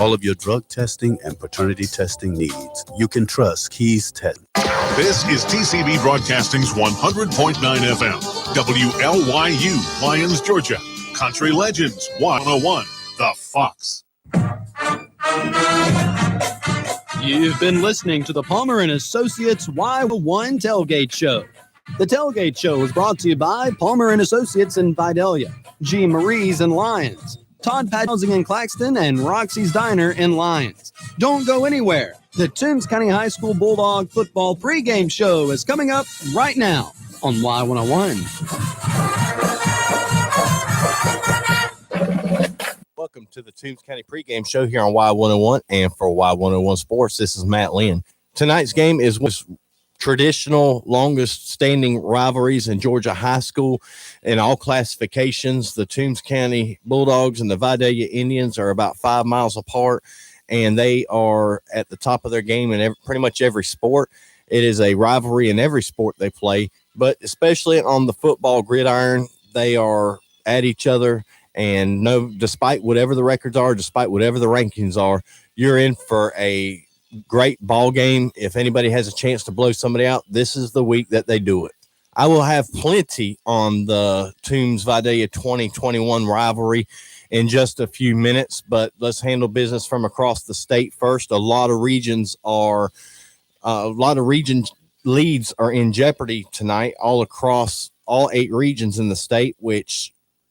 all of your drug testing and paternity testing needs. You can trust Keys Test. This is TCB Broadcasting's 100.9 FM, WLYU, Lyons, Georgia. Country Legends 101, The Fox. You've been listening to the Palmer & Associates Y1 Tailgate Show. The Tailgate Show is brought to you by Palmer & Associates in Vidalia, G. Marie's in Lyons, Todd Pat Housing in Claxton, and Roxy's Diner in Lyons. Don't go anywhere. The Toombs County High School Bulldog football pregame show is coming up right now on Y101. Welcome to the Toombs County pregame show here on Y101 and for Y101 Sports. This is Matt Lynn. Tonight's game is traditional, longest standing rivalries in Georgia high school in all classifications. The Toombs County Bulldogs and the Vidalia Indians are about 5 miles apart, and they are at the top of their game in pretty much every sport. It is a rivalry in every sport they play, but especially on the football gridiron, they are at each other. And no, despite whatever the records are, despite whatever the rankings are, you're in for a great ball game. If anybody has a chance to blow somebody out, this is the week that they do it. I will have plenty on the Toombs Vidalia 2021 rivalry in just a few minutes, but let's handle business from across the state first. A lot of region leads are in jeopardy tonight, all across all 8 regions in the state,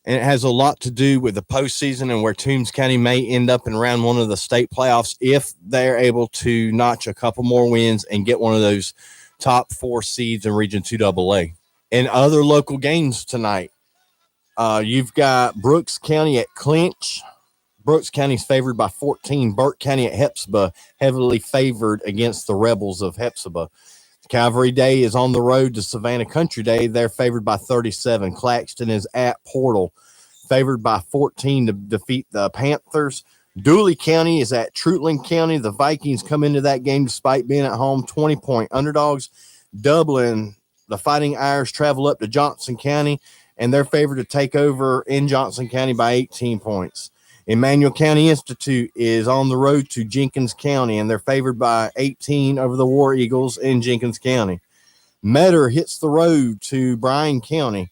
and it has a lot to do with the postseason and where Toombs County may end up in round 1 of the state playoffs if they're able to notch a couple more wins and get one of those top 4 seeds in Region 2AA. In other local games tonight, you've got Brooks County at Clinch. Brooks County's favored by 14. Burke County at Hepzibah, heavily favored against the Rebels of Hepzibah. Calvary Day is on the road to Savannah Country Day. They're favored by 37. Claxton is at Portal, favored by 14 to defeat the Panthers. Dooley County is at Trutland County. The Vikings come into that game despite being at home 20-point underdogs. Dublin, the Fighting Irish, travel up to Johnson County, and they're favored to take over in Johnson County by 18 points. Emmanuel County Institute is on the road to Jenkins County, and they're favored by 18 over the War Eagles in Jenkins County. Metter hits the road to Bryan County.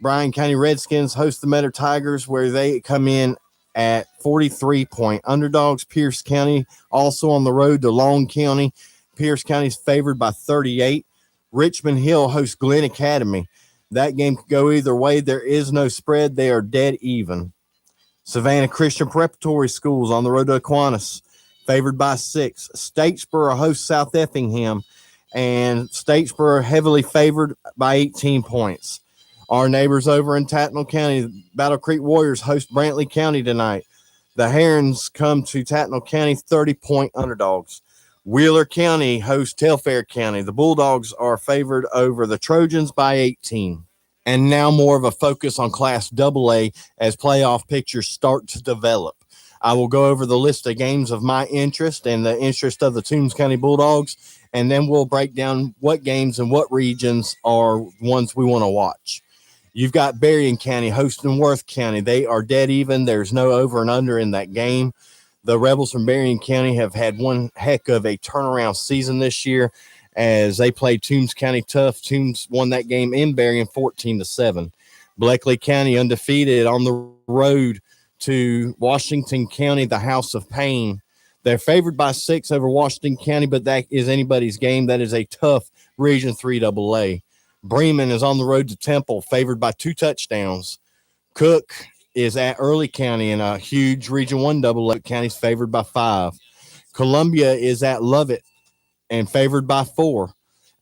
Bryan County Redskins host the Metter Tigers, where they come in at 43-point underdogs. Pierce County also on the road to Long County. Pierce County is favored by 38. Richmond Hill hosts Glenn Academy. That game could go either way. There is no spread. They are dead even. Savannah Christian Preparatory Schools on the road to Aquinas, favored by 6. Statesboro hosts South Effingham, and Statesboro heavily favored by 18 points. Our neighbors over in Tattnall County, Battle Creek Warriors host Brantley County tonight. The Herons come to Tattnall County 30-point underdogs. Wheeler County hosts Telfair County. The Bulldogs are favored over the Trojans by 18. And now more of a focus on Class AA as playoff pictures start to develop. I will go over the list of games of my interest and the interest of the Toombs County Bulldogs, and then we'll break down what games and what regions are ones we want to watch. You've got Berrien County hosting Worth County. They are dead even. There's no over and under in that game. The Rebels from Berrien County have had one heck of a turnaround season this year, as they played Toombs County tough. Toombs won that game in Berrien 14-7. Bleckley County undefeated on the road to Washington County, the House of Pain. They're favored by 6 over Washington County, but that is anybody's game. That is a tough Region 3 AA. Bremen is on the road to Temple, favored by 2 touchdowns. Cook is at Early County in a huge Region 1 AA. County's favored by 5. Columbia is at Lovett and favored by 4.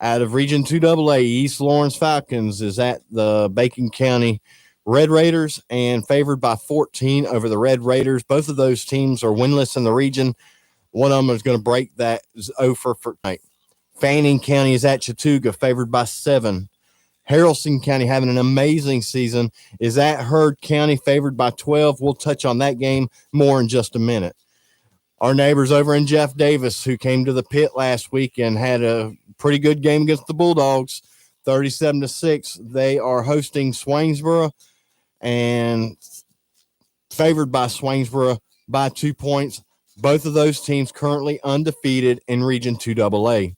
Out of Region 2 AA, East Lawrence Falcons is at the Bacon County Red Raiders and favored by 14 over the Red Raiders. Both of those teams are winless in the region. One of them is going to break that over for tonight. Fanning County is at Chattooga, favored by 7. Haralson County, having an amazing season, is at Heard County, favored by 12. We'll touch on that game more in just a minute. Our neighbors over in Jeff Davis, who came to the pit last week and had a pretty good game against the Bulldogs, 37-6. They are hosting Swainsboro and favored by Swainsboro by 2 points. Both of those teams currently undefeated in Region 2AA.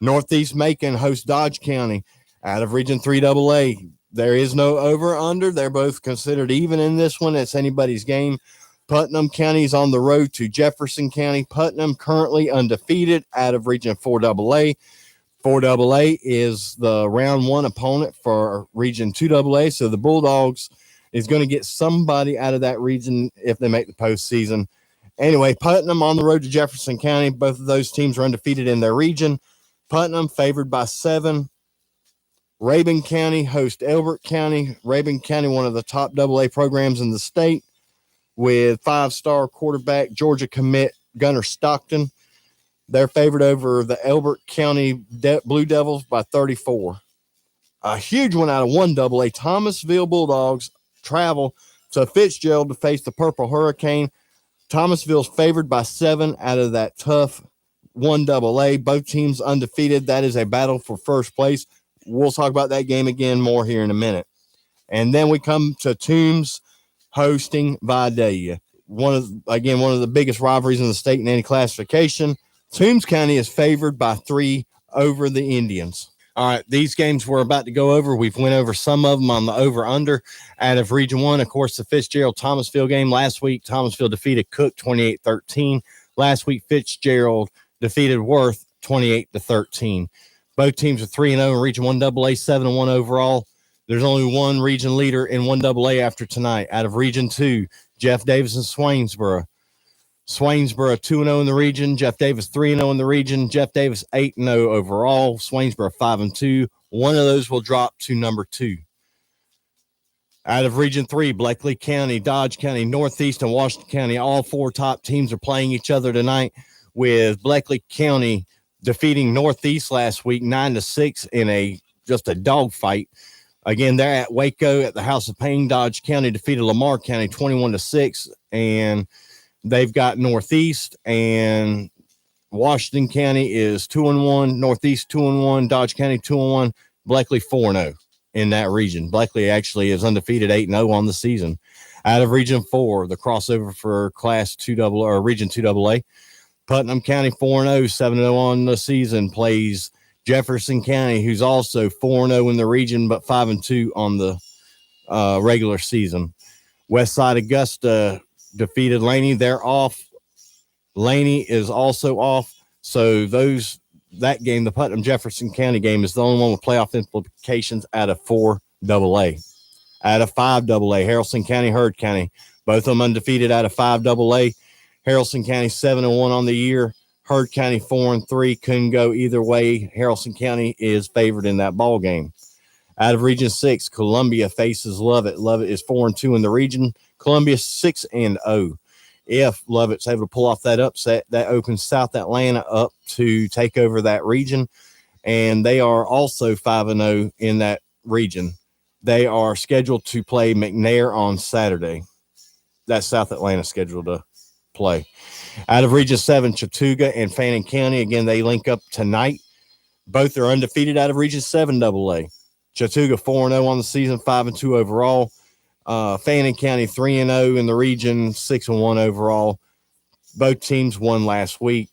Northeast Macon hosts Dodge County out of Region 3AA. There is no over or under. They're both considered even in this one. It's anybody's game. Putnam County is on the road to Jefferson County. Putnam currently undefeated out of Region 4AA. 4AA is the round one opponent for Region 2AA. So the Bulldogs is going to get somebody out of that region if they make the postseason. Anyway, Putnam on the road to Jefferson County. Both of those teams are undefeated in their region. Putnam favored by 7. Rabun County hosts Elbert County. Rabun County, one of the top AA programs in the state, with 5-star quarterback Georgia commit Gunnar Stockton. They're favored over the Elbert County Blue Devils by 34. A huge one out of 1AA. Thomasville Bulldogs travel to Fitzgerald to face the Purple Hurricane. Thomasville's favored by 7 out of that tough 1AA. Both teams undefeated. That is a battle for first place. We'll talk about that game again more here in a minute. And then we come to Toombs hosting Vidalia. One of the biggest rivalries in the state in any classification. Toombs County is favored by 3 over the Indians. All right, these games we're about to go over, we've went over some of them on the over-under. Out of Region 1, of course, the Fitzgerald-Thomasville game. Last week, Thomasville defeated Cook 28-13. Last week, Fitzgerald defeated Worth 28-13. Both teams are 3-0 in Region 1AA, 7-1 overall. There's only one region leader in 1AA after tonight. Out of Region 2, Jeff Davis and Swainsboro. Swainsboro 2-0 in the region. Jeff Davis 3-0 in the region. Jeff Davis 8-0 overall. Swainsboro 5-2. One of those will drop to number 2. Out of Region 3, Bleckley County, Dodge County, Northeast, and Washington County. All 4 top teams are playing each other tonight, with Bleckley County defeating Northeast last week 9-6 in just a dogfight. Again, they're at Waco at the House of Pain. Dodge County defeated Lamar County 21-6, and they've got Northeast, and Washington County is 2-1, Northeast 2-1, Dodge County 2-1, Bleckley 4-0 in that region. Bleckley actually is undefeated 8-0 on the season. Out of Region 4, the crossover for Class 2AA or Region 2AA, Putnam County 4-0, 7-0 on the season, plays Jefferson County, who's also 4-0 in the region, but 5-2 on the regular season. Westside Augusta defeated Laney. They're off. Laney is also off. So that game, the Putnam Jefferson County game, is the only one with playoff implications out of 4AA. Out of 5AA, Haralson County, Heard County, both of them undefeated out of 5AA. Haralson County 7-1 on the year. Heard County 4-3. Couldn't go either way. Haralson County is favored in that ball game. Out of Region 6, Columbia faces Lovett. Lovett is 4-2 in the region. Columbia 6-0. If Lovett's able to pull off that upset, that opens South Atlanta up to take over that region. And they are also 5-0 in that region. They are scheduled to play McNair on Saturday. That's South Atlanta scheduled to play. Out of Region 7, Chattooga and Fannin County. Again, they link up tonight. Both are undefeated out of Region 7 AA. Chattooga 4-0 on the season, 5-2 overall. Fannin County 3-0 in the region, 6-1 overall. Both teams won last week.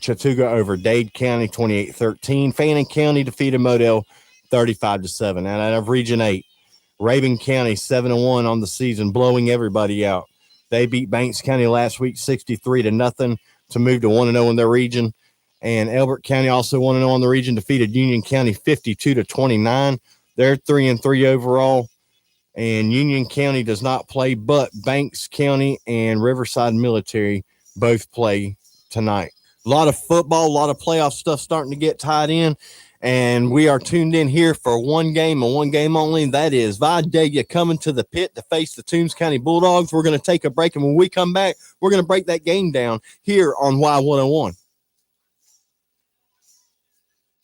Chattooga over Dade County 28-13. Fannin County defeated Model 35-7. And out of Region 8, Rabun County 7-1 on the season, blowing everybody out. They beat Banks County last week 63-0 to move to 1-0 in their region. And Elbert County also 1-0 on the region, defeated Union County 52-29. They're 3-3 overall. And Union County does not play, but Banks County and Riverside Military both play tonight. A lot of football, a lot of playoff stuff starting to get tied in. And we are tuned in here for one game and one game only. That is Vidalia coming to the pit to face the Toombs County Bulldogs. We're going to take a break, and when we come back, we're going to break that game down here on Y101.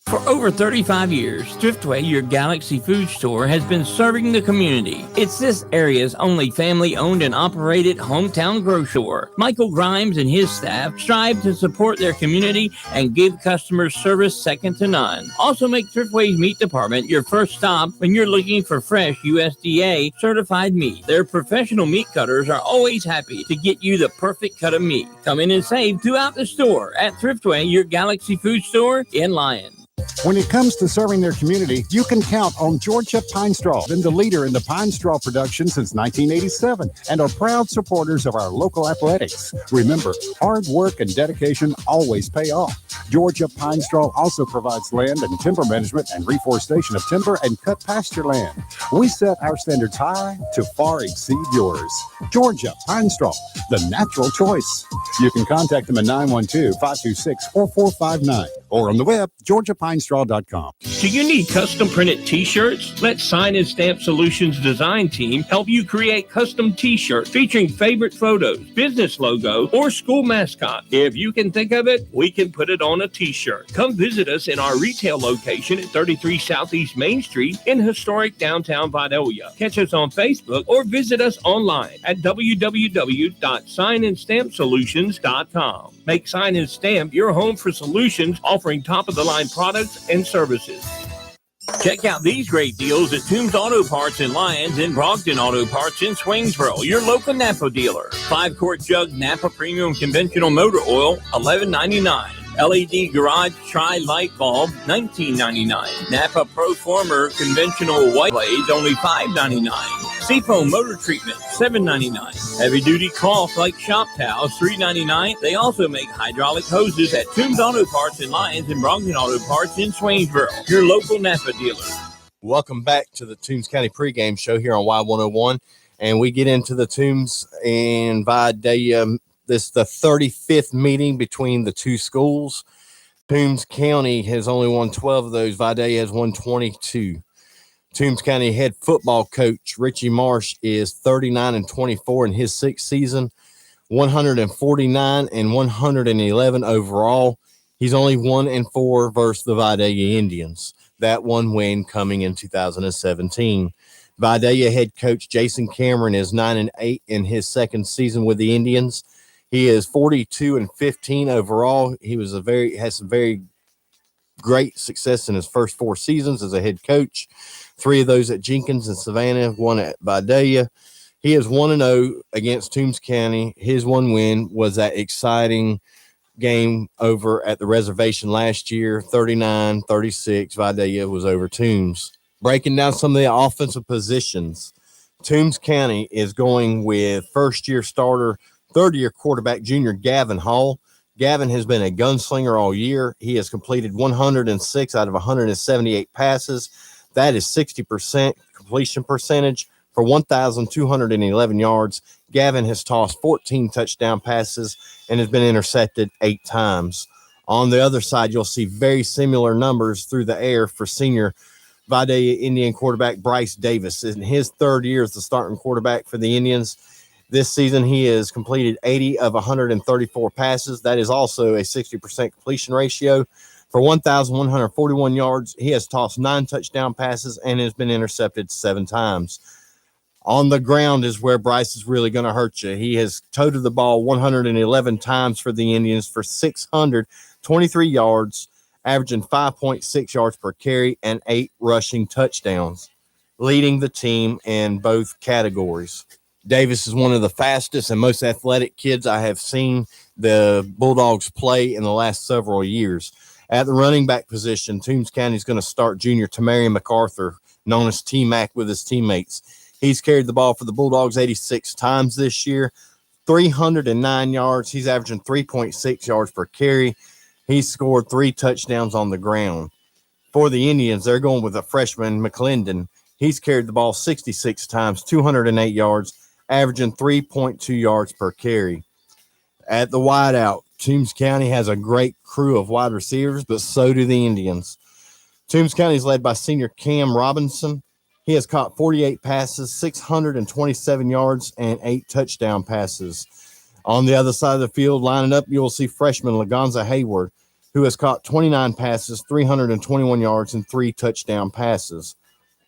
For over 35 years, Thriftway, your Galaxy food store, has been serving the community. It's this area's only family-owned and operated hometown grocery store. Michael Grimes and his staff strive to support their community and give customers service second to none. Also make Thriftway's meat department your first stop when you're looking for fresh USDA certified meat. Their professional meat cutters are always happy to get you the perfect cut of meat. Come in and save throughout the store at Thriftway, your Galaxy food store in Lyon. When it comes to serving their community, you can count on Georgia Pine Straw, been the leader in the pine straw production since 1987, and are proud supporters of our local athletics. Remember, hard work and dedication always pay off. Georgia Pine Straw also provides land and timber management and reforestation of timber and cut pasture land. We set our standards high to far exceed yours. Georgia Pine Straw, the natural choice. You can contact them at 912-526-4459 or on the web, georgiapinestraw.com. Do you need custom printed t-shirts? Let Sign and Stamp Solutions design team help you create custom t-shirts featuring favorite photos, business logo, or school mascot. If you can think of it, we can put it on a t-shirt. Come visit us in our retail location at 33 Southeast Main Street in historic downtown Vidalia. Catch us on Facebook or visit us online at www.signandstampsolutions.com. Make Sign and Stamp your home for solutions offering top-of-the-line products and services. Check out these great deals at Toombs Auto Parts in Lyons and Brogdon Auto Parts in Swainsboro, your local Napa dealer. 5-quart jug Napa Premium Conventional Motor Oil, $11.99. LED Garage Tri-Light Bulb, $19.99. Napa Proformer Conventional White Blades, only $5.99. Seafoam Motor Treatment, $7.99. Heavy Duty Cloth like Shop Towels, $3.99. They also make hydraulic hoses at Toombs Auto Parts in Lyons and Brogdon Auto Parts in Swainsboro, your local Napa dealer. Welcome back to the Toombs County pregame show here on Y101. And we get into the Toombs and Vidalia. This is the 35th meeting between the two schools. Toombs County has only won 12 of those. Vidalia has won 22. Toombs County head football coach Richie Marsh is 39-24 in his sixth season, 149 and 111 overall. He's only 1-4 versus the Vidalia Indians. That one win coming in 2017. Vidalia head coach Jason Cameron is 9-8 in his second season with the Indians. He is 42-15 overall. He has some very great success in his first 4 seasons as a head coach. 3 of those at Jenkins and Savannah, 1 at Vidalia. He is 1-0 against Toombs County. His one win was that exciting game over at the reservation last year, 39-36. Vidalia was over Toombs. Breaking down some of the offensive positions, Toombs County is going with first-year starter, third-year quarterback junior Gavin Hall. Gavin has been a gunslinger all year. He has completed 106 out of 178 passes. That is 60% completion percentage for 1,211 yards. Gavin has tossed 14 touchdown passes and has been intercepted 8 times. On the other side, you'll see very similar numbers through the air for senior Vidalia Indian quarterback Bryce Davis. In his third year as the starting quarterback for the Indians, this season, he has completed 80 of 134 passes. That is also a 60% completion ratio. For 1,141 yards, he has tossed 9 touchdown passes and has been intercepted 7 times. On the ground is where Bryce is really going to hurt you. He has toted the ball 111 times for the Indians for 623 yards, averaging 5.6 yards per carry and 8 rushing touchdowns, leading the team in both categories. Davis is one of the fastest and most athletic kids I have seen the Bulldogs play in the last several years. At the running back position, Toombs County is going to start junior Tamarian MacArthur, known as T-Mac with his teammates. He's carried the ball for the Bulldogs 86 times this year, 309 yards. He's averaging 3.6 yards per carry. He's scored 3 touchdowns on the ground. For the Indians, they're going with a freshman, McClendon. He's carried the ball 66 times, 208 yards, averaging 3.2 yards per carry. At the wideout, Toombs County has a great crew of wide receivers, but so do the Indians. Toombs County is led by senior Cam Robinson. He has caught 48 passes, 627 yards, and 8 touchdown passes. On the other side of the field, lining up, you will see freshman Lagonza Hayward. who has caught 29 passes, 321 yards, and 3 touchdown passes.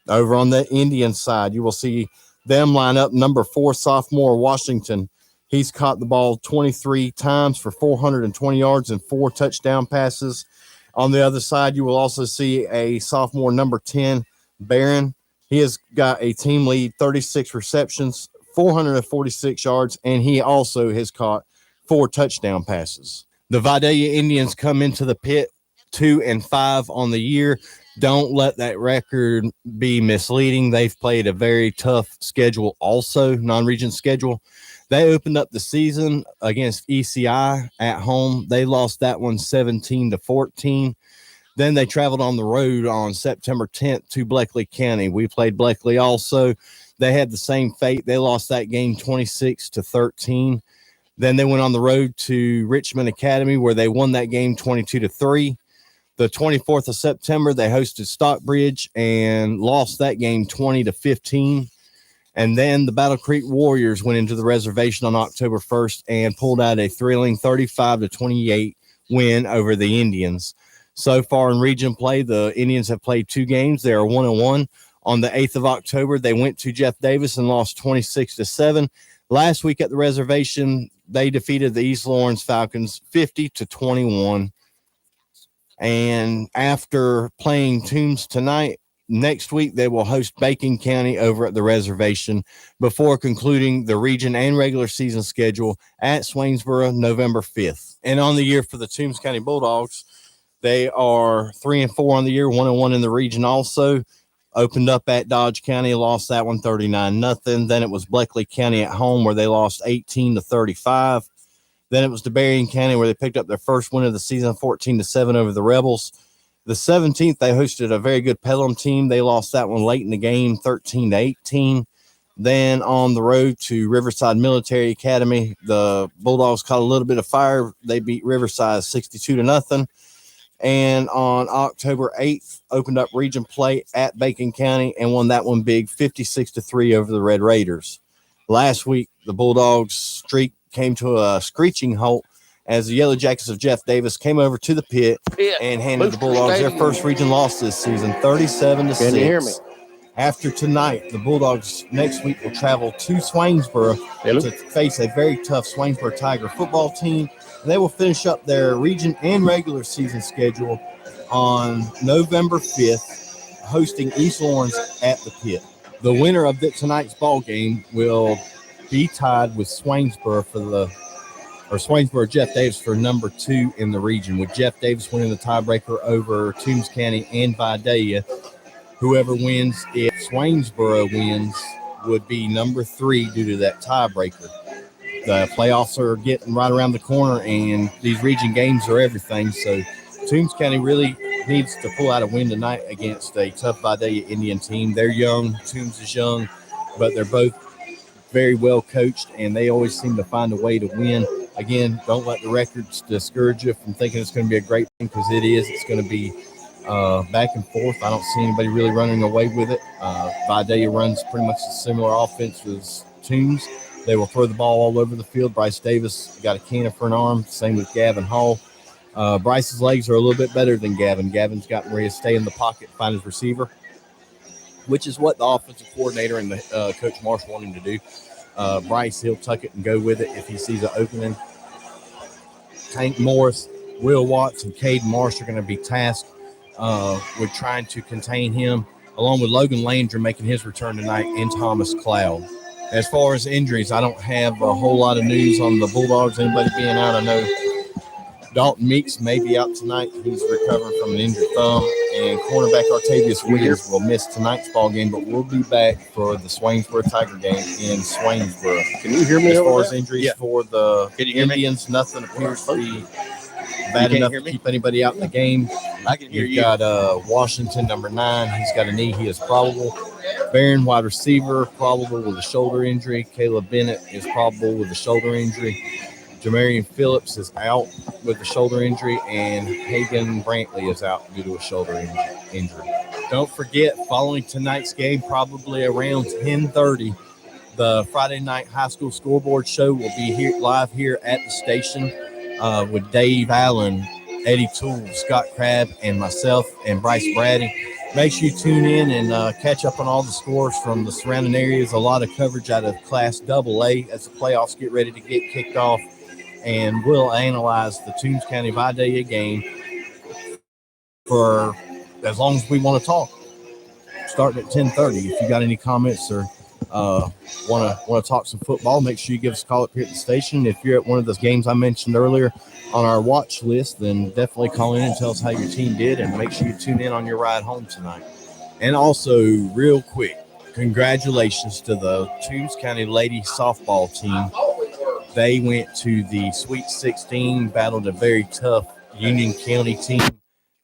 Over on the Indian side, you will see them line up. Number 4, sophomore Washington. He's caught the ball 23 times for 420 yards and 4 touchdown passes. On the other side, you will also see a sophomore, number 10, Barron. He has got a team lead, 36 receptions, 446 yards, and he also has caught 4 touchdown passes. The Vidalia Indians come into the pit 2-5 on the year. Don't let that record be misleading. They've played a very tough schedule also, non-region schedule. They opened up the season against ECI at home. They lost that one 17-14. Then they traveled on the road on September 10th to Bleckley County. We played Bleckley also. They had the same fate. They lost that game 26-13. Then they went on the road to Richmond Academy, where they won that game 22-3. The 24th of September, they hosted Stockbridge and lost that game 20-15. And then the Battle Creek Warriors went into the reservation on October 1st and pulled out a thrilling 35-28 win over the Indians. So far in region play, the Indians have played 2 games. They are 1-1. On the 8th of October, they went to Jeff Davis and lost 26-7. Last week at the reservation, they defeated the East Lawrence Falcons 50-21. And after playing Toombs tonight, next week they will host Bacon County over at the reservation before concluding the region and regular season schedule at Swainsboro November 5th. And on the year for the Toombs County Bulldogs, they are 3-4 on the year, 1-1 in the region also. Opened up at Dodge County, lost that one 39-0. Then it was Bleckley County at home where they lost 18-35. Then it was DeBarian County where they picked up their first win of the season, 14-7 over the Rebels. The 17th, they hosted a very good Pelham team. They lost that one late in the game, 13-18. Then on the road to Riverside Military Academy, the Bulldogs caught a little bit of fire. They beat Riverside 62-0. And on October 8th, opened up region play at Bacon County and won that one big, 56-3 over the Red Raiders. Last week, the Bulldogs streak came to a screeching halt as the Yellow Jackets of Jeff Davis came over to the pit and handed the Bulldogs their first region loss this season, 37-6. Can you hear me? After tonight, the Bulldogs next week will travel to Swainsboro to face a very tough Swainsboro Tiger football team. They will finish up their region and regular season schedule on November 5th, hosting East Lawrence at the pit. The winner of tonight's ball game will be tied with Swainsboro Swainsboro Jeff Davis for number 2 in the region, with Jeff Davis winning the tiebreaker over Toombs County and Vidalia. Whoever wins, if Swainsboro wins, would be number 3 due to that tiebreaker. The playoffs are getting right around the corner, and these region games are everything. So Toombs County really needs to pull out a win tonight against a tough Vidalia Indian team. They're young. Toombs is young, but they're both very well coached, and they always seem to find a way to win. Again, don't let the records discourage you from thinking it's going to be a great thing, because it is. It's going to be back and forth. I don't see anybody really running away with it. Vidalia runs pretty much a similar offense as Toombs. They will throw the ball all over the field. Bryce Davis got a cannon for an arm. Same with Gavin Hall. Bryce's legs are a little bit better than Gavin. Gavin's gotten ready to stay in the pocket and find his receiver, which is what the offensive coordinator and the Coach Marsh want him to do. Bryce, he'll tuck it and go with it if he sees an opening. Tank Morris, Will Watts, and Cade Marsh are going to be tasked with trying to contain him, along with Logan Landry making his return tonight, and Thomas Cloud. As far as injuries, I don't have a whole lot of news on the Bulldogs. Anybody being out, I know Dalton Meeks may be out tonight. He's recovering from an injured thumb. And cornerback Artavius Williams will miss tonight's ball game, but we'll be back for the Swainsboro Tiger game in Swainsboro. Can you hear me? As far as injuries for the Indians, nothing appears to be bad enough to keep anybody out in the game. I can hear You've got Washington, number 9. He's got a knee. He is probable. Barron, wide receiver, probable with a shoulder injury. Caleb Bennett is probable with a shoulder injury. Jamarian Phillips is out with a shoulder injury, and Hagan Brantley is out due to a shoulder injury. Don't forget, following tonight's game, probably around 10:30, the Friday night high school scoreboard show will be here live here at the station with Dave Allen Eddie Toole, Scott Crabb, and myself and Bryce Brady. Make sure you tune in and catch up on all the scores from the surrounding areas. A lot of coverage out of Class AA as the playoffs get ready to get kicked off. And we'll analyze the Toombs County Vidalia game for as long as we want to talk. Starting at 10:30. If you got any comments or want to talk some football, make sure you give us a call up here at the station. If you're at one of those games I mentioned earlier on our watch list, then definitely call in and tell us how your team did, and make sure you tune in on your ride home tonight. And also, real quick, congratulations to the Toombs County lady softball team. They went to the Sweet 16, battled a very tough Union County team.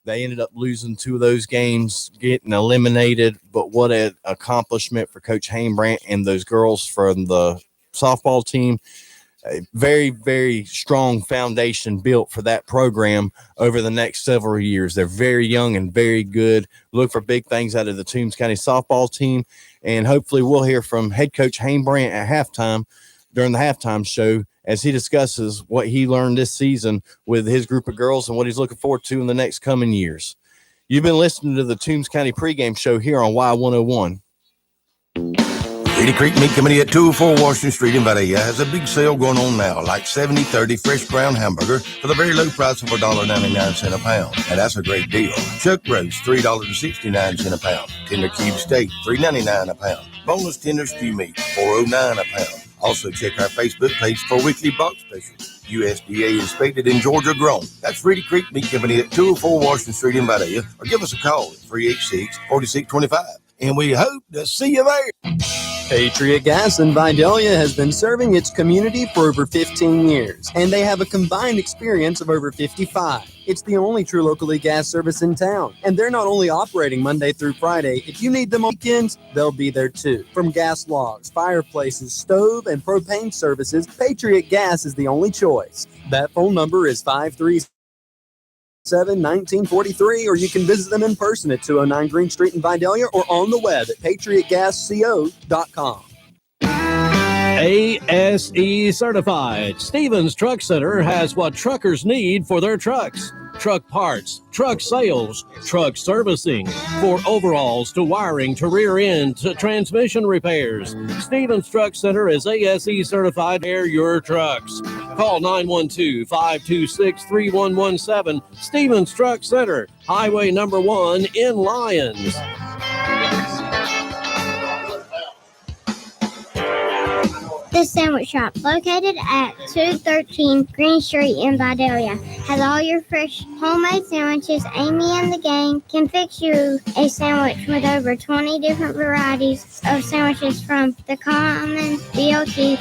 They ended up losing 2 of those games, getting eliminated. But what an accomplishment for Coach Hainbrandt and those girls from the softball team. A very, very strong foundation built for that program over the next several years. They're very young and very good. Look for big things out of the Toombs County softball team. And hopefully we'll hear from head coach Hainbrandt at halftime during the halftime show as he discusses what he learned this season with his group of girls and what he's looking forward to in the next coming years. You've been listening to the Toombs County pregame show here on Y101. Reedy Creek Meat Company at 204 Washington Street in Vidalia has a big sale going on now, like 70/30 fresh brown hamburger for the very low price of $1.99 a pound. And that's a great deal. Chuck roast, $3.69 a pound. Tender cube steak, $3.99 a pound. Boneless tender stew meat, $4.09 a pound. Also, check our Facebook page for weekly box specials. USDA inspected in Georgia grown. That's Reedy Creek Meat Company at 204 Washington Street in Vidalia, or give us a call at 386-4625. And we hope to see you there. Patriot Gas in Vidalia has been serving its community for over 15 years, and they have a combined experience of over 55. It's the only true locally gas service in town, and they're not only operating Monday through Friday. If you need them on weekends, they'll be there too. From gas logs, fireplaces, stove, and propane services, Patriot Gas is the only choice. That phone number is 537-1943, or you can visit them in person at 209 Green Street in Vidalia or on the web at patriotgasco.com. ASE certified. Stevens Truck Center has what truckers need for their trucks. Truck parts, truck sales, truck servicing, for overhauls to wiring to rear end to transmission repairs. Stevens Truck Center is ASE certified to repair your trucks. Call 912-526-3117. Stevens Truck Center, Highway number 1 in Lyons. The Sandwich Shop, located at 213 Green Street in Vidalia, has all your fresh homemade sandwiches. Amy and the gang can fix you a sandwich with over 20 different varieties of sandwiches, from the common BLT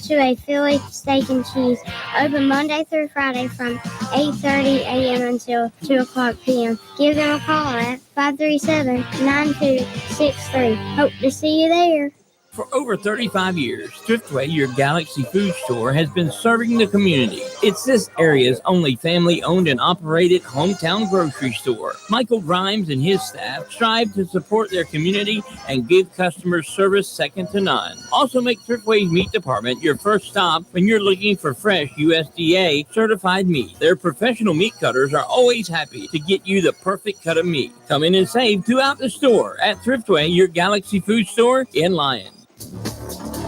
to a Philly steak and cheese. Open Monday through Friday from 8:30 a.m. until 2 o'clock p.m. Give them a call at 537-9263. Hope to see you there. For over 35 years, Thriftway, your Galaxy food store, has been serving the community. It's this area's only family-owned and operated hometown grocery store. Michael Grimes and his staff strive to support their community and give customers service second to none. Also make Thriftway's meat department your first stop when you're looking for fresh USDA certified meat. Their professional meat cutters are always happy to get you the perfect cut of meat. Come in and save throughout the store at Thriftway, your Galaxy food store in Lyons.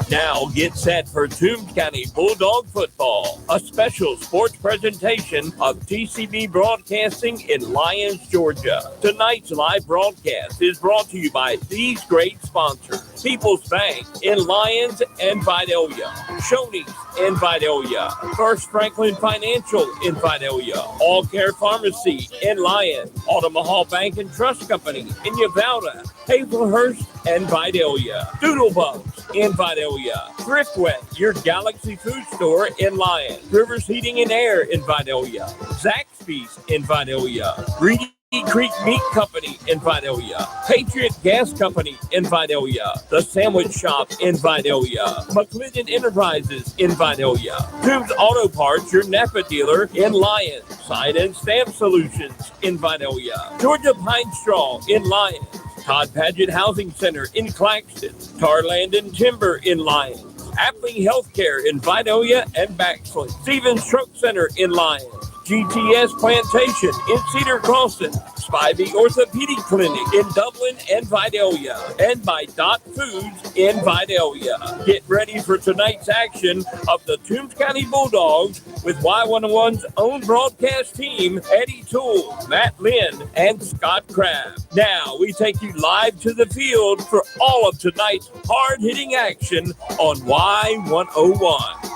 Now get set for Toombs County Bulldog football, a special sports presentation of TCB Broadcasting in Lyons, Georgia. Tonight's live broadcast is brought to you by these great sponsors: People's Bank in Lyons and Vidalia, Shoney's in Vidalia, First Franklin Financial in Vidalia, All Care Pharmacy in Lyons, Omaha Bank and Trust Company in Uvalde, Hazelhurst and Vidalia, Doodlebugs in Vidalia, Thriftway, your Galaxy food store in Lyons, Rivers Heating and Air in Vidalia, Zaxby's in Vidalia, Reedy Creek Meat Company in Vidalia, Patriot Gas Company in Vidalia, The Sandwich Shop in Vidalia, McClendon Enterprises in Vidalia, Toombs Auto Parts, your Napa dealer in Lyons, Sign and Stamp Solutions in Vidalia, Georgia Pine Straw in Lyons, Todd Padgett Housing Center in Claxton, Tarland and Timber in Lyons, Appling Healthcare in Vidalia and Baxley, Stevens Truck Center in Lyons, GTS Plantation in Cedar Crossing, Spivey Orthopedic Clinic in Dublin and Vidalia, and by Dot Foods in Vidalia. Get ready for tonight's action of the Toombs County Bulldogs with Y101's own broadcast team, Eddie Toole, Matt Lynn, and Scott Crabb. Now we take you live to the field for all of tonight's hard-hitting action on Y101.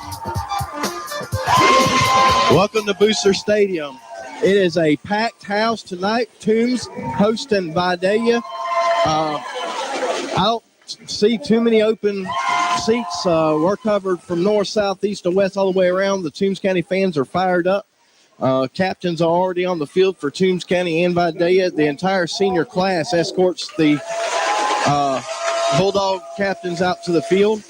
Welcome to Booster Stadium. It is a packed house tonight. Toombs hosting Vidalia. I don't see too many open seats. We're covered from north, south, east, and west all the way around. The Toombs County fans are fired up. Captains are already on the field for Toombs County and Vidalia. The entire senior class escorts the Bulldog captains out to the field.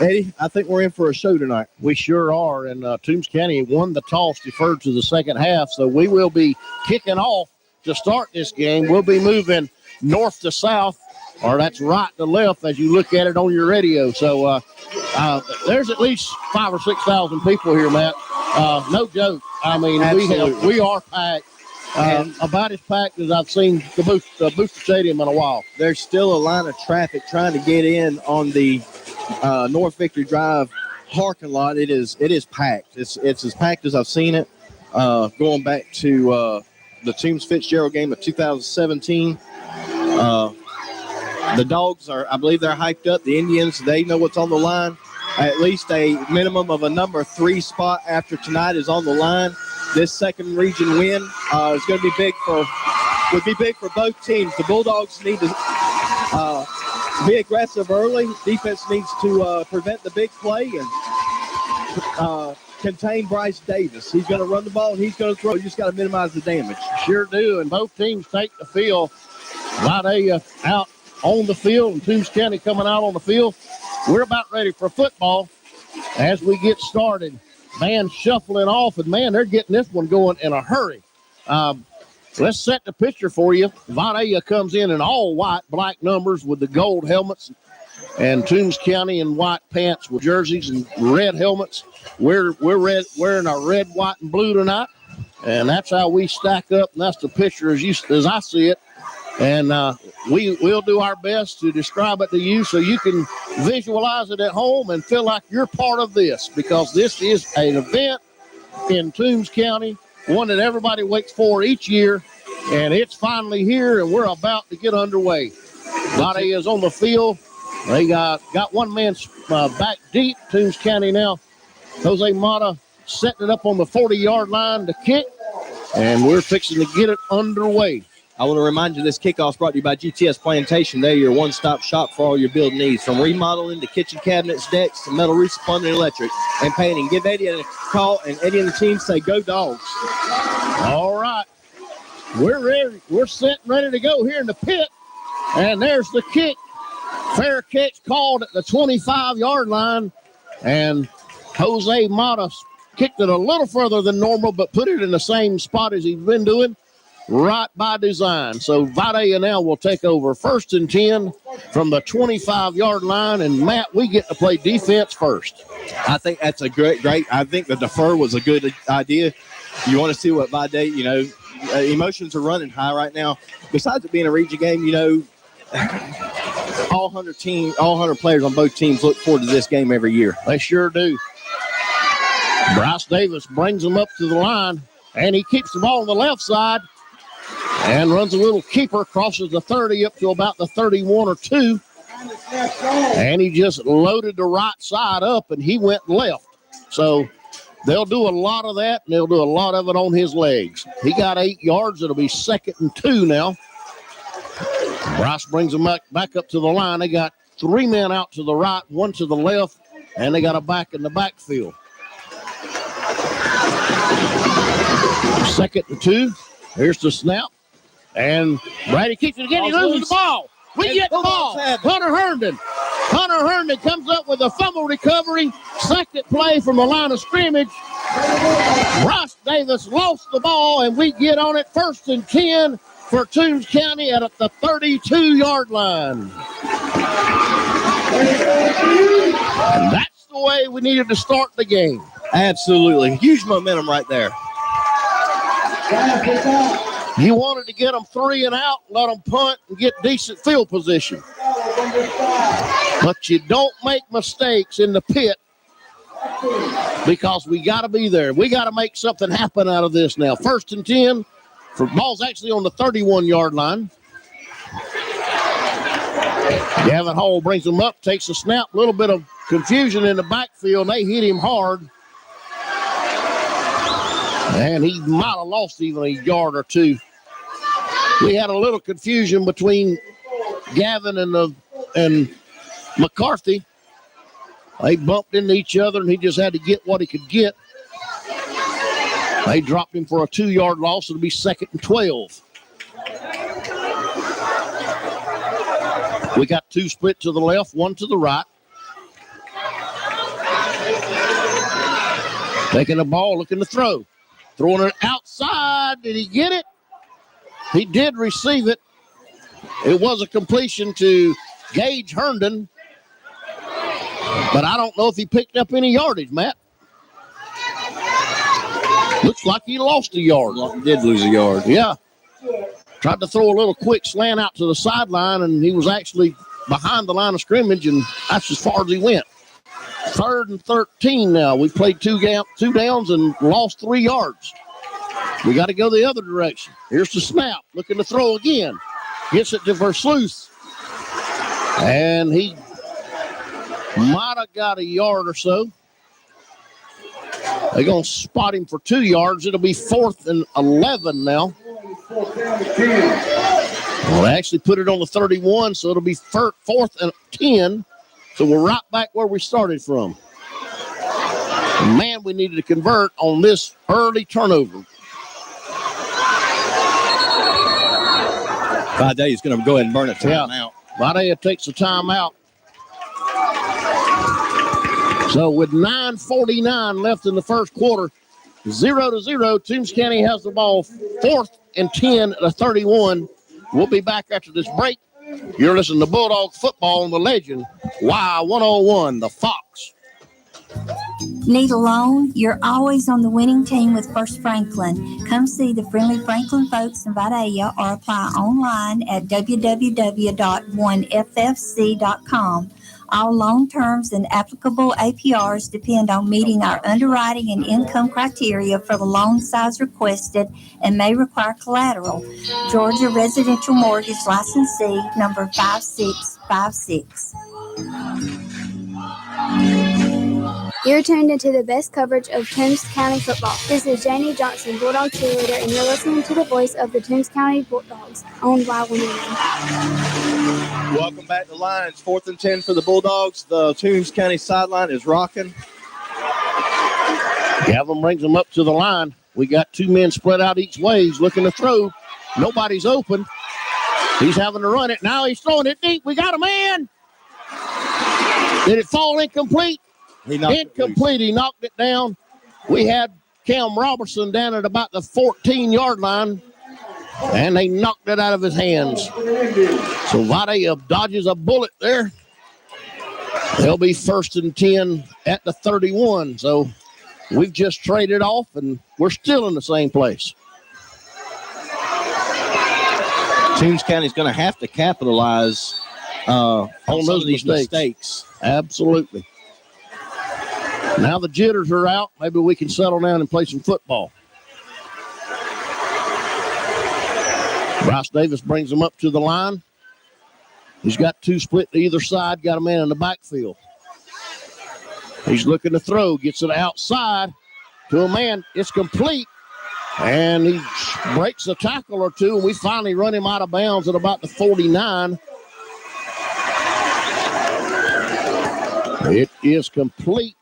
Eddie, I think we're in for a show tonight. We sure are, and Toombs County won the toss, deferred to the second half, so we will be kicking off to start this game. We'll be moving north to south, or that's right to left as you look at it on your radio. So there's at least 5,000 or 6,000 people here, Matt. No joke. I mean, we are packed. About as packed as I've seen the Booster Stadium in a while. There's still a line of traffic trying to get in on the North Victory Drive parking lot. It is packed. It's as packed as I've seen it. Going back to the Toombs Fitzgerald game of 2017. The Dogs I believe they're hyped up. The Indians, they know what's on the line. At least a minimum of a number 3 spot after tonight is on the line. This second region win is going to be would be big for both teams. The Bulldogs need to be aggressive early. Defense needs to prevent the big play and contain Bryce Davis. He's going to run the ball and he's going to throw. You just got to minimize the damage. Sure do, and both teams take the field. Vidalia out on the field and Toombs County coming out on the field. We're about ready for football as we get started. Man shuffling off, and man, they're getting this one going in a hurry. Let's set the picture for you. Vidalia comes in all white, black numbers with the gold helmets, and Toombs County in white pants with jerseys and red helmets. We're wearing our red, white, and blue tonight, and that's how we stack up, and that's the picture as I see it. And we'll do our best to describe it to you so you can visualize it at home and feel like you're part of this, because this is an event in Toombs County, one that everybody waits for each year, and it's finally here, and we're about to get underway. Vidalia is on the field. They got one man back deep. Toombs County now. Jose Mata setting it up on the 40-yard line to kick, and we're fixing to get it underway. I want to remind you this kickoff is brought to you by GTS Plantation. They're your one-stop shop for all your build needs, from remodeling to kitchen cabinets, decks, to metal roofs, plumbing, electric, and painting. Give Eddie a call, and Eddie and the team say, "Go Dogs." All right. We're ready. We're set and ready to go here in the pit, and there's the kick. Fair catch called at the 25-yard line, and Jose Mata kicked it a little further than normal, but put it in the same spot as he's been doing. Right by design. So Vidalia now will take over 1st and 10 from the 25-yard line. And, Matt, we get to play defense first. I think that's a great. I think the defer was a good idea. You want to see what Vidalia, emotions are running high right now. Besides it being a region game, all 100 players on both teams look forward to this game every year. They sure do. Bryce Davis brings them up to the line, and he keeps the ball on the left side. And runs a little keeper, crosses the 30 up to about the 31 or 2. And he just loaded the right side up, and he went left. So they'll do a lot of that, and they'll do a lot of it on his legs. He got 8 yards. It'll be 2nd and 2 now. Bryce brings them back up to the line. They got 3 men out to the right, 1 to the left, and they got a back in the backfield. 2nd and 2. Here's the snap. And Brady keeps it again. He loses the ball. We get the ball. Hunter Herndon comes up with a fumble recovery. 2nd play from the line of scrimmage. Bryce Davis lost the ball, and we get on it 1st and 10 for Toombs County at the 32-yard line. And that's the way we needed to start the game. Absolutely. Huge momentum right there. You wanted to get them 3 and out, let them punt and get decent field position. But you don't make mistakes in the pit because we got to be there. We got to make something happen out of this now. 1st and 10. For ball's actually on the 31-yard line. Gavin Hall brings them up, takes a snap, a little bit of confusion in the backfield. They hit him hard. And he might have lost even a yard or two. We had a little confusion between Gavin and McCarthy. They bumped into each other, and he just had to get what he could get. They dropped him for a 2-yard loss. It'll be 2nd and 12. We got 2 split to the left, 1 to the right. Taking the ball, looking to throw. Throwing it outside. Did he get it? He did receive it. It was a completion to Gage Herndon. But I don't know if he picked up any yardage, Matt. Looks like he lost a yard. He did lose a yard. Yeah. Tried to throw a little quick slant out to the sideline, and he was actually behind the line of scrimmage, and that's as far as he went. 3rd and 13 now. We played 2 downs and lost 3 yards. We got to go the other direction. Here's the snap. Looking to throw again. Gets it to Versluis. And he might have got a yard or so. They're going to spot him for 2 yards. It'll be 4th and 11 now. Well, they actually put it on the 31, so it'll be 4th and 10. So we're right back where we started from. And man, we needed to convert on this early turnover. Vidalia's going to go ahead and burn a timeout. Vidalia takes a timeout. So with 9:49 left in the first quarter, 0-0, Toombs County has the ball. 4th and 10 at the 31. We'll be back after this break. You're listening to Bulldogs football on the Legend, Y101, the Fox. Need a loan? You're always on the winning team with First Franklin. Come see the friendly Franklin folks in Vidalia or apply online at www.onefc.com. All loan terms and applicable APRs depend on meeting our underwriting and income criteria for the loan size requested and may require collateral. Georgia Residential Mortgage Licensee number 5656. You're tuned into the best coverage of Toombs County football. This is Janie Johnson, Bulldog cheerleader, and you're listening to the voice of the Toombs County Bulldogs on Y101. Welcome back to Lions. 4th and 10 for the Bulldogs. The Toombs County sideline is rocking. Gavin brings them up to the line. We got 2 men spread out each way. He's looking to throw. Nobody's open. He's having to run it. Now he's throwing it deep. We got a man. Did it fall incomplete? Incomplete. He knocked it down. We had Cam Robertson down at about the 14-yard line, and they knocked it out of his hands. So Vidalia dodges a bullet there. They'll be 1st and 10 at the 31. So we've just traded off, and we're still in the same place. Toombs County's going to have to capitalize on those mistakes. Absolutely. Now the jitters are out. Maybe we can settle down and play some football. Bryce Davis brings them up to the line. He's got 2 split to either side, got a man in the backfield. He's looking to throw, gets it outside to a man. It's complete, and he breaks a tackle or two, and we finally run him out of bounds at about the 49. It is complete.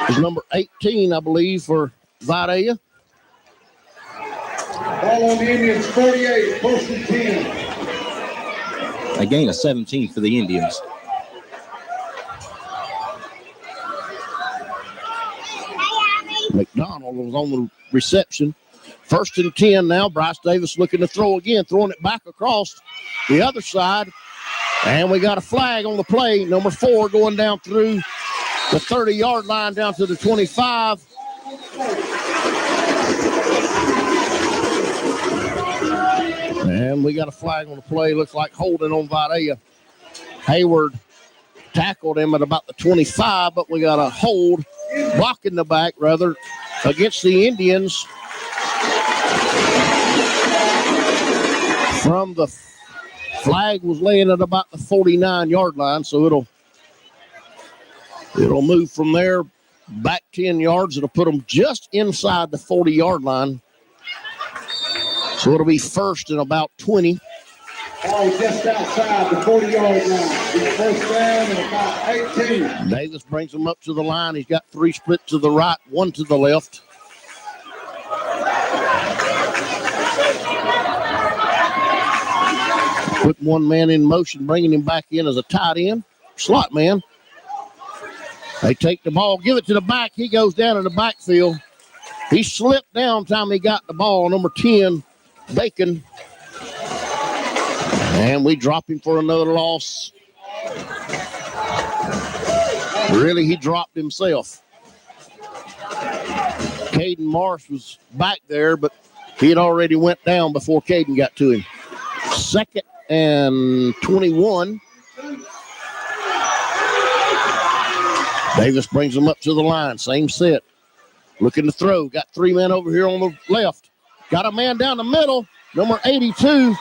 It's number 18, I believe, for Vidalia. Ball on the Indians, 48, 1st and 10. A gain of 17 for the Indians. McDonald was on the reception. 1st and 10 now. Bryce Davis looking to throw again, throwing it back across the other side. And we got a flag on the play. Number 4 going down through the 30-yard line down to the 25. And we got a flag on the play. Looks like holding on Vidalia. Hayward tackled him at about the 25, but we got a hold, blocking the back, rather, against the Indians. From the flag was laying at about the 49-yard line, so it'll move from there back 10 yards. It'll put them just inside the 40-yard line. So it'll be first and about 20. Oh, just outside the 40-yard line. First down and about 18. Davis brings him up to the line. He's got 3 split to the right, 1 to the left. Put one man in motion, bringing him back in as a tight end, slot man. They take the ball, give it to the back. He goes down in the backfield. He slipped down time he got the ball, number 10, Bacon. And we drop him for another loss. Really, he dropped himself. Caden Marsh was back there, but he had already went down before Caden got to him. 2nd and 21. Davis brings him up to the line. Same set. Looking to throw. Got 3 men over here on the left. Got a man down the middle. Number 82.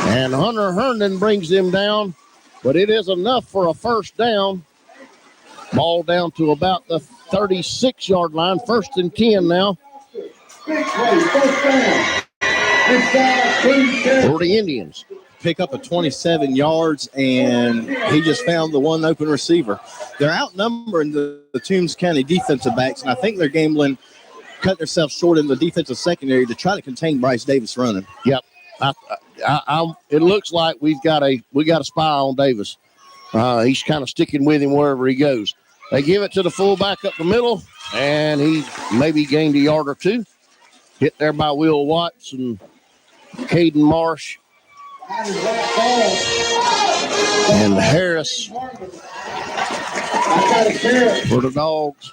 And Hunter Herndon brings him down. But it is enough for a first down. Ball down to about the 36-yard line. 1st and 10 now. For the Indians. Pick up a 27 yards, and he just found the one open receiver. They're outnumbering the Toombs County defensive backs, and I think they're gambling, cut themselves short in the defensive secondary to try to contain Bryce Davis running. Yep. It looks like we got a spy on Davis. He's kind of sticking with him wherever he goes. They give it to the fullback up the middle, and he maybe gained a yard or 2. Hit there by Will Watts and Caden Marsh. And Harris for the Dogs.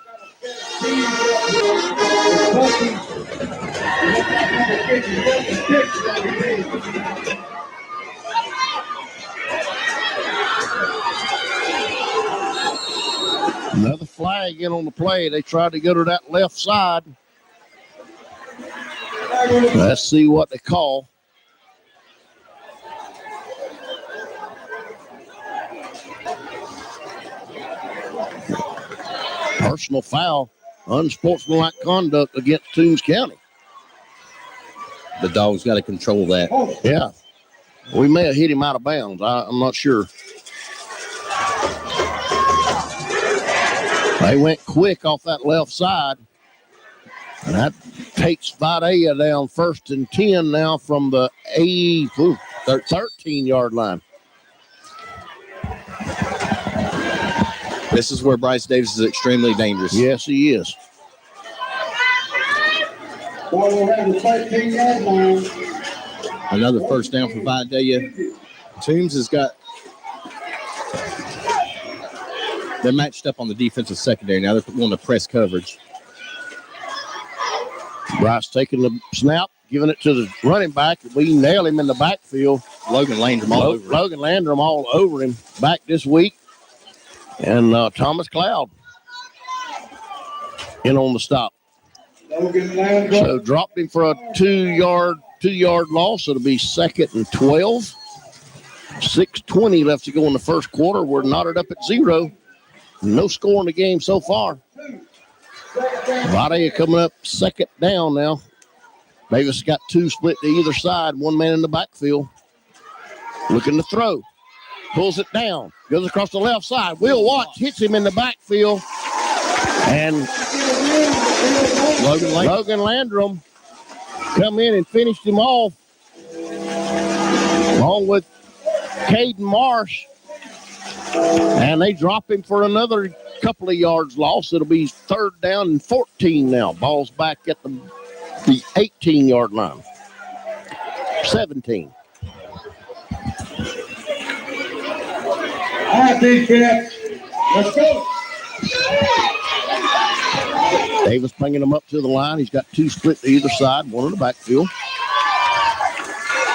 Another flag in on the play. They tried to go to that left side. Let's see what they call. Personal foul, unsportsmanlike conduct against Toombs County. The Dogs got to control that. Yeah. We may have hit him out of bounds. I'm not sure. They went quick off that left side. And that takes Vidalia down 1st and 10 now from the 13-yard line. This is where Bryce Davis is extremely dangerous. Yes, he is. Another first down for Vidalia. Toombs has got. They're matched up on the defensive secondary. Now they're going to press coverage. Bryce taking the snap, giving it to the running back. We nail him in the backfield. Logan Landrum all over him. Logan Landrum all over him back this week. And Thomas Cloud in on the stop. So dropped him for a 2-yard loss. It'll be 2nd and 12. 6:20 left to go in the first quarter. We're knotted up at 0. No score in the game so far. Vidalia coming up 2nd down now. Davis got 2 split to either side. 1 man in the backfield. Looking to throw. Pulls it down. Goes across the left side. Will Watts hits him in the backfield. And Logan Landrum come in and finished him off. Along with Caden Marsh. And they drop him for another couple of yards lost. It'll be 3rd down and 14 now. Ball's back at the 18-yard line. 17. All right, defense. Let's go. Davis bringing him up to the line. He's got two split to either side, one in the backfield.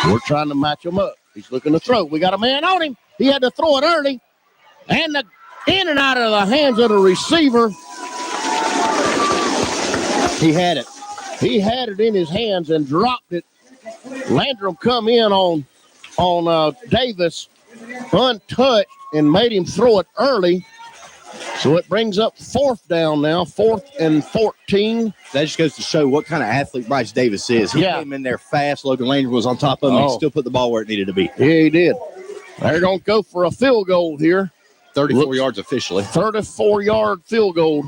We're trying to match him up. He's looking to throw. We got a man on him. He had to throw it early. And in and out of the hands of the receiver. He had it. He had it in his hands and dropped it. Landrum come in on Davis untouched and made him throw it early. So it brings up fourth down now, 4th and 14. That just goes to show what kind of athlete Bryce Davis is. He came in there fast. Logan Landrum was on top of him. He still put the ball where it needed to be. Yeah, he did. They're going to go for a field goal here. 34 yards officially. 34-yard field goal.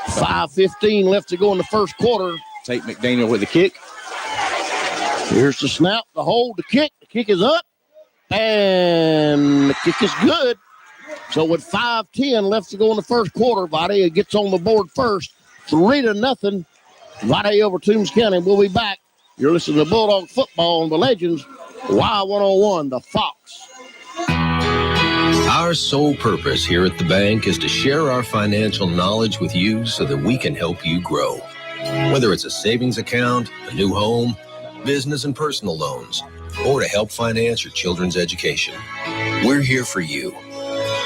5:15 left to go in the first quarter. Tate McDaniel with the kick. Here's the snap, the hold, the kick. The kick is up. And the kick is good. So with 5:10 left to go in the first quarter, Vidalia gets on the board first. 3-0. Vidalia over Toombs County. We'll be back. You're listening to Bulldog Football on the Legends. Y101, the Fox. Our sole purpose here at the bank is to share our financial knowledge with you so that we can help you grow. Whether it's a savings account, a new home, business and personal loans, or to help finance your children's education, we're here for you.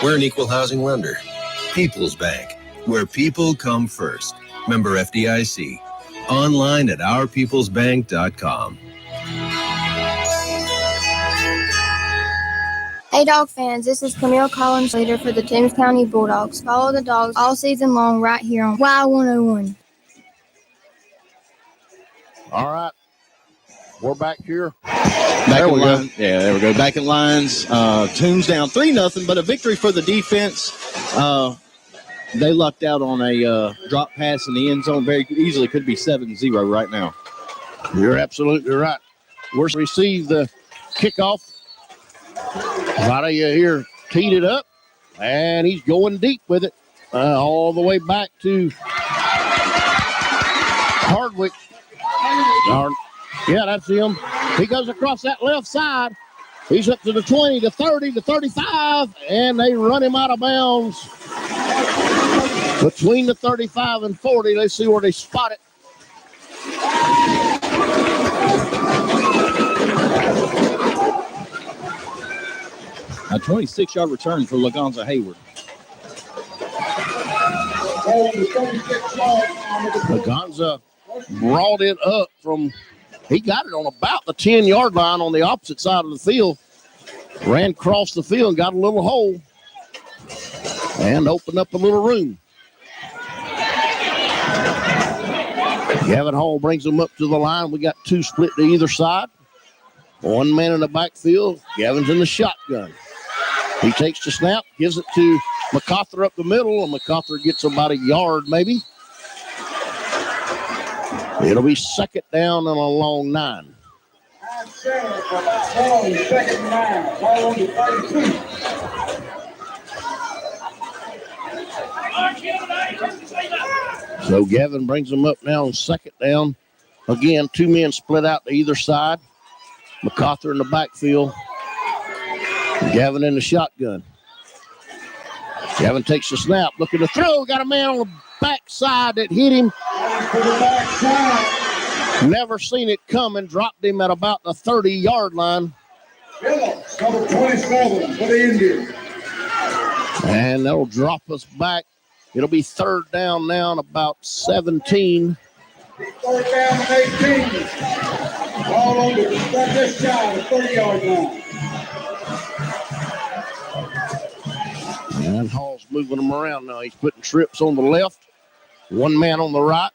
We're an equal housing lender. People's Bank, where people come first. Member FDIC. Online at ourpeoplesbank.com. Hey Dog fans, this is Camille Collins, leader for the Toombs County Bulldogs. Follow the Dogs all season long right here on Y101. All right. We're back here. There we go. Yeah, there we go. Back in lines. Toombs down 3-0, but a victory for the defense. They lucked out on a drop pass in the end zone. Very easily could be 7-0 right now. You're absolutely right. We're receive the kickoff. Vidalia here teed it up, and he's going deep with it all the way back to Hardwick. Yeah, that's him. He goes across that left side. He's up to the 20, the 30, the 35, and they run him out of bounds. Between the 35 and 40, let's see where they spot it. A 26-yard return for Lagonza Hayward. Lagonza brought it up he got it on about the 10-yard line on the opposite side of the field. Ran across the field and got a little hole and opened up a little room. Gavin Hall brings them up to the line. We got two split to either side. One man in the backfield. Gavin's in the shotgun. He takes the snap, gives it to MacArthur up the middle, and MacArthur gets about a yard maybe. It'll be second down and a long 9. So Gavin brings them up now on second down. Again, two men split out to either side. MacArthur in the backfield. Gavin in the shotgun. Gavin takes the snap, looking to throw. Got a man on the backside that hit him. Never seen it coming. Dropped him at about the 30-yard line. Number 27 for the Indians. And that'll drop us back. It'll be third down now and about 17. Third down and 18. Ball on the this side, the 30-yard line. And Hall's moving them around now. He's putting trips on the left. One man on the right.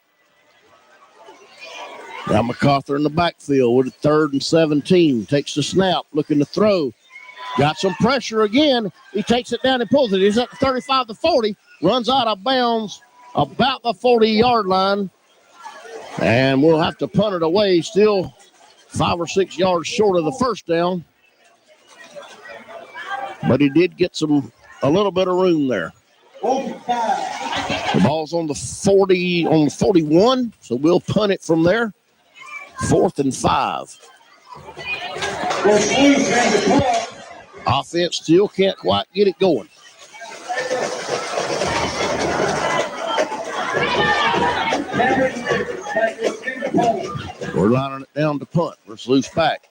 Now MacArthur in the backfield with a 3rd and 17. Takes the snap, looking to throw. Got some pressure again. He takes it down and pulls it. He's at the 35 to 40. Runs out of bounds about the 40-yard line. And we'll have to punt it away. Still 5 or 6 yards short of the first down. But he did get a little bit of room there. The ball's on the 40, on the 41, so we'll punt it from there. 4th and 5. Offense still can't quite get it going. We're lining it down to punt. Let's loose back.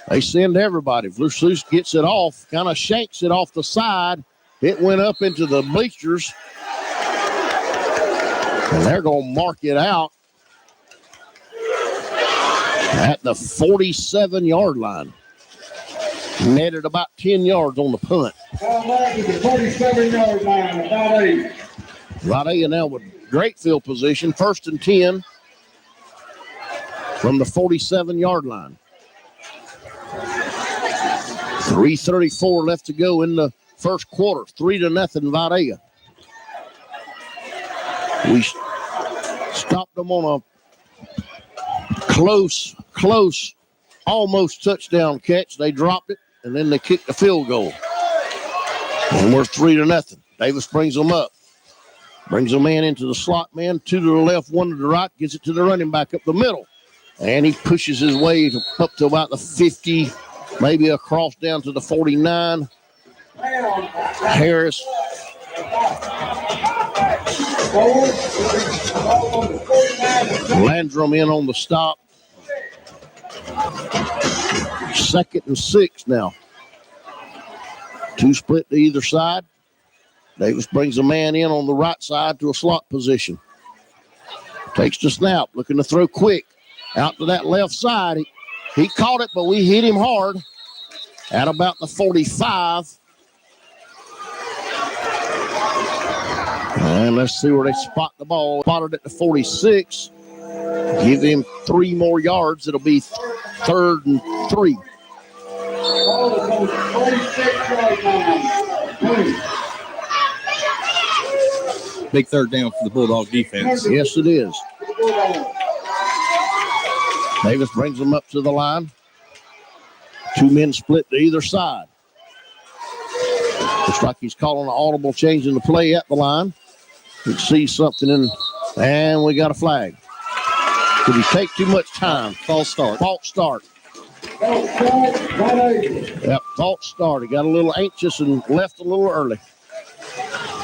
They send everybody. Loose gets it off, kind of shanks it off the side. It went up into the bleachers. And they're going to mark it out at the 47-yard line. Netted about 10 yards on the punt. Back to the 47-yard line, about 8. Vidalia now with great field position. 1st and 10 from the 47-yard line. 3:34 left to go in the first quarter. 3-0 Vidalia. We stopped them on a close, almost touchdown catch. They dropped it, and then they kicked the field goal. And we're 3-0. Davis brings them up. Brings a man into the slot, man. 2 to the left, 1 to the right. Gets it to the running back up the middle. And he pushes his way up to about the 50, maybe across down to the 49. Harris. Landrum in on the stop. 2nd and 6 now. 2 split to either side. Davis brings a man in on the right side to a slot position. Takes the snap, looking to throw quick. Out to that left side. He caught it, but we hit him hard at about the 45. And let's see where they spot the ball. Spotted at the 46. Give him 3 more yards. It'll be 3rd and 3. Big 3rd down for the Bulldog defense. Yes, it is. Davis brings them up to the line. 2 men split to either side. Looks like he's calling an audible change in the play at the line. He sees something and we got a flag. Did he take too much time? False start. Yep, false start. He got a little anxious and left a little early.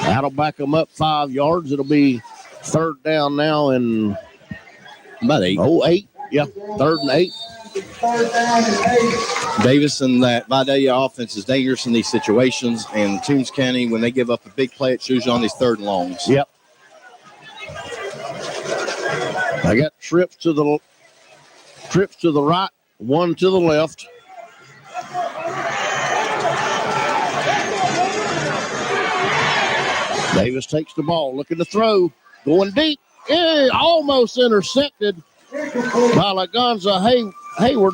That'll back him up 5 yards. It'll be 3rd down now and about 8. 8. Yeah, 3rd and 8. Davis and that Vidalia offense is dangerous in these situations. And Toombs County, when they give up a big play, it's usually on these 3rd and longs. Yep. I got trips to the right, 1 to the left. Davis takes the ball, looking to throw, going deep. Yeah, almost intercepted by Lagonza Hayward.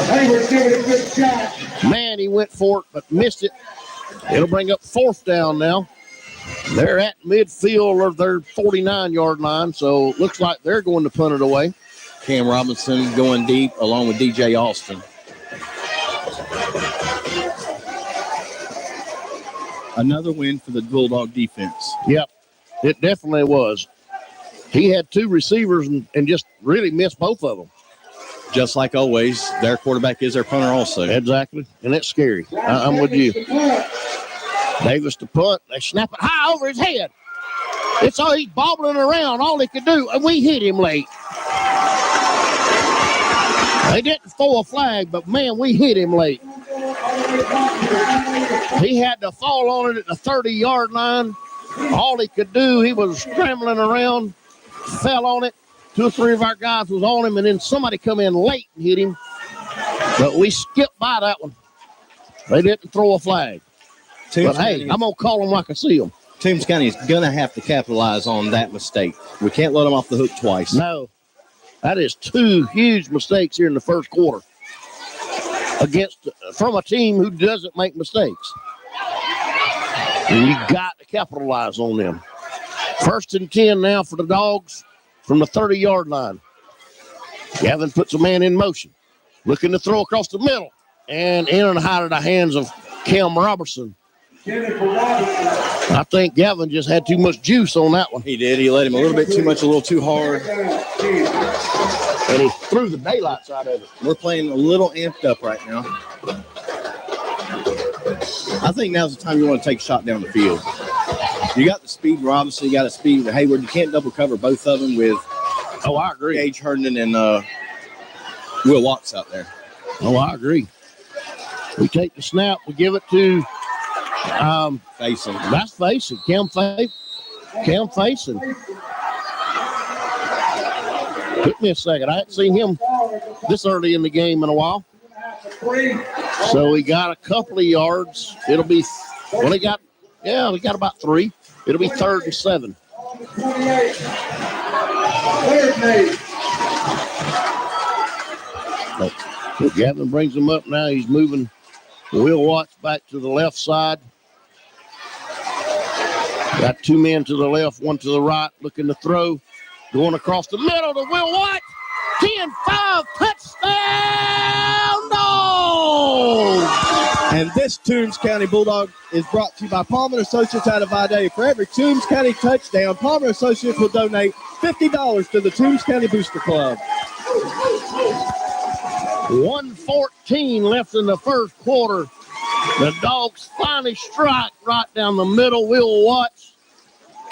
Hayward gave it a good shot. Man, he went for it, but missed it. It'll bring up 4th down now. They're at midfield of their 49-yard line, so it looks like they're going to punt it away. Cam Robinson going deep along with DJ Austin. Another win for the Bulldog defense. Yep, it definitely was. He had 2 receivers and just really missed both of them. Just like always, their quarterback is their punter also. Exactly, and that's scary. I'm with you. Davis to punt. They snap it high over his head. It's all he's bobbling around, all he could do, and we hit him late. They didn't throw a flag, but, man, we hit him late. He had to fall on it at the 30-yard line. All he could do, he was scrambling around, fell on it. 2 or 3 of our guys was on him, and then somebody come in late and hit him. But we skipped by that one. They didn't throw a flag. But, hey, I'm going to call them like I see them. Toombs County is going to have to capitalize on that mistake. We can't let them off the hook twice. No. That is 2 huge mistakes here in the first quarter from a team who doesn't make mistakes. And you got to capitalize on them. 1st and 10 now for the Dogs from the 30-yard line. Gavin puts a man in motion, looking to throw across the middle, and in and out of the hands of Cam Robertson. I think Gavin just had too much juice on that one. He did. He let him a little bit too much, a little too hard. And he threw the daylights out of it. We're playing a little amped up right now. I think now's the time you want to take a shot down the field. You got the speed in Robinson, you got the speed in Hayward. You can't double cover both of them with I agree. Gage Herndon and Will Watts out there. I agree. We take the snap, we give it to Faison. That's Faison. Cam Faison. Took me a second. I hadn't seen him this early in the game in a while. So we got a couple of yards. It'll be, we got about 3. It'll be 3rd and 7. Gavin brings him up now. He's moving Will Watts back to the left side. Got 2 men to the left, 1 to the right, looking to throw. Going across the middle to Will Watts. 10-5 touchdown Dogs! And this Toombs County Bulldog is brought to you by Palmer Associates out of Vidalia. For every Toombs County touchdown, Palmer Associates will donate $50 to the Toombs County Booster Club. 1:14 left in the first quarter. The Dogs finally strike right down the middle. Will Watts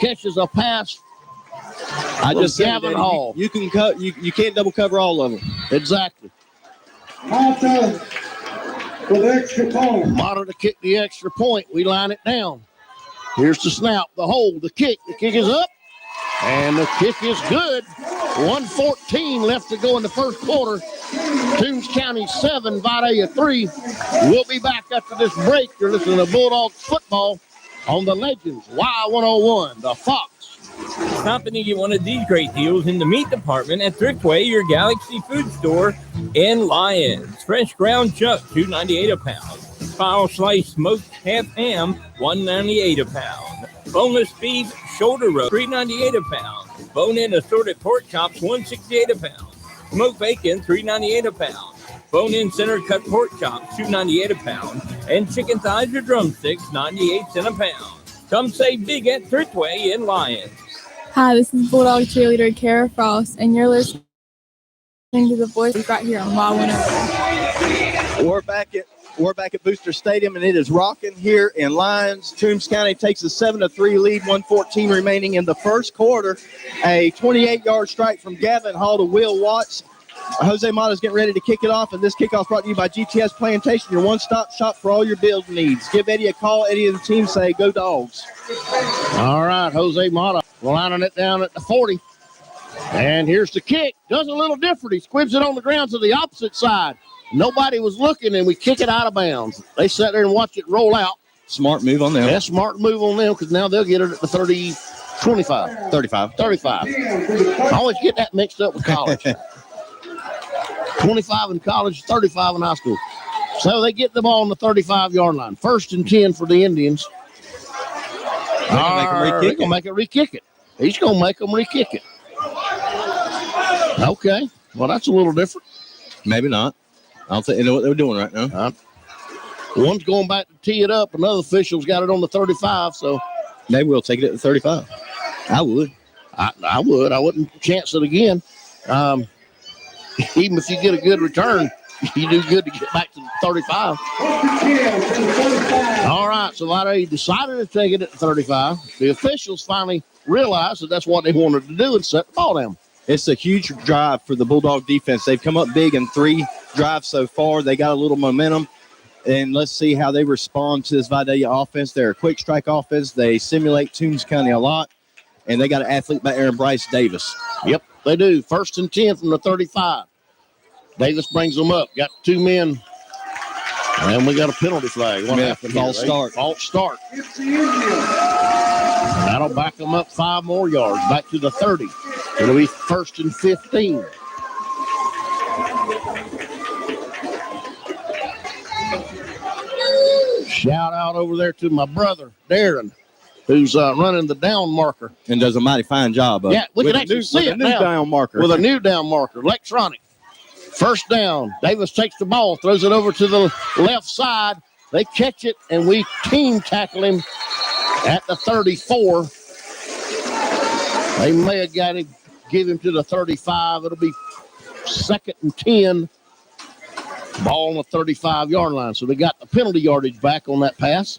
catches a pass. I just said Gavin Hall. You can't double cover all of them. Exactly. Mata with extra point. Mata to kick the extra point. We line it down. Here's the snap, the hold, the kick. The kick is up, and the kick is good. 1:14 left to go in the first quarter. Toombs County 7, Vidalia 3. We'll be back after this break. You're listening to Bulldogs football on the Legends Y101, the Fox. Stop and get one of these great deals in the meat department at Thriftway, your Galaxy food store in Lyons. Fresh ground chuck, $2.98 a pound. Spiral sliced smoked half ham, $1.98 a pound. Boneless beef shoulder roast, $3.98 a pound. Bone-in assorted pork chops, $1.68 a pound. Smoked bacon, $3.98 a pound. Bone-in center cut pork chops, $2.98 a pound. And chicken thighs or drumsticks, 98 cents a pound. Come save big at Thriftway in Lyons. Hi, this is Bulldog cheerleader Kara Frost, and you're listening to the voice right here on Y101. We're back at Booster Stadium, and it is rocking here in Lyons. Toombs County takes a 7-3 lead, 1:14 remaining in the first quarter. A 28-yard strike from Gavin Hall to Will Watts. Jose Mata's getting ready to kick it off, and this kickoff brought to you by GTS Plantation, your one-stop shop for all your build needs. Give Eddie a call. Eddie and the team say, go Dogs. All right, Jose Mata lining it down at the 40. And here's the kick. Does a little different. He squibs it on the ground to the opposite side. Nobody was looking, and we kick it out of bounds. They sat there and watched it roll out. Smart move on them. That's smart move on them because now they'll get it at the 35. 35. I always get that mixed up with college. 25 in college, 35 in high school. So they get the ball on the 35-yard line. 1st and 10 for the Indians. They're going to make it re-kick it. He's going to make them re-kick it. Okay. Well, that's a little different. Maybe not. I don't think they know what they're doing right now. One's going back to tee it up. Another official's got it on the 35, so. They will take it at the 35. I would. I would. I wouldn't chance it again. Even if you get a good return, you do good to get back to the 35. All right, so they decided to take it at the 35. The officials finally realized that that's what they wanted to do and set the ball down. It's a huge drive for the Bulldog defense. They've come up big in 3 drives so far. They got a little momentum, and let's see how they respond to this Vidalia offense. They're a quick strike offense. They simulate Toombs County a lot, and they got an athlete by Aaron Bryce Davis. Yep, they do. 1st and 10 from the 35. Davis brings them up. Got 2 men. And we got a penalty flag. What happened? False start. False start. That'll back them up 5 more yards. Back to the 30. It'll be 1st and 15. Shout out over there to my brother, Darren, who's running the down marker. And does a mighty fine job of it. Yeah, we can actually see it now. Down marker. With a new down marker, electronic. 1st down. Davis takes the ball, throws it over to the left side. They catch it, and we team tackle him at the 34. They may have got him, give him to the 35. It'll be 2nd and 10. Ball on the 35-yard line. So they got the penalty yardage back on that pass.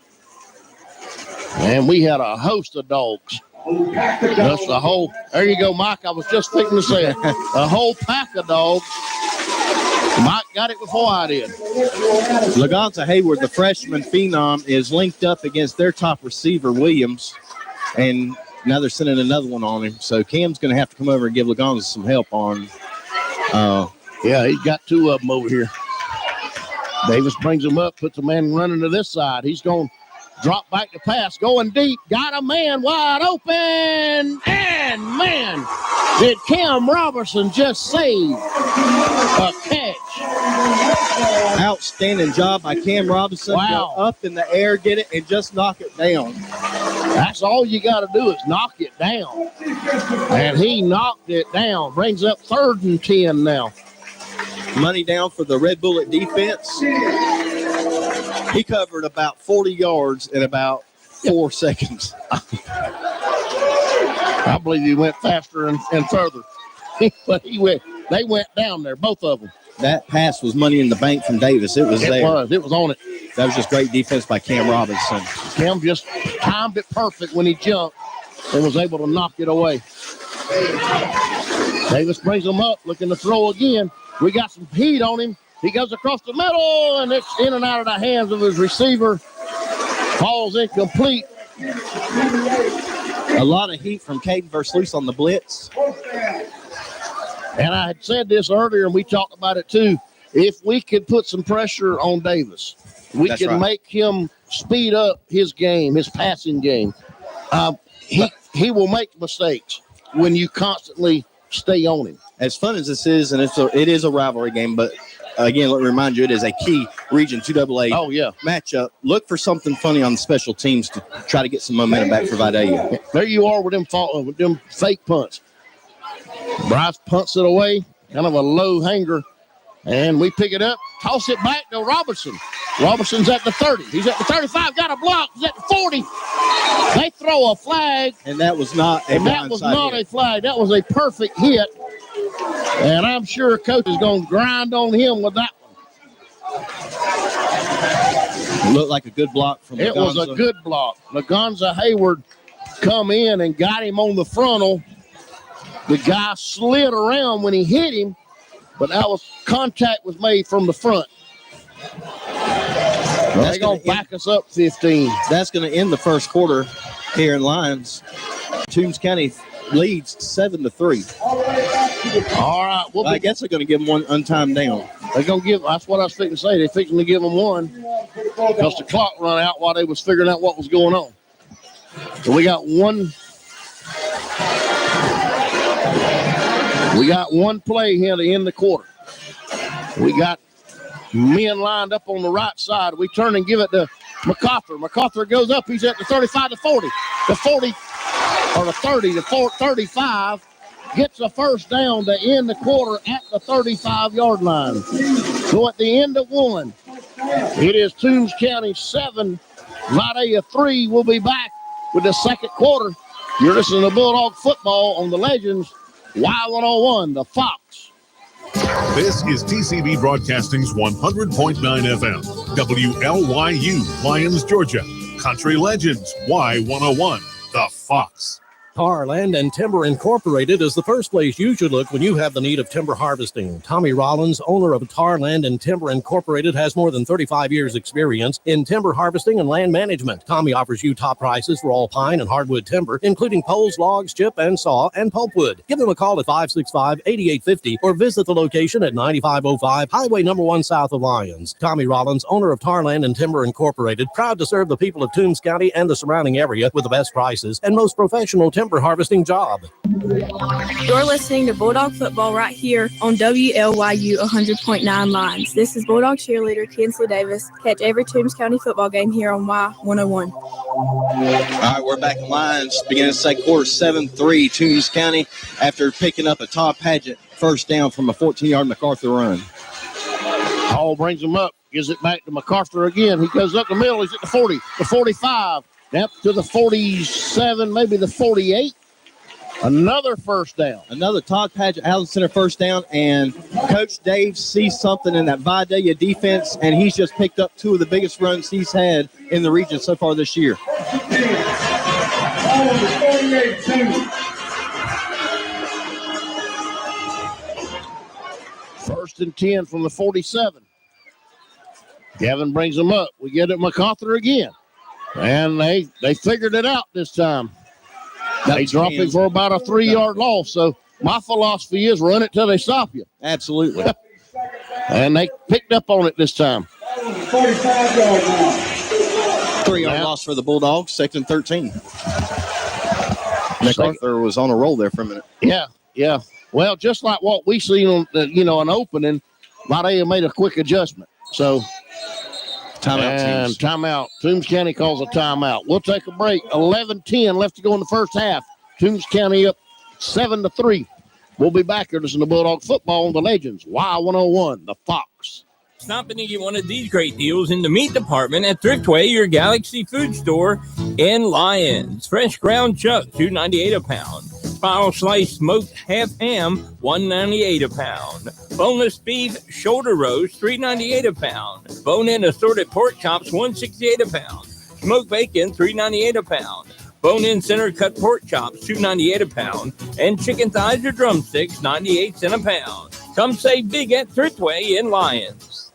And we had a host of dogs. That's the whole. There you go, Mike. I was just thinking to say it. A whole pack of dogs. Mike got it before I did. Lagonza Hayward, the freshman phenom, is linked up against their top receiver, Williams, and now they're sending another one on him. So Cam's going to have to come over and give Lagonza some help on. Yeah, he's got two of them over here. Davis brings him up, puts a man running to this side. He's going to drop back to pass, going deep. Got a man wide open. And, man, did Cam Robertson just save a catch? Outstanding job by Cam Robinson. Wow. Go up in the air, get it, and just knock it down. That's all you got to do is knock it down. And he knocked it down. Brings up 3rd and 10 now. Money down for the Red Bullet defense. He covered about 40 yards in about 4 seconds. I believe he went faster and further. But they went down there, both of them. That pass was money in the bank from Davis. It was there. It was on it. That was just great defense by Cam Robinson. Cam just timed it perfect when he jumped and was able to knock it away. Davis brings him up, looking to throw again. We got some heat on him. He goes across the middle, and it's in and out of the hands of his receiver. Falls incomplete. A lot of heat from Caden Versluis on the blitz. And I had said this earlier, and we talked about it too. If we could put some pressure on Davis, we can make him speed up his game, his passing game. He will make mistakes when you constantly stay on him. As fun as this is, and it is a rivalry game, but again, let me remind you, it is a key Region 2AA matchup. Look for something funny on the special teams to try to get some momentum back for Vidalia. There you are with them fake punts. Bryce punts it away, kind of a low hanger, and we pick it up, toss it back to Robertson. Robertson's at the 30. He's at the 35, got a block. He's at the 40. They throw a flag. And that was not a flag. That was a perfect hit. And I'm sure Coach is going to grind on him with that one. Looked like a good block from Lagonza. It was a good block. Lagonza Hayward come in and got him on the frontal. The guy slid around when he hit him, but contact was made from the front. They're going to back us up 15. That's going to end the first quarter here in Lyons. Toombs County leads 7-3. All right. I guess they're going to give them one untimed down. They're going to give. That's what I was fixing to say. They're fixing to give them one because the clock ran out while they was figuring out what was going on. So we got one. We got one play here to end the quarter. We got men lined up on the right side. We turn and give it to MacArthur. MacArthur goes up. He's at the 35 to 40. The 40 or the 30 to 35. Gets a first down to end the quarter at the 35-yard line. So at the end of one, it is Toombs County 7, Vidalia 3. We'll be back with the second quarter. You're listening to Bulldog Football on the Legends Y101, the Fox. This is TCB Broadcasting's 100.9 FM, WLYU, Lyons, Georgia. Country Legends Y101, the Fox. Tar Land and Timber Incorporated is the first place you should look when you have the need of timber harvesting. Tommy Rollins, owner of Tar Land and Timber Incorporated, has more than 35 years experience in timber harvesting and land management. Tommy offers you top prices for all pine and hardwood timber, including poles, logs, chip and saw, and pulpwood. Give them a call at 565-8850 or visit the location at 9505 Highway number 1 south of Lyons. Tommy Rollins, owner of Tar Land and Timber Incorporated, proud to serve the people of Toombs County and the surrounding area with the best prices and most professional timber harvesting job. You're listening to Bulldog Football right here on WLYU 100.9 Lines. This is Bulldog cheerleader Kinsley Davis. Catch every Toombs County football game here on Y101. All right, we're back in Lyons. Beginning the second quarter, 7-3 Toombs County after picking up a Todd Padgett first down from a 14-yard MacArthur run. Hall brings him up, gives it back to MacArthur again. He goes up the middle. He's at the 40, the 45. Up to the 47, maybe the 48. Another first down. Another Todd Padgett Allen Center first down, and Coach Dave sees something in that Vidalia defense, and he's just picked up two of the biggest runs he's had in the region so far this year. First and 10 from the 47. Gavin brings them up. We get it MacArthur again. And they figured it out this time. They drop it for about a 3-yard loss. So my philosophy is run it till they stop you. Absolutely. And they picked up on it this time. 45-yard line. 3-yard loss for the Bulldogs, 2nd and 13. MacArthur was on a roll there for a minute. Yeah. Well, just like what we seen on an opening, Vidalia made a quick adjustment. So timeout. Toombs County calls a timeout. We'll take a break. 11-10 left to go in the first half. Toombs County up 7-3. We'll be back here listening to Bulldog football on the Legends. Y101, the Fox. Stop and get one of these great deals in the meat department at Thriftway, your Galaxy food store in Lyons. Fresh ground chuck, $2.98 a pound. Spiral sliced smoked half ham, $1.98 a pound. Boneless beef shoulder roast, $3.98 a pound. Bone-in assorted pork chops, $1.68 a pound. Smoked bacon, $3.98 a pound. Bone-in center cut pork chops, $2.98 a pound. And chicken thighs or drumsticks, 98 cents a pound. Come save big at Thriftway in Lyons.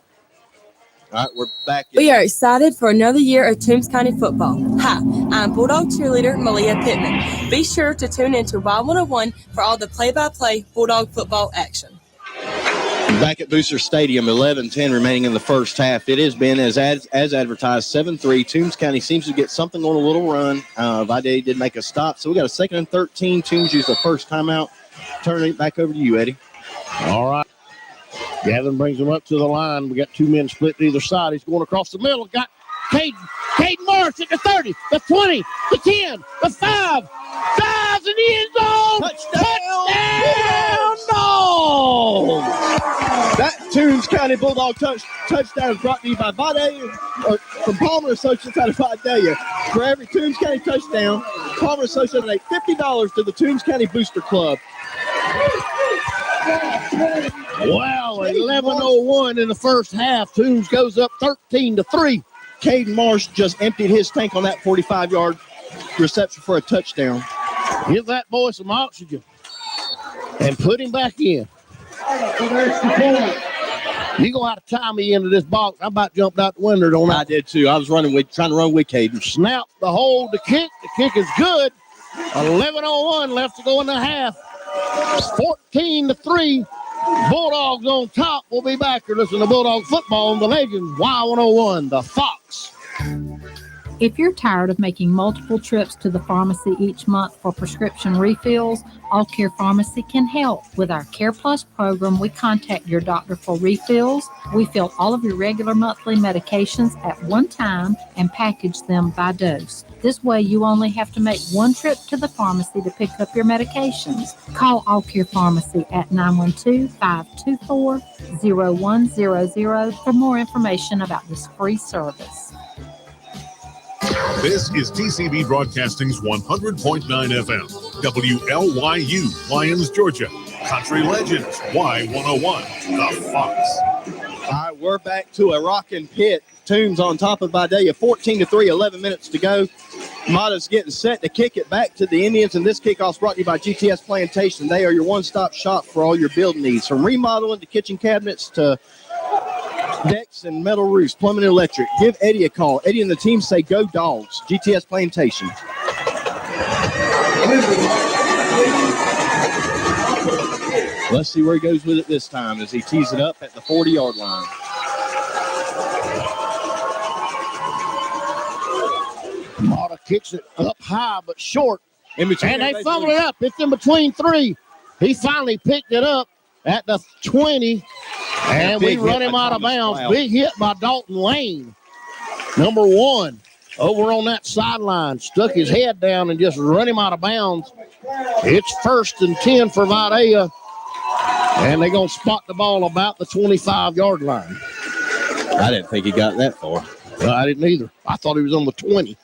All right, we're back. We are excited for another year of Toombs County football. Hi, I'm Bulldog cheerleader Malia Pittman. Be sure to tune into Y101 for all the play-by-play Bulldog football action. Back at Booster Stadium, 11-10 remaining in the first half. It has been, as advertised, 7-3. Toombs County seems to get something on a little run. Vidalia did make a stop, so we got a 2nd and 13. Toombs used the first timeout. Turning it back over to you, Eddie. All right. Gavin brings him up to the line. We got two men split to either side. He's going across the middle. Got Caden Marsh at the 30, the 20, the 10, the 5. Dives in the end zone. Touchdown! No! That Toombs County Bulldog touchdown is brought to you by Vidalia, from Palmer Associates out of Vidalia. For every Toombs County touchdown, Palmer Associates donate $50 to the Toombs County Booster Club. Wow, 11:01 in the first half. Toombs goes up 13-3. Caden Marsh just emptied his tank on that 45-yard reception for a touchdown. Give that boy some oxygen and put him back in. You go out of time me into this box. I about jumped out the window, don't I? I did too. I was trying to run with Caden. Snap the hold, the kick. The kick is good. 11:01 left to go in the half. 14-3. Bulldogs on top. We'll be back here listening to Bulldog football on the Legends. Y101, the Fox. If you're tired of making multiple trips to the pharmacy each month for prescription refills, All Care Pharmacy can help. With our Care Plus program, we contact your doctor for refills. We fill all of your regular monthly medications at one time and package them by dose. This way, you only have to make one trip to the pharmacy to pick up your medications. Call All Care Pharmacy at 912-524-0100 for more information about this free service. This is TCB Broadcasting's 100.9 FM, WLYU, Lyons, Georgia. Country Legends, Y101, the Fox. All right, we're back to a rocking pit. Toombs on top of Vidalia, 14-3, 11 minutes to go. Mata's getting set to kick it back to the Indians, and this kickoff's brought to you by GTS Plantation. They are your one-stop shop for all your build needs, from remodeling to kitchen cabinets to decks and metal roofs, plumbing and electric. Give Eddie a call. Eddie and the team say go Dogs. GTS Plantation. Let's see where he goes with it this time as he tees it up at the 40-yard line. Mata kicks it up high but short. And they fumble it up. It's in between three. He finally picked it up at the 20. And we run him out of bounds. Big hit by Dalton Lane. Number 1 over on that sideline. Stuck his head down and just run him out of bounds. It's 1st and 10 for Vidalia. And they're going to spot the ball about the 25-yard line. I didn't think he got that far. I didn't either. I thought he was on the 20.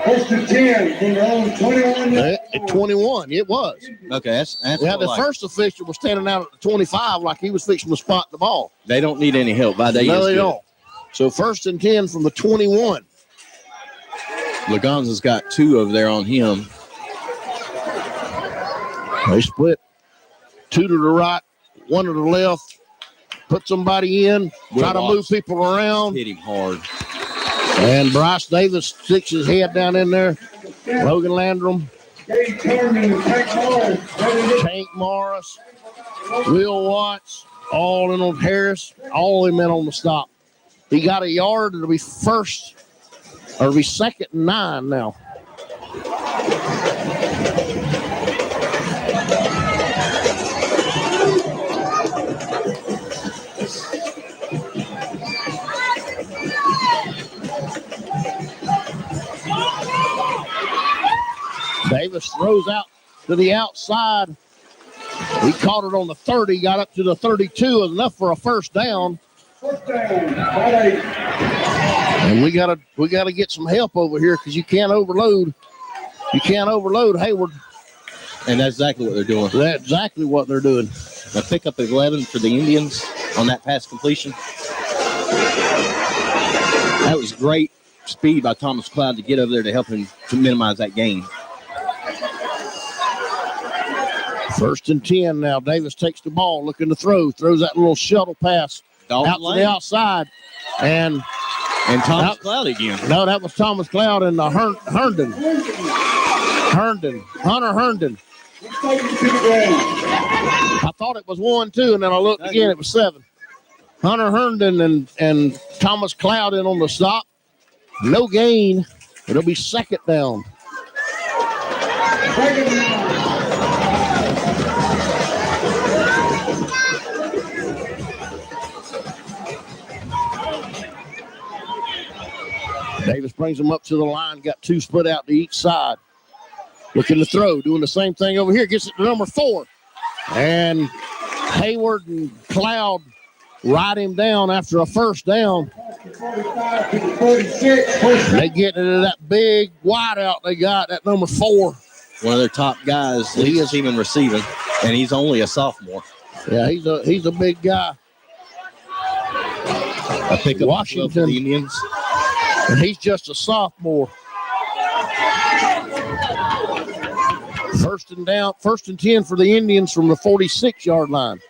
First and 10 from their own 21. At 21, it was. Okay, that's yeah, the first official was standing out at the 25 like he was fixing to spot the ball. They don't need any help. Vidalia No, is they good. don't. So first and 10 from the 21. Lagonza's got 2 over there on him. They split 2 to the right, 1 to the left. Put somebody in, try to move people around. Hit him hard. And Bryce Davis sticks his head down in there. Logan Landrum. Tank Morris. Will Watts. All in on Harris. All of them in on the stop. He got a yard. It'll be first, or it'll be 2nd and 9 now. Davis throws out to the outside. He caught it on the 30, got up to the 32, enough for a first down. And we gotta get some help over here because you can't overload. You can't overload Hayward. And that's exactly what they're doing. That's exactly what they're doing. Now pick up 11 for the Indians on that pass completion. That was great speed by Thomas Cloud to get over there to help him to minimize that gain. First and 10 now. Davis takes the ball, looking to throw. Throws that little shuttle pass out to the outside. And Thomas Cloud again. No, that was Thomas Cloud and Herndon. Hunter Herndon. I thought it was 1-2, and then I looked again. It was 7. Hunter Herndon and Thomas Cloud in on the stop. No gain. It'll be 2nd down. Davis brings them up to the line. Got 2 split out to each side. Looking to throw. Doing the same thing over here. Gets it to number 4. And Hayward and Cloud ride him down after a first down. They get into that big wideout they got, that number 4. One of their top guys, leads his team in receiving, and he's only a sophomore. Yeah, he's a big guy. I pick up Washington for the Indians. And he's just a sophomore. First and 10 for the Indians from the 46-yard line.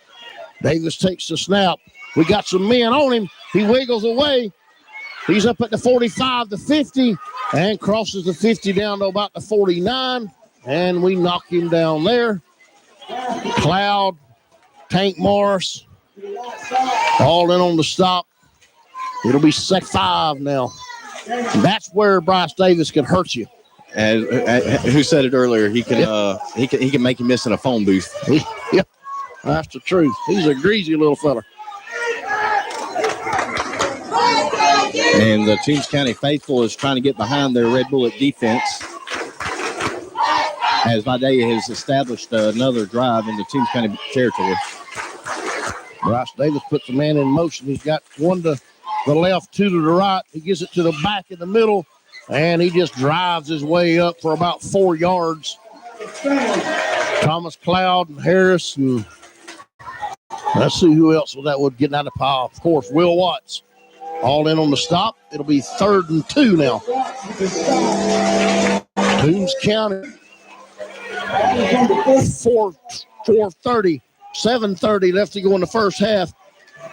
Davis takes the snap. We got some men on him. He wiggles away. He's up at the 45, the 50, and crosses the 50 down to about the 49. And we knock him down there. Cloud, Tank Morris, all in on the stop. It'll be 5 now. That's where Bryce Davis can hurt you. Who said it earlier? He can make you miss in a phone booth. Yep, that's the truth. He's a greasy little fella. And the Toombs County Faithful is trying to get behind their Red Bullet defense as Vidalia has established another drive into Toombs County territory. Bryce Davis puts the man in motion. He's got 1 to the left, 2 to the right. He gives it to the back in the middle, and he just drives his way up for about 4 yards. Thomas Cloud and Harris, and let's see who else that would get out of the pile. Of course, Will Watts. All in on the stop. It'll be 3rd and 2 now. Toombs County. 4:30, 7:30 left to go in the first half.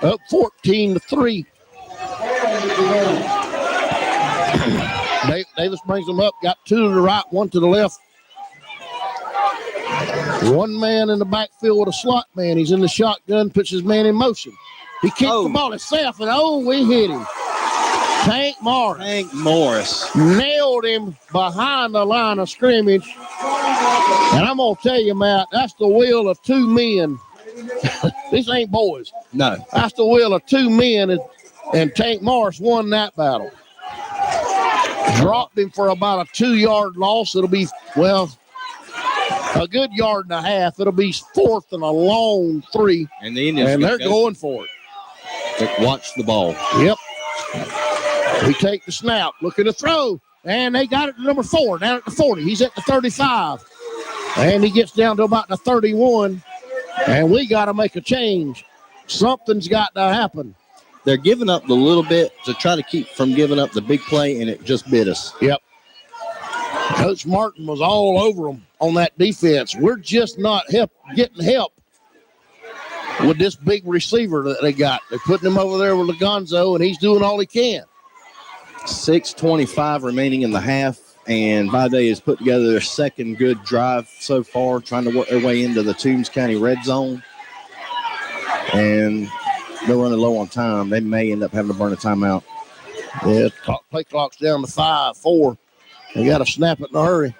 Up 14-3. Davis brings them up. Got 2 to the right, 1 to the left. 1 man in the backfield with a slot man. He's in the shotgun, puts his man in motion. He kicked the ball himself, and we hit him. Tank Morris nailed him behind the line of scrimmage. And I'm going to tell you, Matt, that's the will of 2 men. These ain't boys. No. That's the will of 2 men, and Tank Morris won that battle. Dropped him for about a 2-yard loss. It'll be, a good 1.5 yards. It'll be 4th and a long 3. And the Indians and they're going for it. Watch the ball. Yep. We take the snap, looking to throw, and they got it to number 4, down at the 40. He's at the 35, and he gets down to about the 31, and we got to make a change. Something's got to happen. They're giving up the little bit to try to keep from giving up the big play, and it just bit us. Yep. Coach Martin was all over them on that defense. We're just not getting help with this big receiver that they got. They're putting him over there with Lagonzo, and he's doing all he can. 6:25 remaining in the half, and Vidalia has put together their second good drive so far, trying to work their way into the Toombs County red zone. And they're running low on time. They may end up having to burn a timeout. Yeah, play clock's down to 5-4. They got to snap it in a hurry.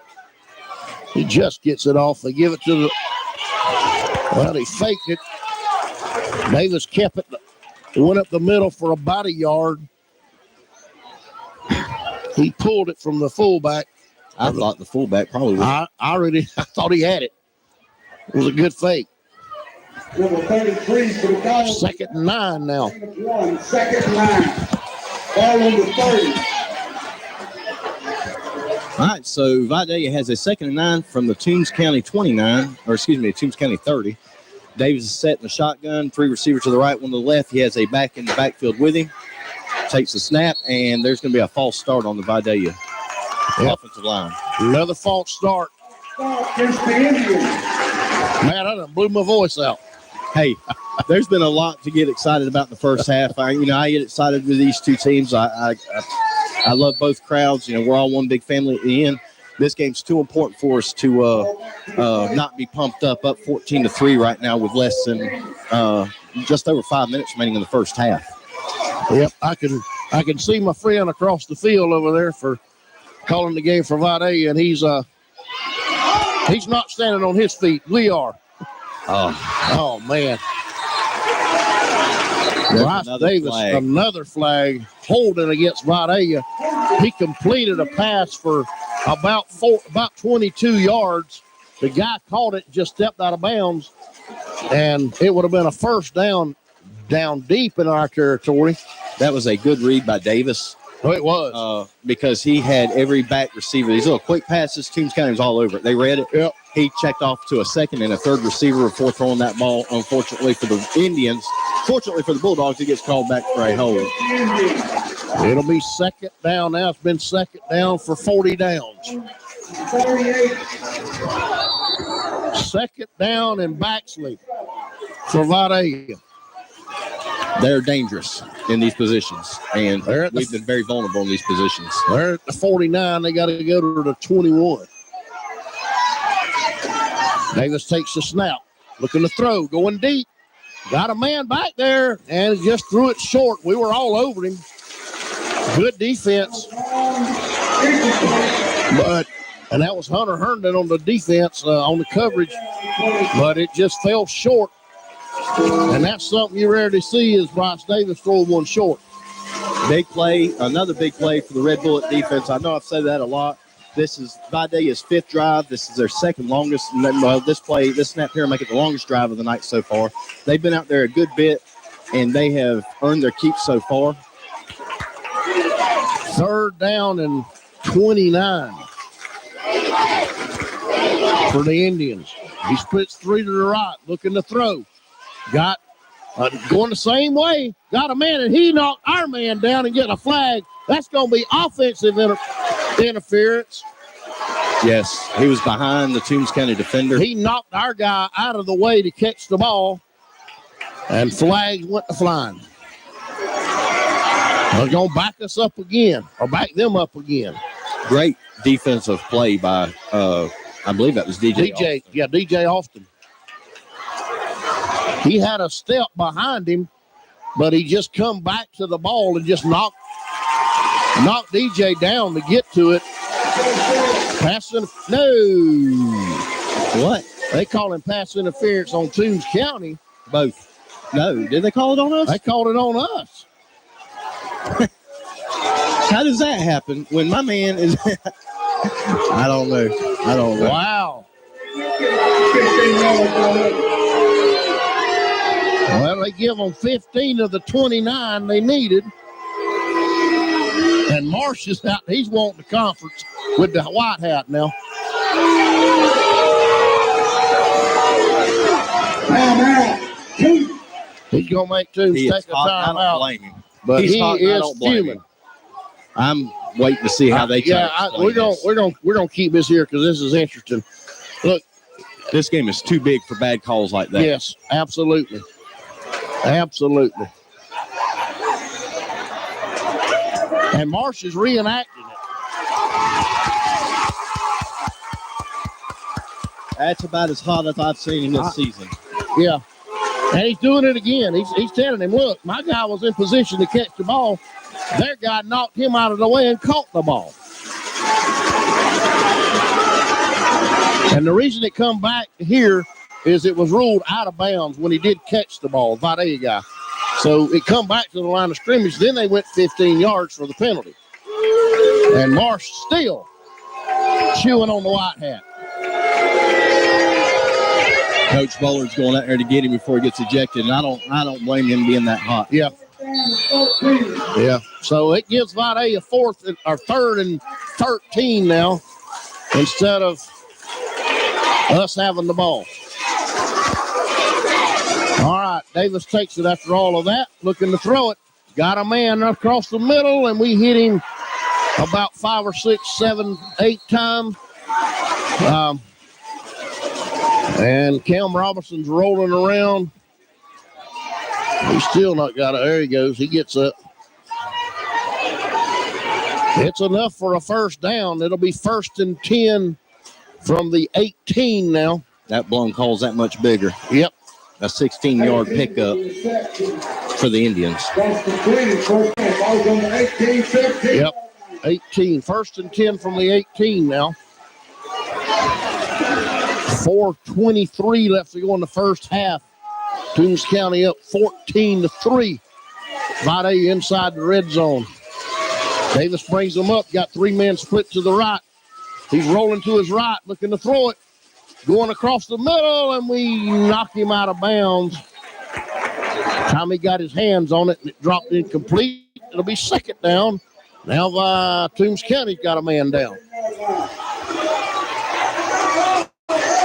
He just gets it off. They give it to the... Well, he faked it. Davis kept it. Went up the middle for about a yard. He pulled it from the fullback. I thought the fullback probably would. I thought he had it. It was a good fake. Number 33 for the Dodgers. 2nd and 9 now. 2nd and 9. Ball on the 30. All right, so Vidalia has a 2nd and 9 from the Toombs County 29, or excuse me, Toombs County 30. Davis is set in the shotgun, 3 receivers to the right, 1 to the left. He has a back in the backfield with him. Takes the snap, and there's going to be a false start on the Vidalia offensive line. Another false start. Against the Indians. Man, I done blew my voice out. Hey, there's been a lot to get excited about in the first half. I get excited with these two teams. I love both crowds. We're all one big family at the end. This game's too important for us to not be pumped up 14-3 right now with less than just over 5 minutes remaining in the first half. Yep, I can see my friend across the field over there for calling the game for Vidalia, and he's not standing on his feet. We are. Oh man. Bryce Davis, another flag holding against Vidalia. He completed a pass for about 22 yards. The guy caught it, just stepped out of bounds, and it would have been a first down deep in our territory. That was a good read by Davis. Oh, it was. Because he had every back receiver. These little quick passes, Toombs County was all over it. They read it. Yep. He checked off to a second and a third receiver before throwing that ball. Unfortunately for the Indians, fortunately for the Bulldogs, he gets called back for a hold. It'll be 2nd down now. It's been 2nd down for 40 downs. 2nd down and Baxley for Vidalia. They're dangerous in these positions, and we've been very vulnerable in these positions. They're at the 49. They got to go to the 21. Davis takes the snap, looking to throw, going deep. Got a man back there, and he just threw it short. We were all over him. Good defense. And that was Hunter Herndon on the defense, on the coverage, but it just fell short. And that's something you rarely see is Bryce Davis throw one short. Big play, another big play for the Red Bullet defense. I know I've said that a lot. This is Vidalia's 5th drive. This is their 2nd longest. This snap here make it the longest drive of the night so far. They've been out there a good bit, and they have earned their keep so far. 3rd down and 29 for the Indians. He splits 3 to the right, looking to throw. Got going the same way. Got a man, and he knocked our man down and get a flag. That's going to be offensive interference. Yes, he was behind the Toombs County defender. He knocked our guy out of the way to catch the ball, and flags went to flying. They're going to back us up again, or back them up again. Great defensive play by, I believe that was DJ Austin. Yeah, DJ Austin. He had a step behind him, but he just come back to the ball and just knocked DJ down to get to it. Passing, no. What? They call him pass interference on Toombs County. Both. No, did they call it on us? They called it on us. How does that happen when my man is... I don't know. Wow. Well, they give them 15 of the 29 they needed. And Marsh is out. He's wanting the conference with the white hat now. He's going to make Toombs take a time out. But he is fuming. I'm waiting to see how they we're gonna keep this here because this is interesting. Look, this game is too big for bad calls like that. Yes, absolutely. And Marsh is reenacting it. That's about as hot as I've seen him this season. Yeah. And he's doing it again. He's telling him, look, my guy was in position to catch the ball. Their guy knocked him out of the way and caught the ball. And the reason it come back here is it was ruled out of bounds when he did catch the ball, Vidalia guy. So it come back to the line of scrimmage. Then they went 15 yards for the penalty. And Marsh still chewing on the white hat. Coach Bullard's going out there to get him before he gets ejected, and I don't blame him being that hot. Yeah. Yeah. So it gives Vidalia third and 13 now instead of us having the ball. All right, Davis takes it after all of that, looking to throw it. Got a man across the middle, and we hit him about 5 or 6, 7, 8 times. And Cam Robinson's rolling around. He's still not got it. There he goes. He gets up. It's enough for a first down. It'll be 1st and 10 from the 18 now. That blown call's that much bigger. Yep. A 16-yard pickup for the Indians. Yep. 18. 1st and 10 from the 18 now. 4:23 left to go in the first half. Toombs County up 14-3. Vidalia inside the red zone. Davis brings them up. Got 3 men split to the right. He's rolling to his right, looking to throw it. Going across the middle, and we knock him out of bounds. Tommy got his hands on it, and it dropped incomplete. It'll be 2nd down. Now Toombs County's got a man down.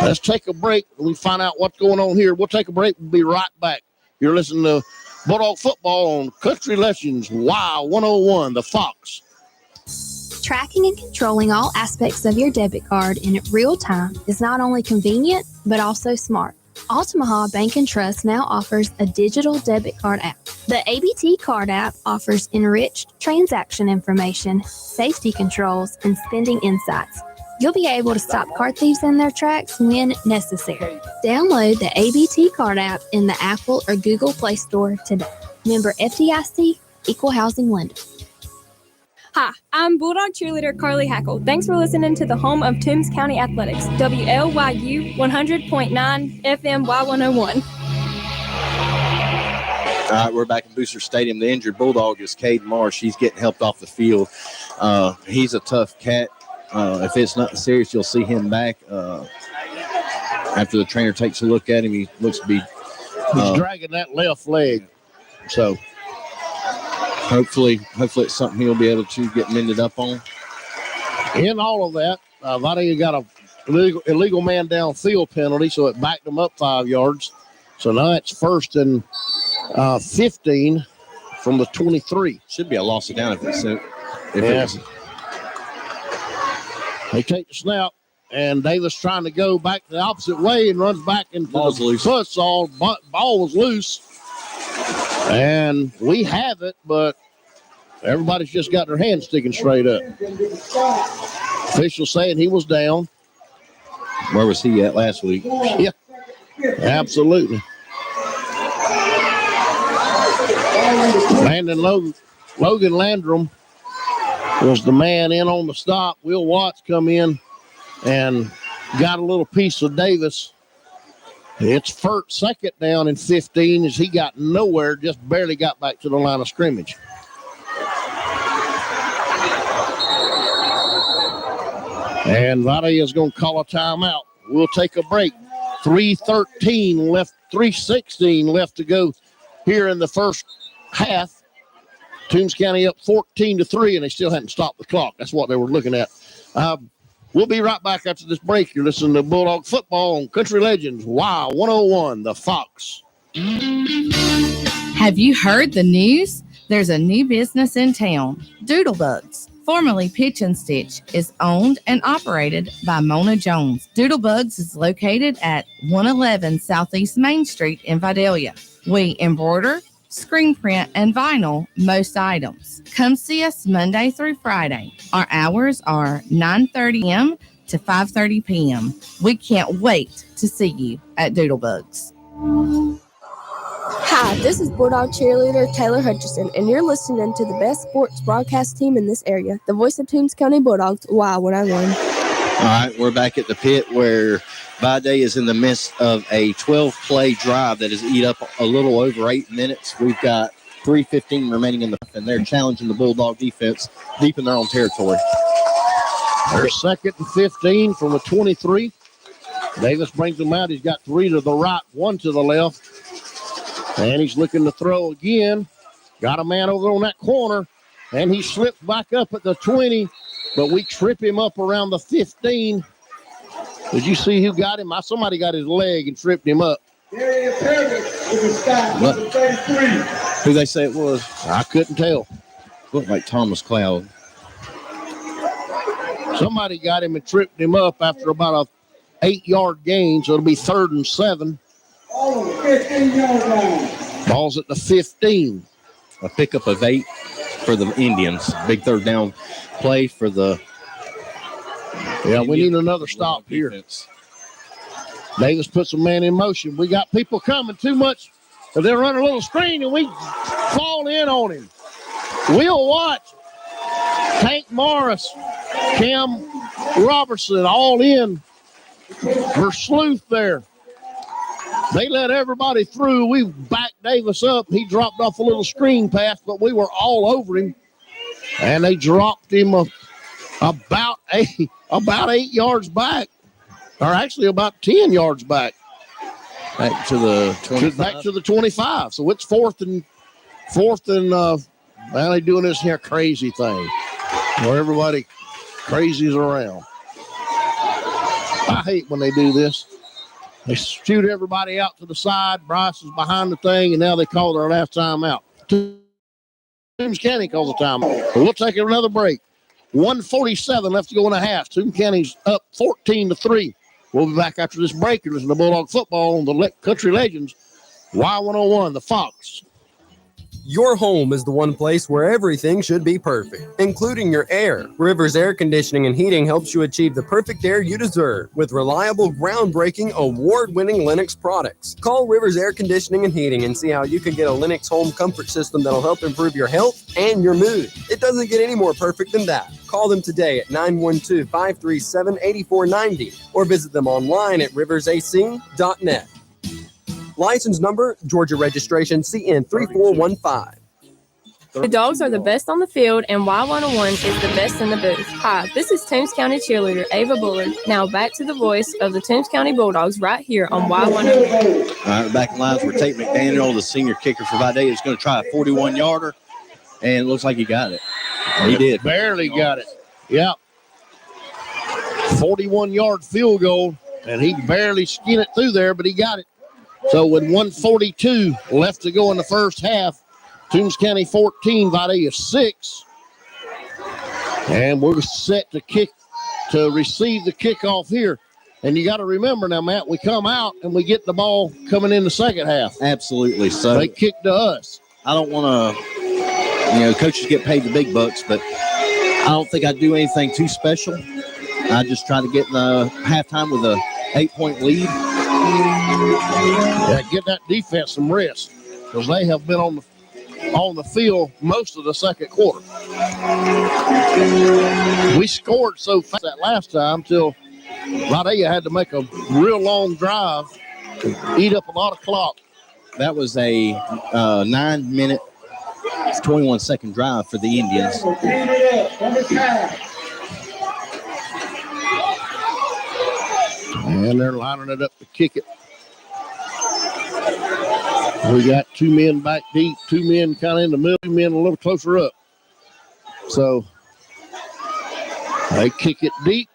Let's take a break and we find out what's going on here. We'll take a break. We'll be right back. You're listening to Bulldog Football on Country Legends Y101, the Fox. Tracking and controlling all aspects of your debit card in real time is not only convenient, but also smart. Altamaha Bank and Trust now offers a digital debit card app. The ABT card app offers enriched transaction information, safety controls, and spending insights. You'll be able to stop card thieves in their tracks when necessary. Download the ABT card app in the Apple or Google Play Store today. Member FDIC, Equal Housing Lender. Hi, I'm Bulldog cheerleader Carly Hackle. Thanks for listening to the home of Toombs County Athletics, WLYU 100.9 FM Y101. All right, we're back in Booster Stadium. The injured Bulldog is Cade Marsh. He's getting helped off the field. He's a tough cat. If it's not serious, you'll see him back after the trainer takes a look at him. He looks to be he's dragging that left leg. So hopefully it's something he'll be able to get mended up on. In all of that, Vidalia got a illegal man downfield penalty, so it backed them up 5 yards. So now it's 1st and 15 from the 23. Should be a loss of down if it's They take the snap, and Davis trying to go back the opposite way and runs back into the futsal. Ball was loose, and we have it, but everybody's just got their hands sticking straight up. Official saying he was down. Where was he at last week? Yeah, absolutely. Logan Landrum was the man in on the stop. Will Watts come in and got a little piece of Davis. It's 2nd down and 15 as he got nowhere, just barely got back to the line of scrimmage. And Vidalia is going to call a timeout. We'll take a break. 3:16 left to go here in the first half. Toombs County up 14-3, and they still hadn't stopped the clock. That's what they were looking at. We'll be right back after this break. You're listening to Bulldog Football on Country Legends. Wow, 101, the Fox. Have you heard the news? There's a new business in town, Doodlebugs. Formerly Pitch and Stitch, is owned and operated by Mona Jones. Doodlebugs is located at 111 Southeast Main Street in Vidalia. We embroider, screen print, and vinyl most items. Come see us Monday through Friday. Our hours are 9:30 a.m. to 5:30 p.m. We can't wait to see you at Doodlebugs. Hi, this is Bulldog cheerleader Taylor Hutchison, and you're listening to the best sports broadcast team in this area, the voice of Toombs County Bulldogs, Y101. All right, we're back at the pit where Vidalia is in the midst of a 12-play drive that has eat up a little over 8 minutes. We've got 3:15 remaining in the and they're challenging the Bulldog defense deep in their own territory. They're 2nd and 15 from a 23. Davis brings them out. He's got 3 to the right, 1 to the left. And he's looking to throw again. Got a man over on that corner. And he slips back up at the 20. But we trip him up around the 15. Did you see who got him? Somebody got his leg and tripped him up. Who they say it was? I couldn't tell. Looked like Thomas Cloud. Somebody got him and tripped him up after about a 8-yard gain. So it'll be 3rd and 7. Ball's at the 15. A pickup of 8 for the Indians. Big 3rd down play for the. Yeah, we need another stop here. Defense. Davis puts a man in motion. We got people coming too much. If they run a little screen and we fall in on him. We'll watch. Tank Morris, Cam Robertson all in for Sleuth there. They let everybody through. We backed Davis up. He dropped off a little screen pass, but we were all over him. And they dropped him about 8 yards back, or actually about 10 yards back. Back to the 25. Back to the 25. So it's fourth and well, they're doing this here crazy thing where everybody crazies around. I hate when they do this. They shoot everybody out to the side. Bryce is behind the thing, and now they call their last time out. Toombs County calls a timeout. We'll take another break. 1:47 left to go in a half. Toombs County's up 14-3. We'll be back after this break. You're listening to Bulldog Football on the Country Legends, Y101, the Fox. Your home is the one place where everything should be perfect, including your air. Rivers Air Conditioning and Heating helps you achieve the perfect air you deserve with reliable, groundbreaking, award-winning Lennox products. Call Rivers Air Conditioning and Heating and see how you can get a Lennox home comfort system that'll help improve your health and your mood. It doesn't get any more perfect than that. Call them today at 912-537-8490 or visit them online at riversac.net. License number, Georgia registration, CN 3415. The Dogs are the best on the field, and Y101 is the best in the booth. Hi, this is Toombs County cheerleader Ava Bullard. Now back to the voice of the Toombs County Bulldogs right here on Y101. All right, back in lines where Tate McDaniel, the senior kicker for Vidalia, is going to try a 41-yarder, and it looks like he got it. He did. Barely got it. Yep. 41-yard field goal, and he barely skinned it through there, but he got it. So with 1:42 left to go in the first half, Toombs County 14, Vidalia 6. And we're set to receive the kickoff here. And you got to remember now, Matt, we come out and we get the ball coming in the second half. Absolutely. So they kick to us. I don't want to, coaches get paid the big bucks, but I don't think I do anything too special. I just try to get in the halftime with a 8-point lead. Yeah, get that defense some rest because they have been on the field most of the second quarter. We scored so fast that last time till Vidalia had to make a real long drive to eat up a lot of clock. That was a 9-minute, 21-second drive for the Indians. And they're lining it up to kick it. We got two men back deep, two men kind of in the middle, two men a little closer up. So they kick it deep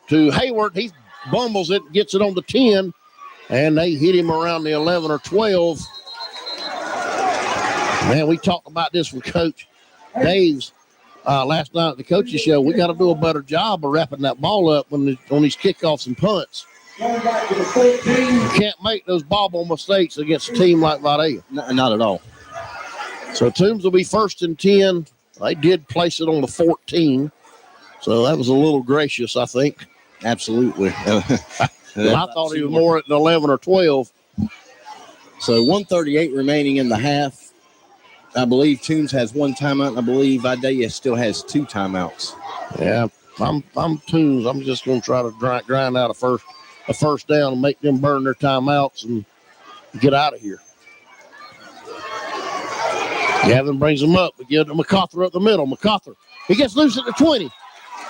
to Hayward. He bumbles it, gets it on the 10, and they hit him around the 11 or 12. Man, we talked about this with Coach Dave's last night at the coaches show. We got to do a better job of wrapping that ball up on these kickoffs and punts. You can't make those bobble mistakes against a team like Vidalia. Not at all. So Toombs will be 1st and 10. They did place it on the 14. So that was a little gracious, I think. Absolutely. I thought he was more at the 11 or 12. So 1:38 remaining in the half. I believe Toombs has one timeout, and I believe Vidalia still has 2 timeouts. Yeah, I'm Toombs. I'm just going to try to grind out a first down and make them burn their timeouts and get out of here. Gavin brings them up. We give to MacArthur up the middle. MacArthur, he gets loose at the 20,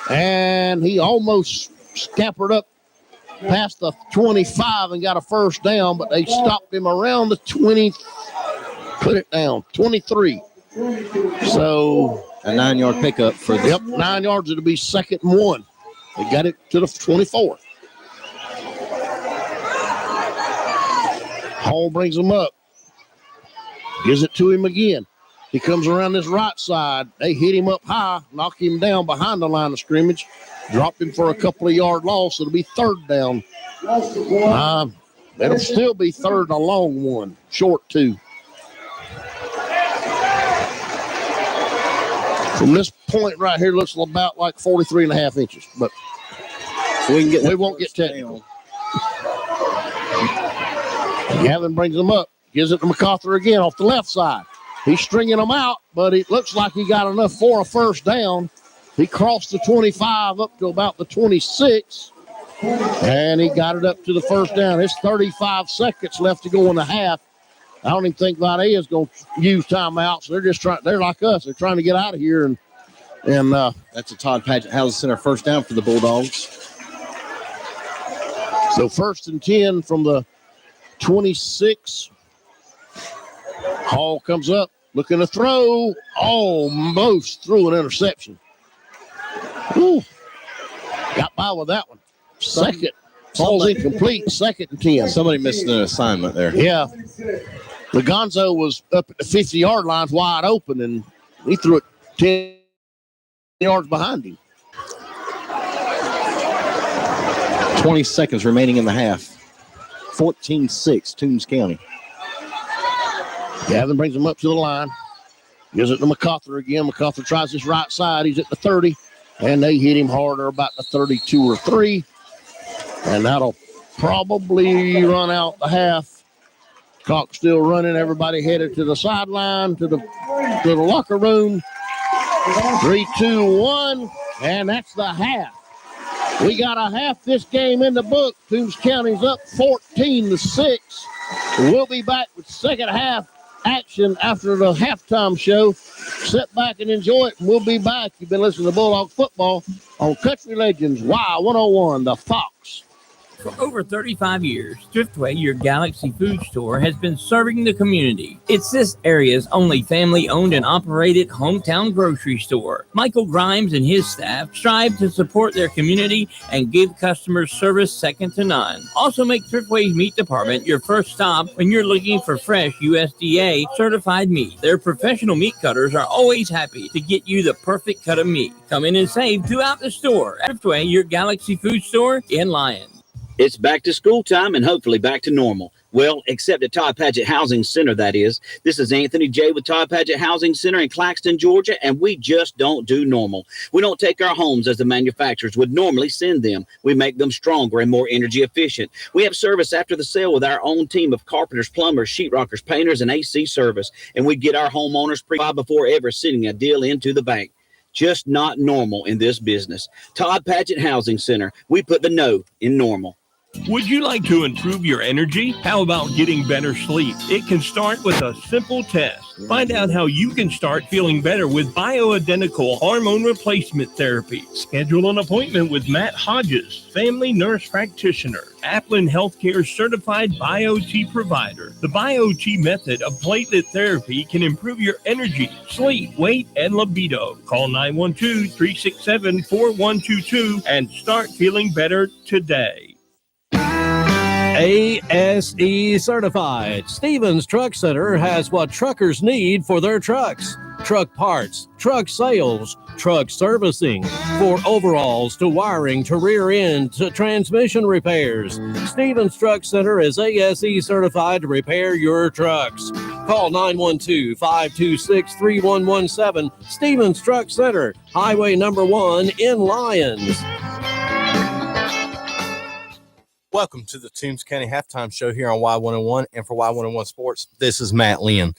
and he almost scampered up past the 25 and got a first down, but they stopped him around the 20. Put it down, 23. So a 9-yard pickup for the 9 yards. It'll be 2nd and 1. They got it to the 24. Hall brings him up. Gives it to him again. He comes around this right side. They hit him up high, knock him down behind the line of scrimmage, dropped him for a couple of yard loss. It'll be 3rd down. It'll still be 3rd and a long one, short 2. From this point right here, looks about like 43 and a half inches, but we won't get technical. Gavin brings them up, gives it to MacArthur again off the left side. He's stringing them out, but it looks like he got enough for a first down. He crossed the 25 up to about the 26, and he got it up to the first down. It's 35 seconds left to go in the half. I don't even think Vidalia is going to use timeouts. They're just trying. They're like us. They're trying to get out of here. And that's a Todd Paget Housing Center first down for the Bulldogs. So 1st and 10 from the 26. Hall comes up, looking to throw. Almost threw an interception. Whew. Got by with that one. Second. Falls incomplete. 2nd and 10. Somebody missed an assignment there. Yeah. Lagonzo was up at the 50-yard line wide open, and he threw it 10 yards behind him. 20 seconds remaining in the half. 14-6, Toombs County. Gavin brings him up to the line. Gives it to MacArthur again. MacArthur tries his right side. He's at the 30, and they hit him harder about the 32 or 3. And that'll probably run out the half. Clock still running. Everybody headed to the sideline, to the locker room. 3, 2, 1, and that's the half. We got a half this game in the book. Toombs County's up 14-6. We'll be back with second half action after the halftime show. Sit back and enjoy it, and we'll be back. You've been listening to Bulldog Football on Country Legends Y101, The Fox. For over 35 years, Driftway, your Galaxy food store, has been serving the community. It's this area's only family-owned and operated hometown grocery store. Michael Grimes and his staff strive to support their community and give customers service second to none. Also make Driftway's meat department your first stop when you're looking for fresh USDA certified meat. Their professional meat cutters are always happy to get you the perfect cut of meat. Come in and save throughout the store. Driftway, your Galaxy food store in Lyon. It's back to school time and hopefully back to normal. Well, except at Todd Paget Housing Center, that is. This is Anthony J. with Todd Paget Housing Center in Claxton, Georgia, and we just don't do normal. We don't take our homes as the manufacturers would normally send them. We make them stronger and more energy efficient. We have service after the sale with our own team of carpenters, plumbers, sheetrockers, painters, and AC service. And we get our homeowners pre-buy before ever sending a deal into the bank. Just not normal in this business. Todd Paget Housing Center. We put the no in normal. Would you like to improve your energy? How about getting better sleep? It can start with a simple test. Find out how you can start feeling better with bioidentical hormone replacement therapy. Schedule an appointment with Matt Hodges, family nurse practitioner, Applin Healthcare certified BioT provider. The BioT method of platelet therapy can improve your energy, sleep, weight, and libido. Call 912-367-4122 and start feeling better today. ASE certified. Stevens Truck Center has what truckers need for their trucks. Truck parts, truck sales, truck servicing, for overhauls to wiring to rear end to transmission repairs. Stevens Truck Center is ASE certified to repair your trucks. Call 912-526-3117. Stevens Truck Center, Highway number 1 in Lyons. Welcome to the Toombs County Halftime Show here on Y101 and for Y101 Sports. This is Matt Lynn.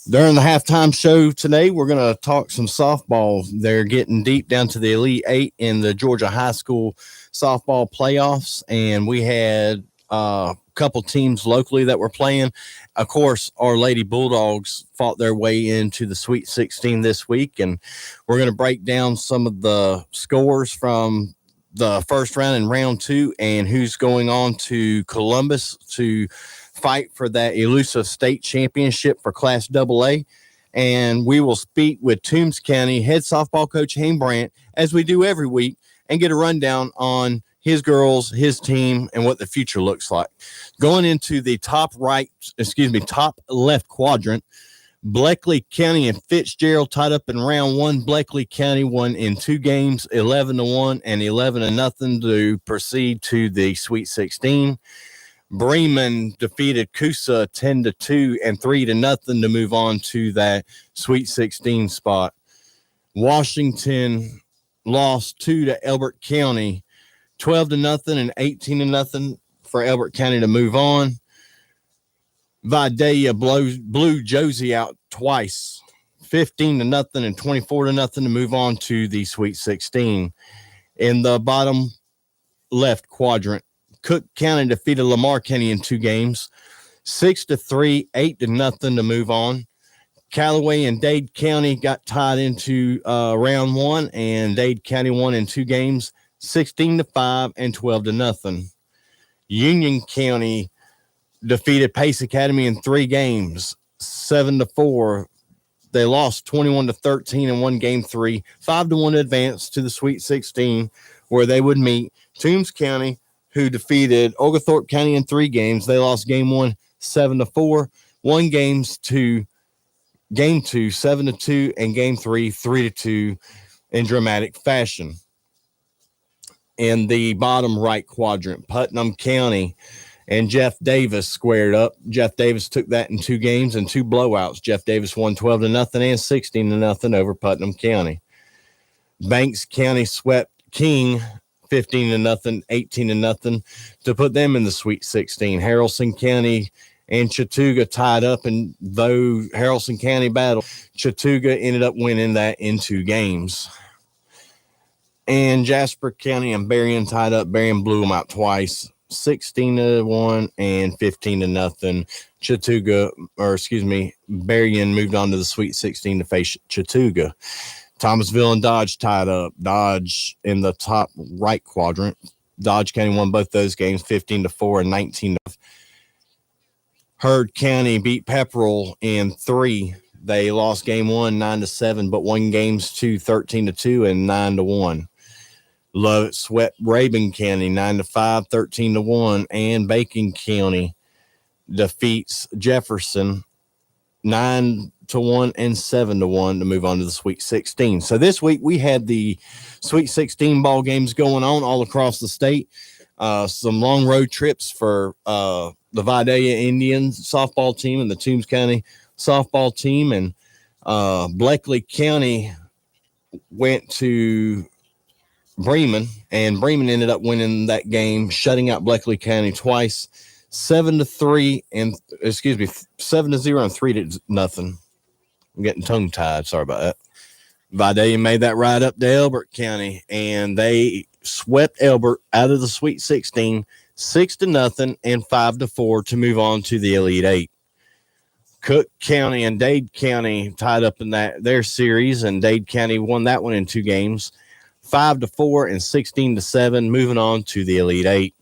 During the halftime show today, we're going to talk some softball. They're getting deep down to the Elite Eight in the Georgia High School softball playoffs, and we had a couple teams locally that were playing. Of course, our Lady Bulldogs fought their way into the Sweet 16 this week, and we're going to break down some of the scores from the first round and round 2 and who's going on to Columbus to fight for that elusive state championship for Class AA. And we will speak with Toombs County head softball coach Hayne Brandt, as we do every week, and get a rundown on his girls, his team, and what the future looks like. Going into the top left quadrant, Bleckley County and Fitzgerald tied up in round 1. Bleckley County won in 2 games, 11-1 and 11-0 to proceed to the Sweet 16. Bremen defeated Coosa 10-2 and 3-0 to move on to that Sweet 16 spot. Washington lost 2 to Elbert County, 12-0 and 18-0 for Elbert County to move on. Vidalia blew Josie out twice, 15-0 and 24-0 to move on to the Sweet 16. In the bottom left quadrant, Cook County defeated Lamar County in 2 games, 6-3, 8-0 to move on. Callaway and Dade County got tied into round 1, and Dade County won in 2 games, 16-5 and 12-0. Union County defeated Pace Academy in 3 games, 7-4. They lost 21-13 and won game 3, 5-1 advance to the Sweet 16, where they would meet Toombs County, who defeated Oglethorpe County in 3 games. They lost game 1, 7-4, won game 2, 7-2, and game 3, 3-2 in dramatic fashion. In the bottom right quadrant, Putnam County and Jeff Davis squared up. Jeff Davis took that in 2 games and 2 blowouts. Jeff Davis won 12-0 and 16-0 over Putnam County. Banks County swept King 15-0, 18-0 to put them in the Sweet 16. Haralson County and Chattooga tied up, and though Haralson County battled, Chattooga ended up winning that in 2 games. And Jasper County and Berrien tied up. Berrien blew them out twice, 16-1 and 15-0. Berrien moved on to the Sweet 16 to face Chattooga. Thomasville and Dodge tied up. Dodge in the top right quadrant. Dodge County won both those games, 15-4 and 19-. Heard County beat Pepperell in 3. They lost game 1, 9-7, but won games 2, 13-2 and 9-1. Lovett swept Rabun County 9-5, 13-1, and Bacon County defeats Jefferson 9-1 and 7-1 to move on to the Sweet 16. So this week we had the Sweet 16 ball games going on all across the state. Some long road trips for the Vidalia Indians softball team and the Toombs County softball team, and Bleckley County went to Bremen, and Bremen ended up winning that game, shutting out Bleckley County twice, 7-0 and 3-0. I'm getting tongue tied. Sorry about that. Vidalia made that ride up to Elbert County, and they swept Elbert out of the Sweet 16, 6-0 and 5-4 to move on to the Elite Eight. Cook County and Dade County tied up in their series, and Dade County won that one in 2 games, 5-4 and 16-7, moving on to the Elite Eight.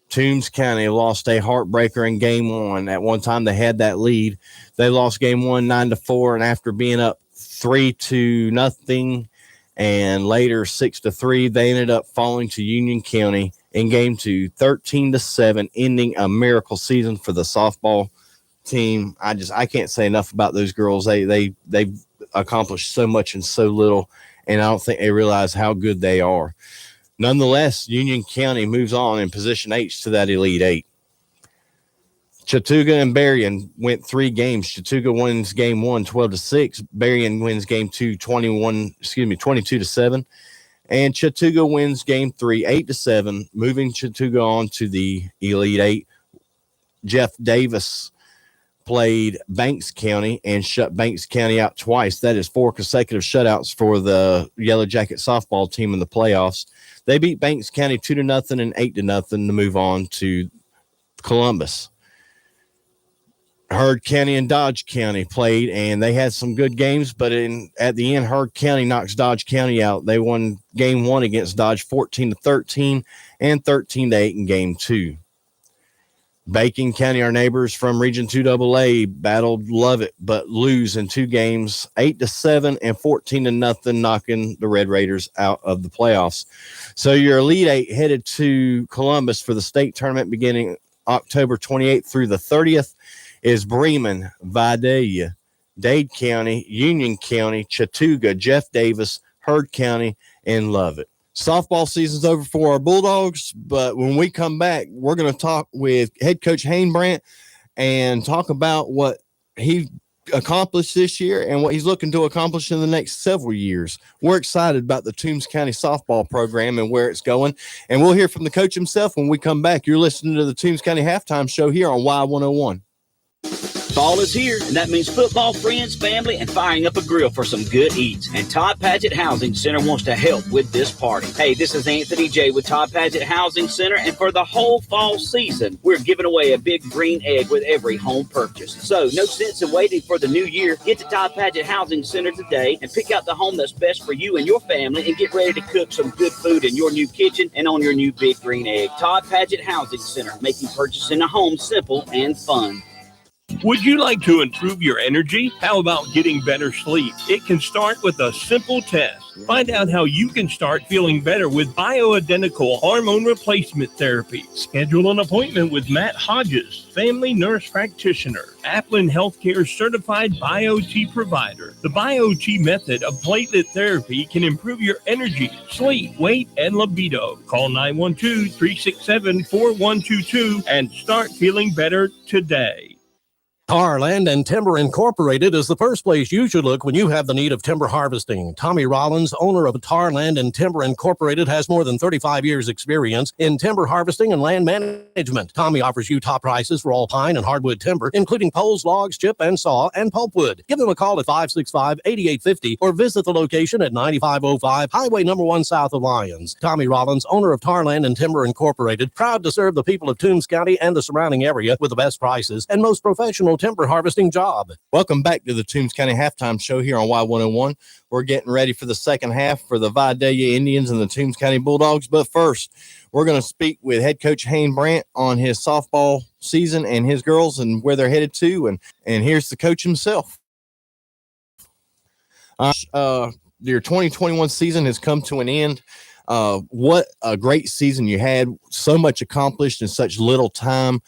Toombs County lost a heartbreaker in game 1. At one time, they had that lead. They lost game 1 9-4, and after being up 3-0 and later 6-3, they ended up falling to Union County in game 2, 13-7, ending a miracle season for the softball team. I can't say enough about those girls. They've accomplished so much in so little, and I don't think they realize how good they are. Nonetheless, Union County moves on in position H to that Elite Eight. Chattooga and Berrien went 3 games. Chattooga wins game 1, 12-6. Berrien wins game 2, 22-7. And Chattooga wins game 3, 8-7, moving Chattooga on to the Elite Eight. Jeff Davis played Banks County and shut Banks County out twice. That is 4 consecutive shutouts for the Yellow Jacket softball team in the playoffs. They beat Banks County 2-0 and 8-0 to move on to Columbus. Heard County and Dodge County played, and they had some good games, but at the end, Heard County knocks Dodge County out. They won game 1 against Dodge 14-13 and 13-8 in game 2. Bacon County, our neighbors from Region 2AA, battled Lovett, but lose in 2 games, 8-7 and 14-0, knocking the Red Raiders out of the playoffs. So your Elite Eight headed to Columbus for the state tournament beginning October 28th through the 30th is Bremen, Vidalia, Dade County, Union County, Chattooga, Jeff Davis, Heard County, and Lovett. Softball season's over for our Bulldogs, but when we come back, we're going to talk with head coach Hayne Brandt and talk about what he accomplished this year and what he's looking to accomplish in the next several years. We're excited about the Toombs County softball program and where it's going, and we'll hear from the coach himself when we come back. You're listening to the Toombs County Halftime Show here on Y101. Fall is here, and that means football, friends, family, and firing up a grill for some good eats. And Todd Padgett Housing Center wants to help with this party. Hey, this is Anthony J. with Todd Padgett Housing Center, and for the whole fall season, we're giving away a big green egg with every home purchase. So, no sense in waiting for the new year. Get to Todd Padgett Housing Center today and pick out the home that's best for you and your family and get ready to cook some good food in your new kitchen and on your new big green egg. Todd Padgett Housing Center, making purchasing a home simple and fun. Would you like to improve your energy? How about getting better sleep? It can start with a simple test. Find out how you can start feeling better with bioidentical hormone replacement therapy. Schedule an appointment with Matt Hodges, family nurse practitioner, Aplin Healthcare certified BioT provider. The BioT method of platelet therapy can improve your energy, sleep, weight, and libido. Call 912-367-4122 and start feeling better today. Tar Land and Timber Incorporated is the first place you should look when you have the need of timber harvesting. Tommy Rollins, owner of Tar Land and Timber Incorporated, has more than 35 years experience in timber harvesting and land management. Tommy offers you top prices for all pine and hardwood timber, including poles, logs, chip and saw, and pulpwood. Give them a call at 565-8850 or visit the location at 9505 Highway No. 1 south of Lyons. Tommy Rollins, owner of Tar Land and Timber Incorporated, proud to serve the people of Toombs County and the surrounding area with the best prices and most professional timber harvesting job. Welcome back to the Toombs County Halftime Show here on Y101. We're getting ready for the second half for the Vidalia Indians and the Toombs County Bulldogs. But first, we're going to speak with head coach Hayne Brandt on his softball season and his girls and where they're headed to. And here's the coach himself. Your 2021 season has come to an end. What a great season you had. So much accomplished in such little time.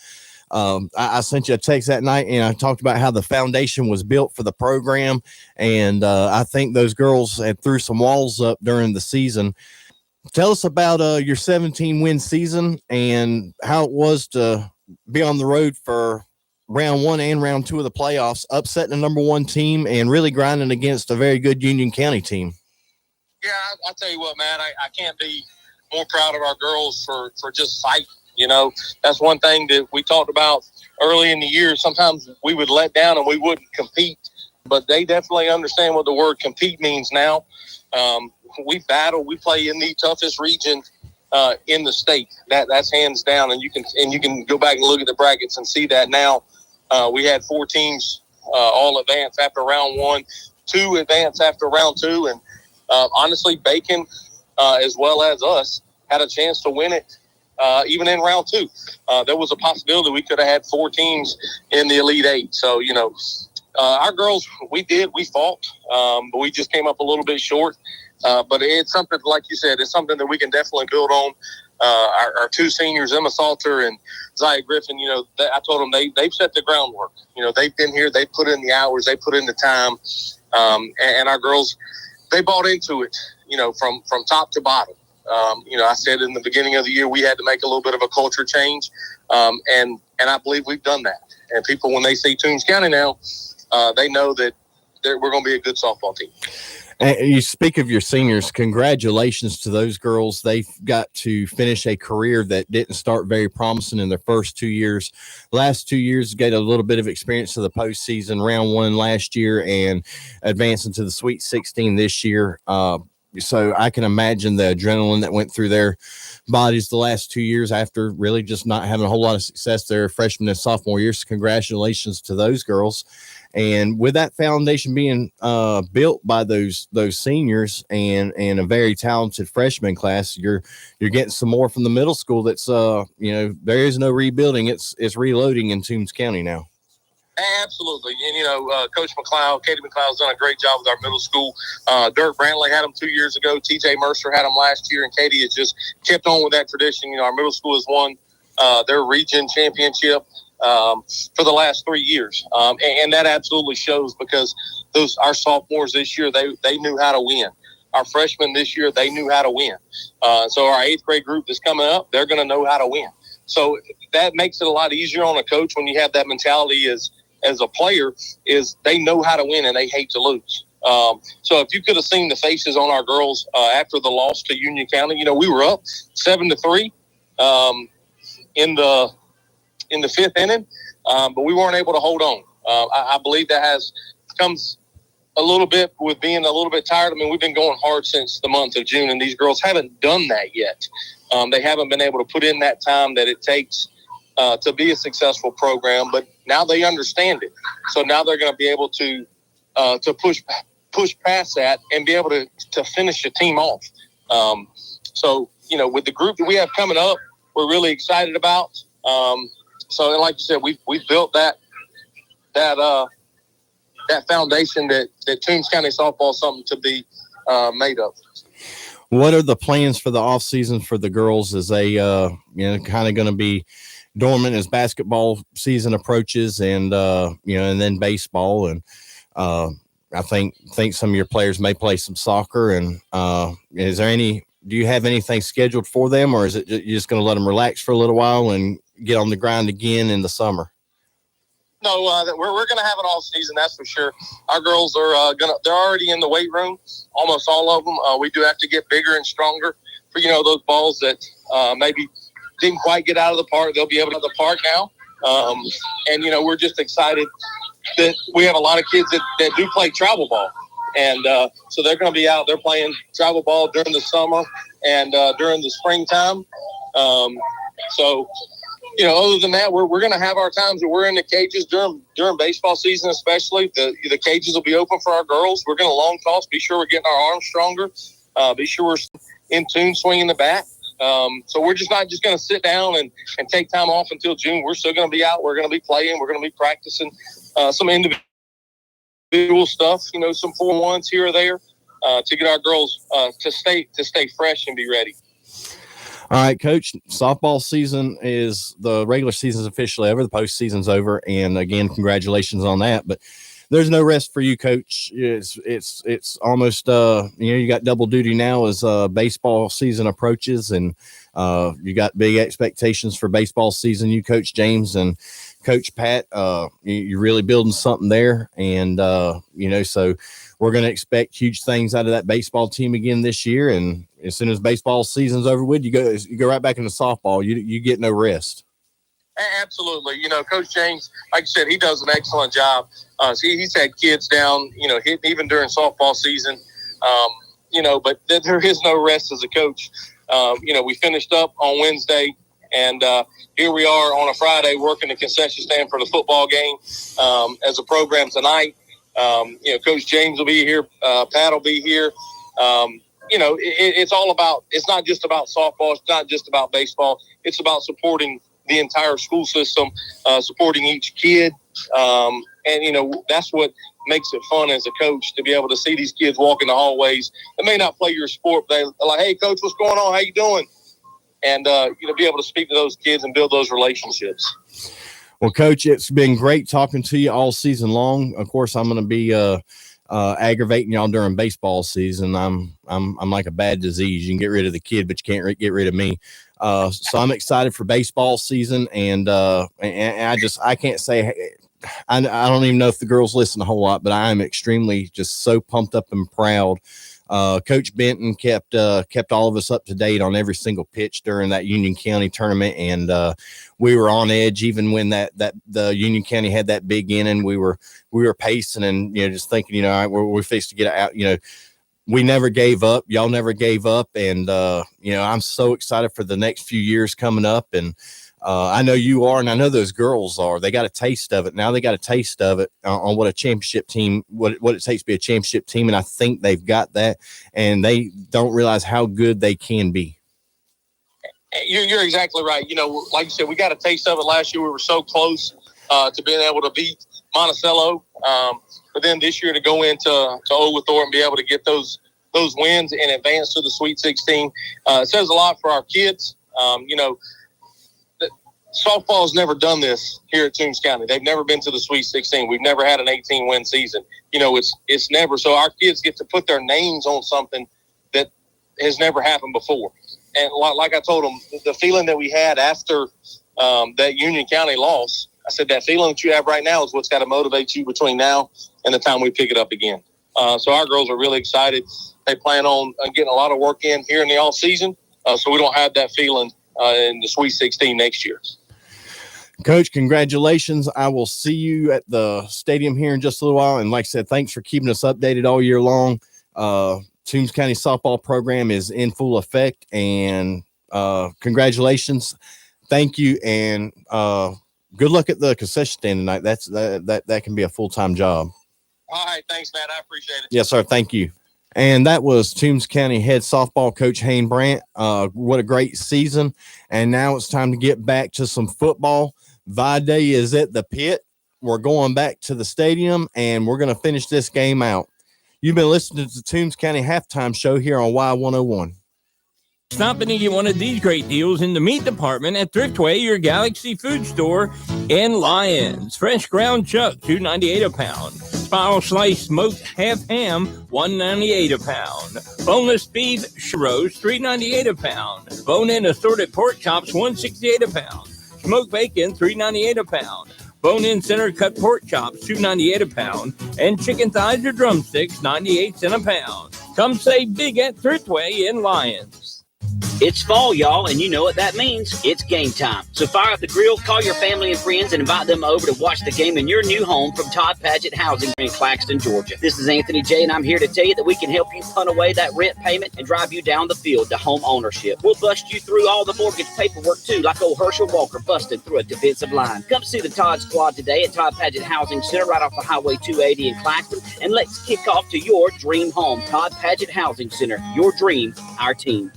I sent you a text that night and I talked about how the foundation was built for the program. And I think those girls had threw some walls up during the season. Tell us about your 17-win season and how it was to be on the road for round 1 and round 2 of the playoffs, upsetting the number 1 team and really grinding against a very good Union County team. Yeah, I'll tell you what, man, I can't be more proud of our girls for just fighting. You know, that's one thing that we talked about early in the year. Sometimes we would let down and we wouldn't compete, but they definitely understand what the word compete means now. We battle. We play in the toughest region in the state. That's hands down, and you can go back and look at the brackets and see that now. We had 4 teams all advance after round 1, 2 advance after round 2, and honestly, Bacon as well as us had a chance to win it even in round 2. There was a possibility we could have had 4 teams in the Elite 8. So, our girls, we fought, but we just came up a little bit short. But it's something, like you said, it's something that we can definitely build on. Our 2 seniors, Emma Salter and Zaya Griffin, I told them they've set the groundwork. They've been here, they put in the hours, they put in the time. And our girls, they bought into it, from top to bottom. I said in the beginning of the year, we had to make a little bit of a culture change. And I believe we've done that. And people, when they see Toombs County now, they know that we're going to be a good softball team. And you speak of your seniors. Congratulations to those girls. They've got to finish a career that didn't start very promising in their first 2 years. Last 2 years, get a little bit of experience to the postseason, round 1 last year, and advancing to the Sweet 16 this year. So I can imagine the adrenaline that went through their bodies the last 2 years after really just not having a whole lot of success their freshman and sophomore years. So congratulations to those girls. And with that foundation being built by those seniors and a very talented freshman class, you're getting some more from the middle school. That's there is no rebuilding; it's reloading in Toombs County now. Absolutely, and Coach McLeod, Katie McLeod's done a great job with our middle school. Dirk Brantley had them 2 years ago. TJ Mercer had them last year, and Katie has just kept on with that tradition. Our middle school has won their region championship for the last 3 years. And that absolutely shows because our sophomores this year, they knew how to win. Our freshmen this year, they knew how to win. So our 8th grade group that's coming up, they're going to know how to win. So that makes it a lot easier on a coach when you have that mentality as a player, is they know how to win and they hate to lose. So if you could have seen the faces on our girls after the loss to Union County, we were up 7-3 in the 5th inning, but we weren't able to hold on. I believe that comes a little bit with being a little bit tired. I mean, we've been going hard since the month of June, and these girls haven't done that yet. They haven't been able to put in that time that it takes to be a successful program, but now they understand it. So now they're going to be able to push past that and be able to finish the team off. So, with the group that we have coming up, we're really excited about. So, and like you said, we've built that foundation that Toombs County softball is something to be made of. What are the plans for the off season for the girls? Is they kind of going to be dormant as basketball season approaches, and and then baseball, and I think some of your players may play some soccer. And do you have anything scheduled for them, or is it you're just going to let them relax for a little while and get on the grind again in the summer? No, we're going to have an off season, that's for sure. Our girls are they're already in the weight room, almost all of them. We do have to get bigger and stronger for those balls that maybe didn't quite get out of the park. They'll be able to get out of the park now, and we're just excited that we have a lot of kids that do play travel ball, and so they're going to be out there playing travel ball during the summer and during the springtime. So. Other than that, we're going to have our times that we're in the cages during baseball season, especially. The cages will be open for our girls. We're going to long toss, be sure we're getting our arms stronger, be sure we're in tune swinging the bat. So we're just not just going to sit down and take time off until June. We're still going to be out. We're going to be playing. We're going to be practicing some individual stuff, some 4-1s here or there to get our girls to stay fresh and be ready. All right, Coach, softball season the regular season's officially over. The postseason's over. And again, congratulations on that. But there's no rest for you, Coach. It's almost, you got double duty now as baseball season approaches, and you got big expectations for baseball season. You, Coach James, and Coach Pat, you're really building something there. And, so we're going to expect huge things out of that baseball team again this year. And as soon as baseball season's over with, you go right back into softball. You get no rest. Absolutely. Coach James, like I said, he does an excellent job. He's had kids down, hitting even during softball season, but there is no rest as a coach. We finished up on Wednesday, and here we are on a Friday working the concession stand for the football game as a program tonight. Coach James will be here. Pat will be here. It's all about, it's not just about softball. It's not just about baseball. It's about supporting the entire school system, supporting each kid. That's what makes it fun as a coach, to be able to see these kids walk in the hallways. They may not play your sport, but they're like, hey, coach, what's going on? How you doing? And, be able to speak to those kids and build those relationships. Well, Coach, it's been great talking to you all season long. Of course, I'm going to be aggravating y'all during baseball season. I'm like a bad disease. You can get rid of the kid, but you can't get rid of me. So I'm excited for baseball season, and I can't say I don't even know if the girls listen a whole lot, but I am extremely just so pumped up and proud. Coach Benton kept all of us up to date on every single pitch during that Union County tournament, and we were on edge even when the Union County had that big inning. We were pacing and just thinking, all right, we're fixed to get out. We never gave up. Y'all never gave up, and I'm so excited for the next few years coming up. And I know you are, and I know those girls are. They got a taste of it. Now they got a taste of it on what a championship team, what it takes to be a championship team. And I think they've got that, and they don't realize how good they can be. You're exactly right. Like you said, we got a taste of it last year. We were so close to being able to beat Monticello. But then this year to go into Oglethorpe and be able to get those wins and advance to the Sweet 16, it says a lot for our kids. Softball's never done this here at Toombs County. They've never been to the Sweet 16. We've never had an 18-win season. It's never. So our kids get to put their names on something that has never happened before. And like I told them, the feeling that we had after that Union County loss, I said that feeling that you have right now is what's got to motivate you between now and the time we pick it up again. So our girls are really excited. They plan on getting a lot of work in here in the off season, so we don't have that feeling in the Sweet 16 next year. Coach, congratulations. I will see you at the stadium here in just a little while. And like I said, thanks for keeping us updated all year long. Toombs County softball program is in full effect, and congratulations. Thank you. And good luck at the concession stand tonight. That can be a full-time job. All right. Thanks, Matt. I appreciate it. Yes, sir. Thank you. And that was Toombs County head softball coach Hayne Brandt. What a great season. And now it's time to get back to some football. Vidalia is at the pit. We're going back to the stadium, and we're going to finish this game out. You've been listening to the Toombs County halftime show here on Y101. Stop and get one of these great deals in the meat department at Thriftway, your Galaxy food store in Lyons. Fresh ground chuck, $2.98 a pound. Spiral sliced smoked half ham, $1.98 a pound. Boneless beef churros, $3.98 a pound. Bone-in assorted pork chops, $1.68 a pound. Smoked bacon, $3.98 a pound. Bone-in center cut pork chops, $2.98 a pound. And chicken thighs or drumsticks, 98 cents a pound. Come save big at Thriftway in Lyons. It's fall, y'all, and you know what that means. It's game time. So fire up the grill, call your family and friends, and invite them over to watch the game in your new home from Todd Paget Housing in Claxton, Georgia. This is Anthony J., and I'm here to tell you that we can help you punt away that rent payment and drive you down the field to home ownership. We'll bust you through all the mortgage paperwork, too, like old Herschel Walker busted through a defensive line. Come see the Todd Squad today at Todd Paget Housing Center right off of Highway 280 in Claxton, and let's kick off to your dream home. Todd Paget Housing Center. Your dream, our team.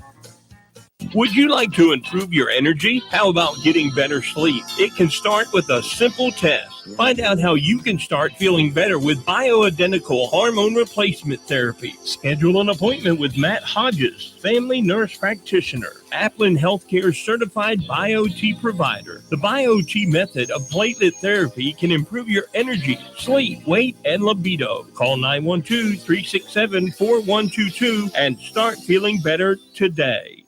Would you like to improve your energy? How about getting better sleep? It can start with a simple test. Find out how you can start feeling better with bioidentical hormone replacement therapy. Schedule an appointment with Matt Hodges, family nurse practitioner, Aplin Healthcare certified BioT provider. The BioT method of platelet therapy can improve your energy, sleep, weight, and libido. Call 912-367-4122 and start feeling better today.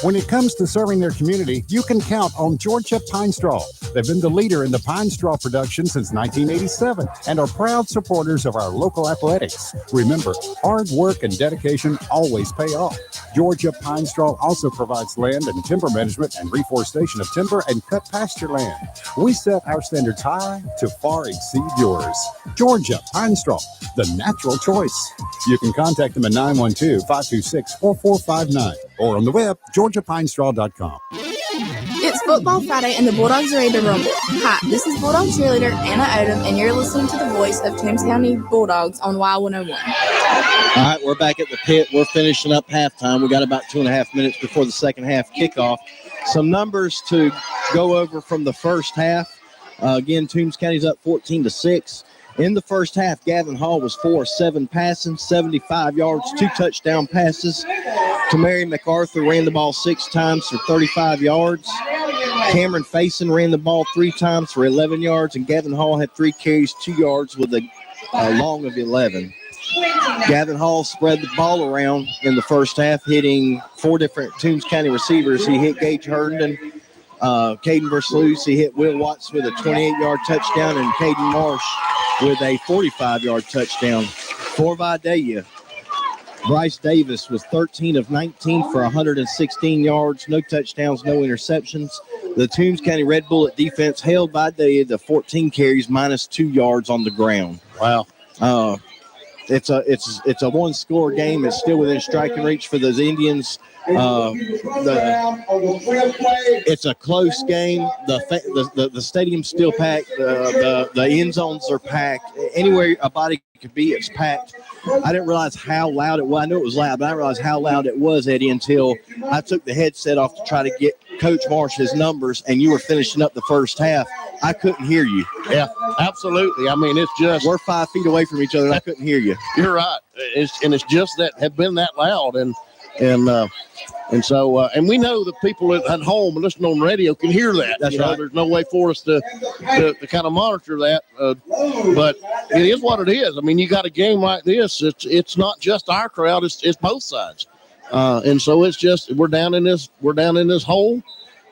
When it comes to serving their community, you can count on Georgia Pine Straw. They've been the leader in the pine straw production since 1987 and are proud supporters of our local athletics. Remember, hard work and dedication always pay off. Georgia Pine Straw also provides land and timber management and reforestation of timber and cut pasture land. We set our standards high to far exceed yours. Georgia Pine Straw, the natural choice. You can contact them at 912-526-4459 or on the web, georgiapinestraw.com. It's Football Friday and the Bulldogs are ready to rumble. Hi, this is Bulldog cheerleader Anna Odom, and you're listening to the voice of Toombs County Bulldogs on Y101. All right, we're back at the pit. We're finishing up halftime. We got about 2.5 minutes before the second half kickoff. Some numbers to go over from the first half. Again, Toombs County's up 14-6. In the first half, Gavin Hall was 4 of 7 passing, 75 yards, 2 touchdown passes. Tamari MacArthur ran the ball 6 times for 35 yards. Cameron Faison ran the ball 3 times for 11 yards, and Gavin Hall had 3 carries, 2 yards with a long of 11. Gavin Hall spread the ball around in the first half, hitting 4 different Toombs County receivers. He hit Gage Herndon, Caden Versluis. He hit Will Watts with a 28-yard touchdown, and Caden Marsh with a 45-yard touchdown. For Vidalia, Bryce Davis was 13 of 19 for 116 yards, no touchdowns, no interceptions. The Toombs County Red Bullet defense held Vidalia to 14 carries, minus 2 yards on the ground. Wow. It's a one-score game. It's still within striking reach for those Indians. It's a close game. The stadium's still packed. The end zones are packed. Anywhere a body could be, it's packed. I didn't realize how loud it was. I knew it was loud, but I didn't realize how loud it was, Eddie, until I took the headset off to try to get Coach Marsh his numbers, and you were finishing up the first half. I couldn't hear you. Yeah, absolutely. I mean, it's just we're 5 feet away from each other, and I couldn't hear you. You're right. It's just that have been that loud, and so we know that people at home listening on radio can hear that. That's right. There's no way for us to kind of monitor that, but it is what it is. I mean, you got a game like this. It's not just our crowd. It's both sides, and so it's just we're down in this hole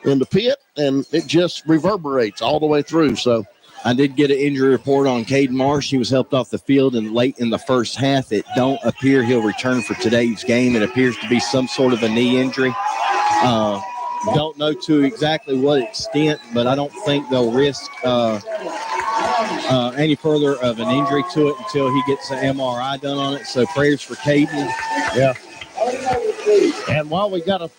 in the pit, and it just reverberates all the way through. So. I did get an injury report on Caden Marsh. He was helped off the field and late in the first half. It don't appear he'll return for today's game. It appears to be some sort of a knee injury. Don't know to exactly what extent, but I don't think they'll risk any further of an injury to it until he gets an MRI done on it. So prayers for Caden. Yeah. And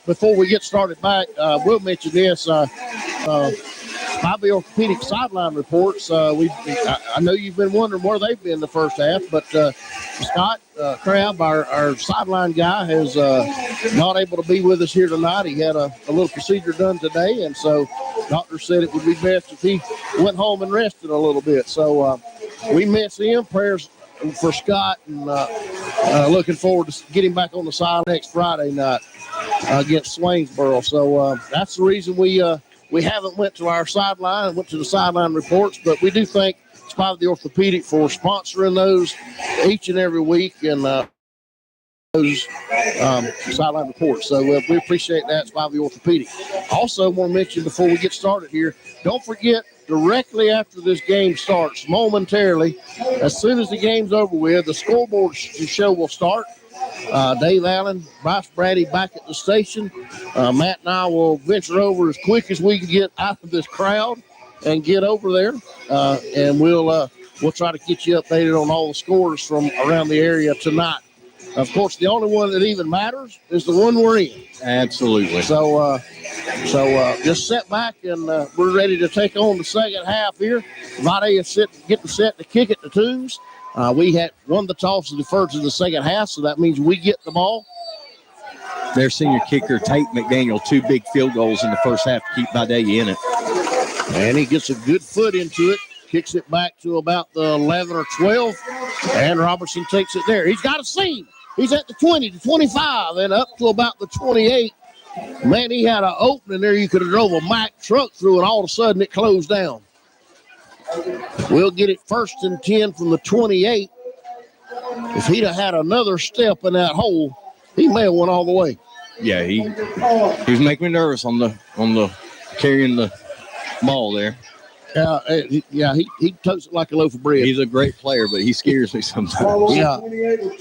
before we get started back, we'll mention this. Bobby Orthopedic sideline reports. I know you've been wondering where they've been the first half, but Scott Crabb, our sideline guy, has not able to be with us here tonight. He had a little procedure done today, and so doctor said it would be best if he went home and rested a little bit. So we miss him. Prayers for Scott, and looking forward to getting back on the side next Friday night against Swainsboro. So that's the reason we haven't went to our sideline, went to the sideline reports, but we do thank Spivey Orthopedic for sponsoring those each and every week and those sideline reports. So we appreciate that, Spivey Orthopedic. Also, want to mention before we get started here, don't forget, directly after this game starts, momentarily, as soon as the game's over with, the scoreboard show will start. Dave Allen, Bryce Brady back at the station. Matt and I will venture over as quick as we can get out of this crowd and get over there. And we'll try to get you updated on all the scores from around the area tonight. Of course, the only one that even matters is the one we're in. Absolutely. So just sit back, and we're ready to take on the second half here. Vidalia getting set to kick it to Toombs. We had won the toss and deferred to the second half, so that means we get the ball. Their senior kicker, Tate McDaniel, 2 big field goals in the first half to keep Vidalia in it. And he gets a good foot into it, kicks it back to about the 11 or 12, and Robertson takes it there. He's got a seam. He's at the 20, the 25, and up to about the 28. Man, he had an opening there. You could have drove a Mack truck through, and all of a sudden it closed down. We'll get it 1st and 10 from the 28. If he'd have had another step in that hole, he may have went all the way. Yeah, he was making me nervous on the carrying the ball there. He totes it like a loaf of bread. He's a great player, but he scares me sometimes. Yeah,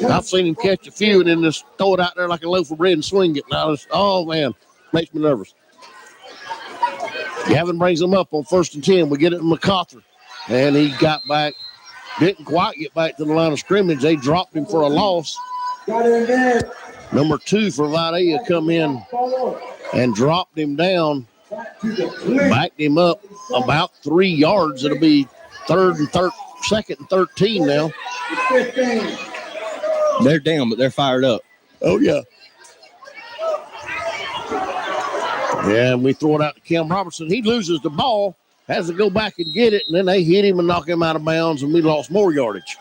I've seen him catch a few and then just throw it out there like a loaf of bread and swing it. Now, oh man, makes me nervous. Gavin brings him up on 1st and 10. We get it to MacArthur, and he got back. Didn't quite get back to the line of scrimmage. They dropped him for a loss. Number 2 for Vidalia come in and dropped him down. Backed him up about 3 yards. It'll be 2nd and 13 now. They're down, but they're fired up. Oh, yeah. And we throw it out to Cam Robertson. He loses the ball, has to go back and get it, and then they hit him and knock him out of bounds, and we lost more yardage.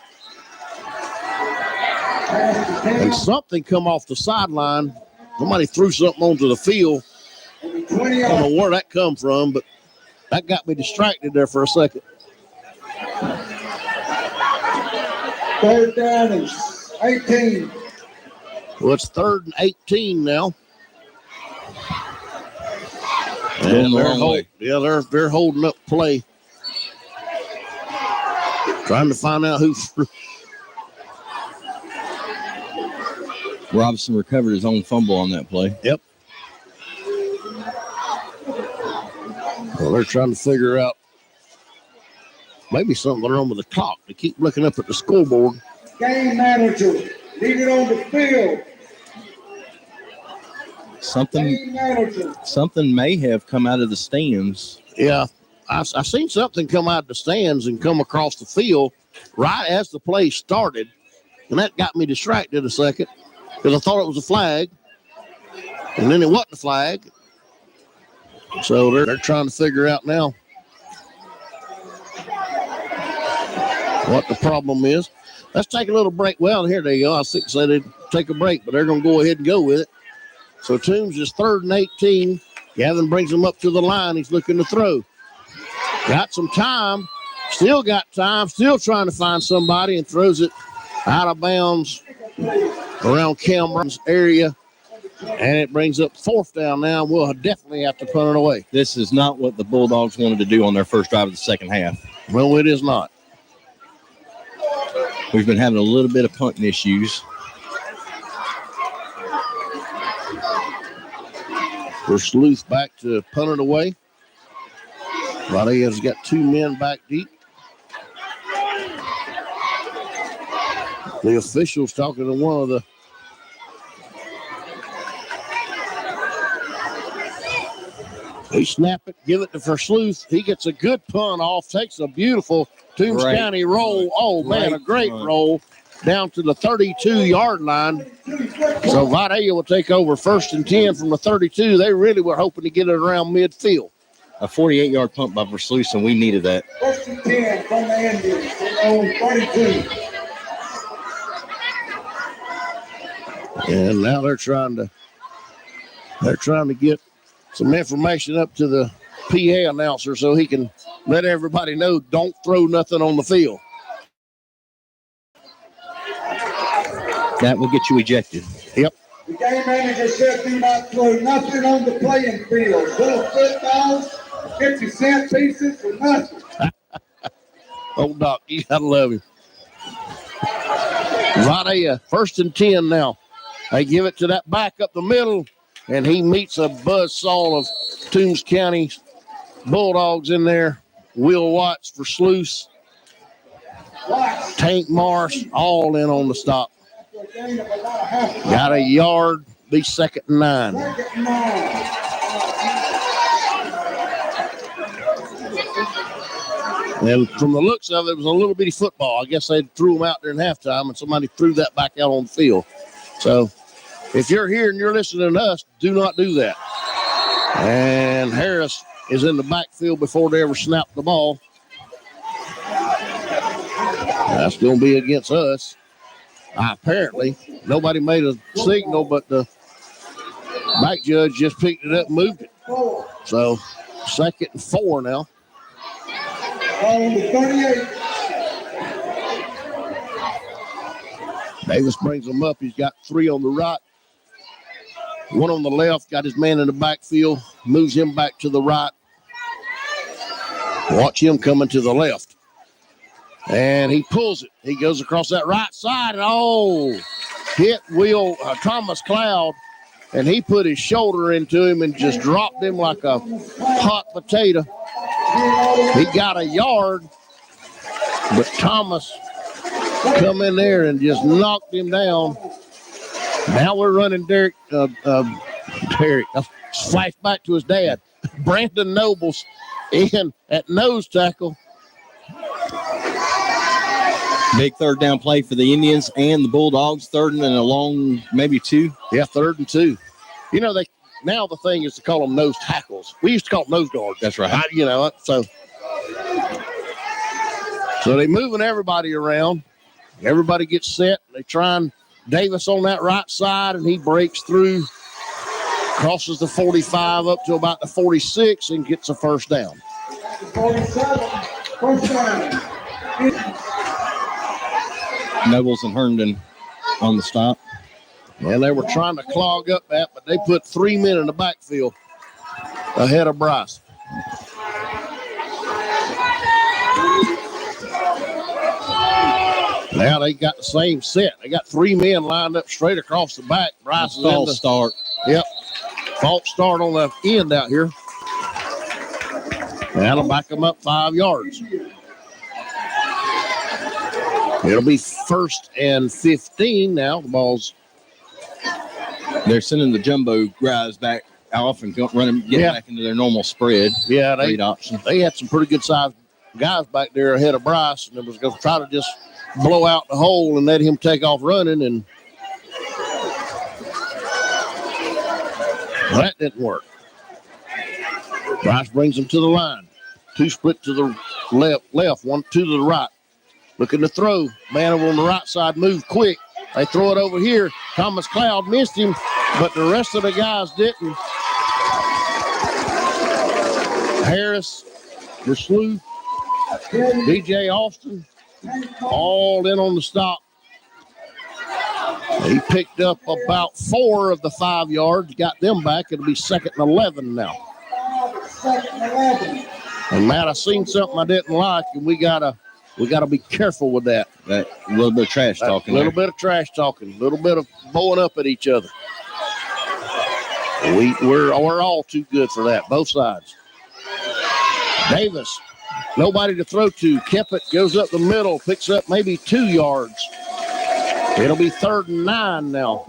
And something come off the sideline. Somebody threw something onto the field. I don't know where that come from, but that got me distracted there for a second. 3rd down and 18. Well, it's 3rd and 18 now. And they're holding up play. Trying to find out who. Robinson recovered his own fumble on that play. Yep. Well, they're trying to figure out maybe something wrong with the clock. They keep looking up at the scoreboard. Game manager, leave it on the field. Something may have come out of the stands. Yeah, I seen something come out of the stands and come across the field right as the play started, and that got me distracted a second because I thought it was a flag, and then it wasn't a flag. So they're trying to figure out now what the problem is. Let's take a little break. Well, here they go. I was thinking they'd take a break, but they're going to go ahead and go with it. So Toombs is 3rd and 18. Gavin brings him up to the line. He's looking to throw. Got some time. Still got time. Still trying to find somebody and throws it out of bounds around Cameron's area. And it brings up 4th down now. We'll definitely have to punt it away. This is not what the Bulldogs wanted to do on their first drive of the second half. Well, it is not. We've been having a little bit of punting issues. We're Sleuth back to punt it away. Vidalia's got 2 men back deep. The officials talking to one of the They snap it, give it to Sleuth. He gets a good punt off, takes a beautiful Toombs County roll. Oh, man, a great roll down to the 32-yard line. So Vidalia will take over 1st and 10 from the 32. They really were hoping to get it around midfield. A 48-yard punt by Sleuth, and we needed that. 1st and 10 from the Indians, on 32. And now they're trying to get some information up to the PA announcer so he can let everybody know don't throw nothing on the field. That will get you ejected. Yep. The game manager said do not throw nothing on the playing field. Little footballs, 50-cent pieces, or nothing. Old Doc, you gotta love him. Vidalia, 1st and 10 now. They give it to that back up the middle, and he meets a buzzsaw of Toombs County Bulldogs in there. Will Watts for Sleuth. Tank Marsh, all in on the stop. Got a yard, be 2nd and 9. And from the looks of it, it was a little bitty football. I guess they threw them out there in halftime, and somebody threw that back out on the field. So if you're here and you're listening to us, do not do that. And Harris is in the backfield before they ever snap the ball. That's going to be against us. Apparently, nobody made a signal, but the back judge just picked it up and moved it. So 2nd and 4 now. On the 38. Davis brings them up. He's got 3 on the right. 1 on the left. Got his man in the backfield. Moves him back to the right. Watch him coming to the left. And he pulls it. He goes across that right side and hit Thomas Cloud. And he put his shoulder into him and just dropped him like a hot potato. He got a yard, but Thomas come in there and just knocked him down. Now we're running Derek. Flash back to his dad. Brandon Nobles in at nose tackle. Big third down play for the Indians and the Bulldogs. Third and a long, maybe 2. Yeah, 3rd and 2. You know, now the thing is to call them nose tackles. We used to call them nose guards. That's right. So they're moving everybody around. Everybody gets set. They try Davis on that right side, and he breaks through, crosses the 45 up to about the 46 and gets a first down. 47, first down. Nobles and Herndon on the stop. And they were trying to clog up that, but they put 3 men in the backfield ahead of Bryce. Now they got the same set. They got 3 men lined up straight across the back. Bryce is false start. Yep. False start on the end out here. That'll back them up 5 yards. It'll be 1st and 15 now. The ball's. They're sending the jumbo guys back off and get back into their normal spread. Yeah, they had some pretty good sized guys back there ahead of Bryce, and it was going to try to just blow out the hole and let him take off running, and that didn't work. Bryce brings him to the line. 2 split to the left, 1, 2 to the right. Looking to throw. Man over on the right side, move quick. They throw it over here. Thomas Cloud missed him, but the rest of the guys didn't. Harris, Verslew, DJ Austin, all in on the stop. He picked up about 4 of the 5 yards, got them back. It'll be 2nd and 11 now. And Matt, I seen something I didn't like, and we gotta be careful with that. A little bit of trash talking. A little bit of trash talking. A little bit of bowing up at each other. We're all too good for that, both sides. Davis, nobody to throw to. Kempett goes up the middle, picks up maybe 2 yards. It'll be 3rd and 9 now.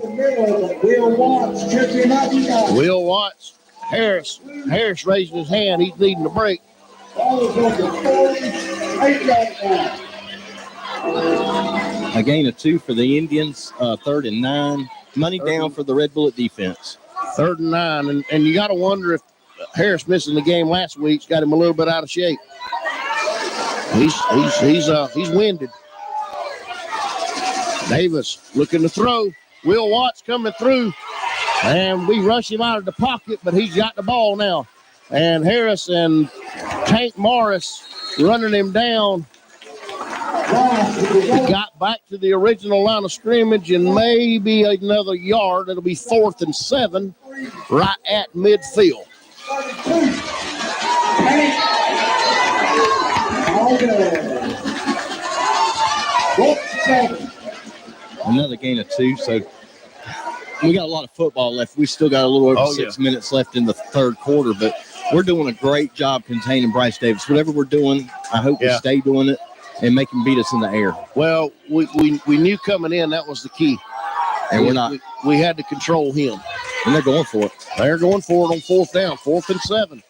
Will Watts, Harris raising his hand. He's needing a break. A gain of 2 for the Indians, 3rd and 9. Money down for the Red Bullet defense. 3rd and 9. And you got to wonder if Harris missing the game last week's got him a little bit out of shape. He's winded. Davis looking to throw. Will Watts coming through. And we rush him out of the pocket, but he's got the ball now. And Harris and Tank Morris running him down. He got back to the original line of scrimmage and maybe another yard. It'll be 4th and 7 right at midfield. Another gain of 2. So we got a lot of football left. We still got a little over 6 minutes left in the 3rd quarter, but we're doing a great job containing Bryce Davis. Whatever we're doing, I hope we stay doing it and make him beat us in the air. Well, we knew coming in that was the key. And we're not. We had to control him. And they're going for it. They're going for it on 4th down, 4th and 7.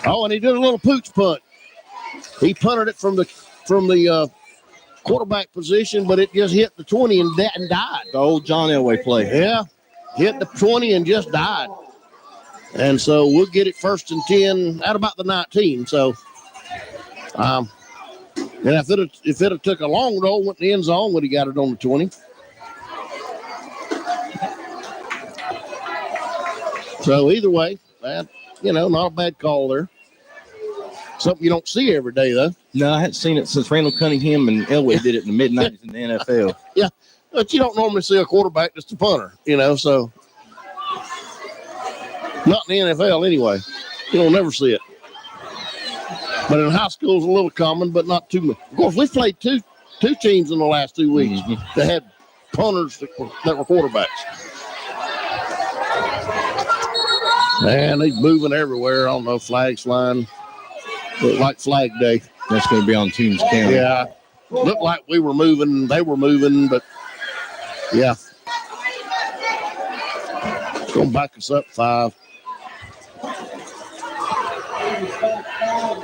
Oh, and he did a little pooch punt. He punted it from the quarterback position, but it just hit the 20 and died. The old John Elway play. Yeah, hit the 20 and just died. And so we'll get it 1st and 10 at about the 19. So, and if it had took a long roll, went in the end zone, would he got it on the 20? So either way, not a bad call there. Something you don't see every day, though. No, I hadn't seen it since Randall Cunningham and Elway did it in the mid-90s in the NFL. Yeah, but you don't normally see a quarterback just a punter, so. Not in the NFL anyway. You'll never see it. But in high school, it's a little common, but not too much. Of course, we played two teams in the last 2 weeks that had punters that were quarterbacks. Man, they're moving everywhere. I don't know, flags flying. Look like Flag Day. That's going to be on Toombs County. Yeah. Looked like we were moving. They were moving, but yeah. It's going to back us up 5.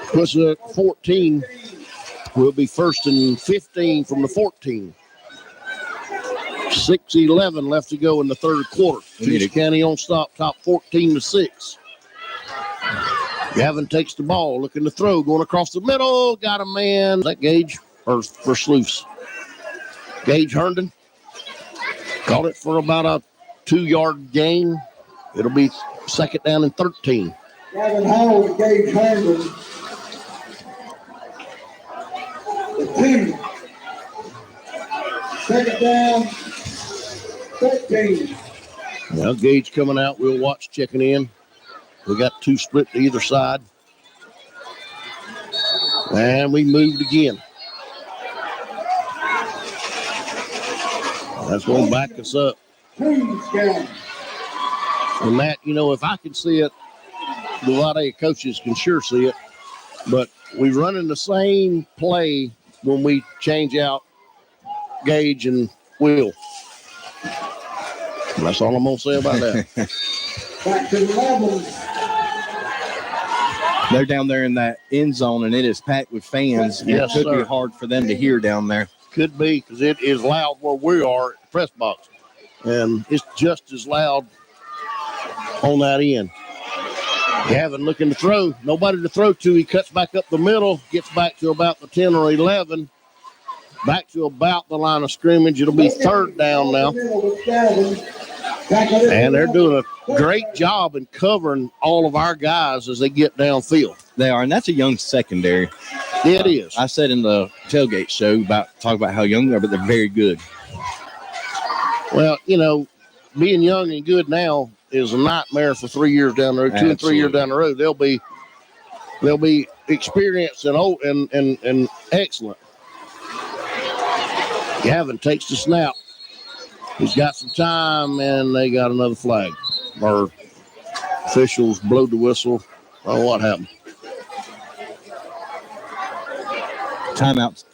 Push it at 14. We'll be 1st and 15 from the 14. 6:11 left to go in the third quarter. Toombs County on top 14-6. Gavin takes the ball, looking to throw, going across the middle. Got a man. Is that Gage or for Sluice? Gage Herndon. Caught it for about a 2-yard gain. It'll be 2nd down and 13. Gavin Howell, Gage Herndon. The 2. 2nd down, 13. Now Gage coming out. We'll watch checking in. We got 2 split to either side. And we moved again. That's going to back us up. And that, if I can see it, the Vidalia coaches can sure see it. But we're running the same play when we change out Gage and Will. And that's all I'm going to say about that. Back to 11. They're down there in that end zone, and it is packed with fans. Yes, it could sir. be hard for them to hear down there. Could be, because it is loud where we are at the press box. And it's just as loud on that end. Gavin looking to throw. Nobody to throw to. He cuts back up the middle, gets back to about the 10 or 11. Back to about the line of scrimmage. It'll be 3rd down now. And they're doing a great job in covering all of our guys as they get downfield. They are, and that's a young secondary. It is. I said in the tailgate show talk about how young they are, but they're very good. Well, being young and good now is a nightmare for 3 years down the road. 2 and 3 years down the road, they'll be experienced and excellent. Gavin takes the snap. He's got some time, and they got another flag. Our officials blowed the whistle. Oh, what happened? Timeout,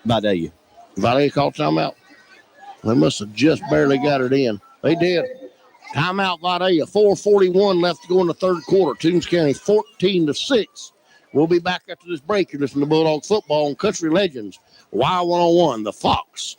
Vidalia. Vidalia called timeout. They must have just barely got it in. They did. Timeout, Vidalia. 4:41 left to go in the third quarter. Toombs County 14-6. We'll be back after this break. You're listening to Bulldog Football on Country Legends. Y101, the Fox.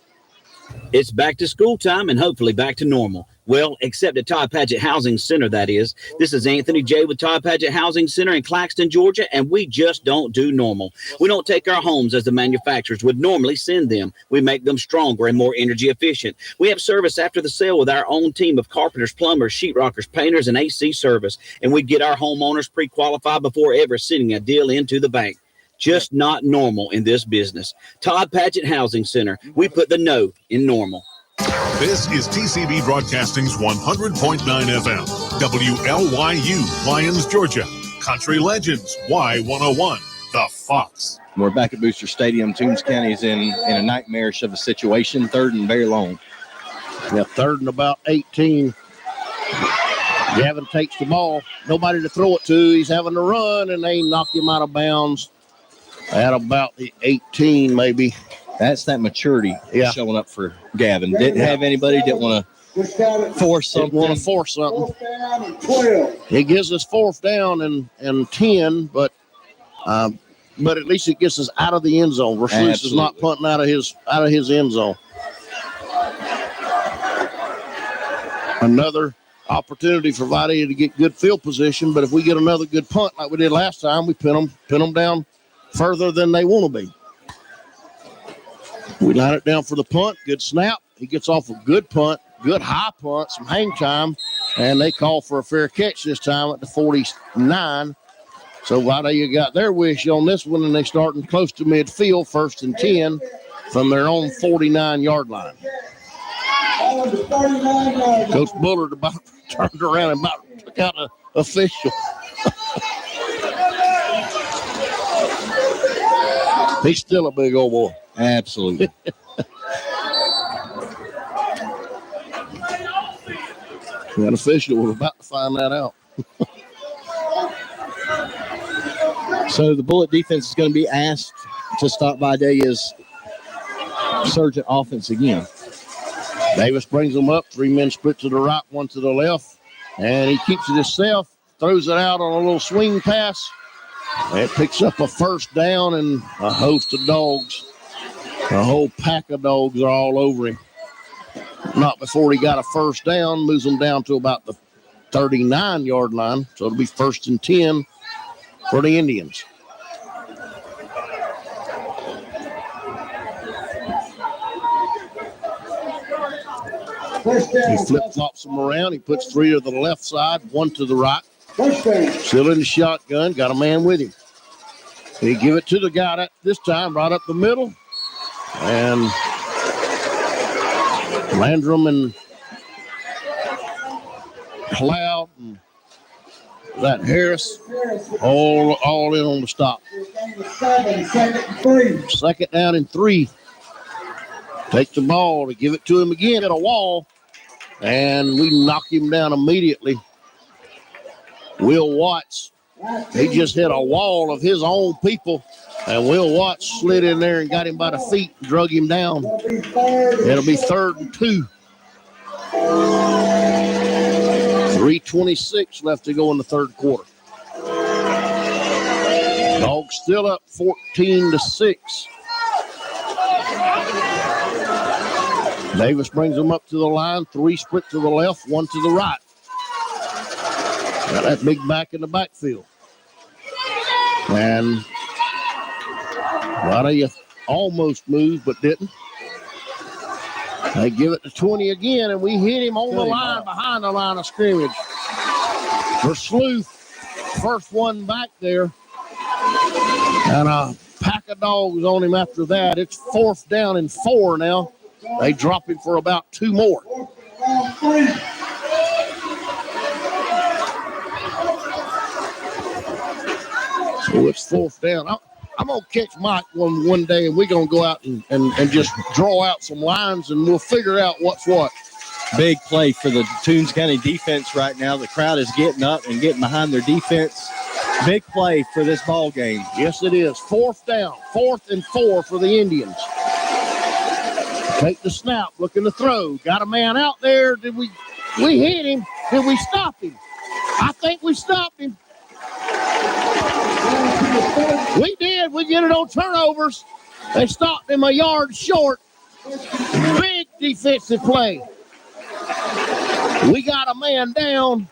It's back to school time and hopefully back to normal. Well, except at Todd Padgett Housing Center, that is. This is Anthony J. with Todd Padgett Housing Center in Claxton, Georgia, and we just don't do normal. We don't take our homes as the manufacturers would normally send them. We make them stronger and more energy efficient. We have service after the sale with our own team of carpenters, plumbers, sheetrockers, painters, and AC service. And we get our homeowners pre-qualified before ever sending a deal into the bank. Just not normal in this business. Todd Padgett Housing Center. We put the no in normal. This is TCB Broadcasting's 100.9 FM, WLYU, Lyons, Georgia. Country Legends, Y101, the Fox. We're back at Booster Stadium. Toombs County is in a nightmarish of a situation, 3rd and very long. Yeah, 3rd and about 18. Gavin takes the ball. Nobody to throw it to. He's having to run, and they knock him out of bounds at about the 18, maybe. That's that maturity showing up for Gavin. Didn't have anybody, didn't want to force something. It gives us 4th down and 10, but at least it gets us out of the end zone. Versus is not punting out of his end zone. Another opportunity for Vidalia to get good field position, but if we get another good punt like we did last time, we pin them down further than they want to be. We line it down for the punt. Good snap. He gets off a good punt, good high punt, some hang time, and they call for a fair catch this time at the 49. So Vidalia got their wish on this one, and they starting close to midfield, 1st and 10 from their own 49-yard line. Coach Bullard about turned around and about took out an official. He's still a big old boy. Absolutely. That official was about to find that out. So the Bullet defense is going to be asked to stop Vidalia's surge at offense again. Davis brings them up. 3 men split to the right, 1 to the left. And he keeps it himself, throws it out on a little swing pass. It picks up a first down and a host of dogs. A whole pack of dogs are all over him. Not before he got a first down, moves them down to about the 39-yard line. So it'll be 1st and 10 for the Indians. He flip-flops them around. He puts 3 to the left side, 1 to the right. Still in the shotgun. Got a man with him. He give it to the guy that this time right up the middle. And Landrum and Cloud and that Harris all in on the stop. 2nd down and 3. Take the ball to give it to him again at a wall. And we knock him down immediately. Will Watts, he just hit a wall of his own people. And Will Watts slid in there and got him by the feet and drug him down. It'll be 3rd and 2. 3:26 left to go in the 3rd quarter. Dogs still up 14-6. Davis brings them up to the line. 3 split to the left, 1 to the right. Got that big back in the backfield. And Vidalia almost moved, but didn't. They give it to 20 again, and we hit him on the line behind the line of scrimmage. For Sleuth, first one back there. And a pack of dogs on him after that. It's 4th down and 4 now. They drop him for about 2 more. So it's 4th down. I'm going to catch Mike one day, and we're going to go out and just draw out some lines, and we'll figure out what's what. Big play for the Toombs County defense right now. The crowd is getting up and getting behind their defense. Big play for this ball game. Yes, it is. 4th down, 4th and 4 for the Indians. Take the snap, looking to throw. Got a man out there. We hit him. Did we stop him? I think we stopped him. We did. We get it on turnovers. They stopped him a yard short. Big defensive play. We got a man down.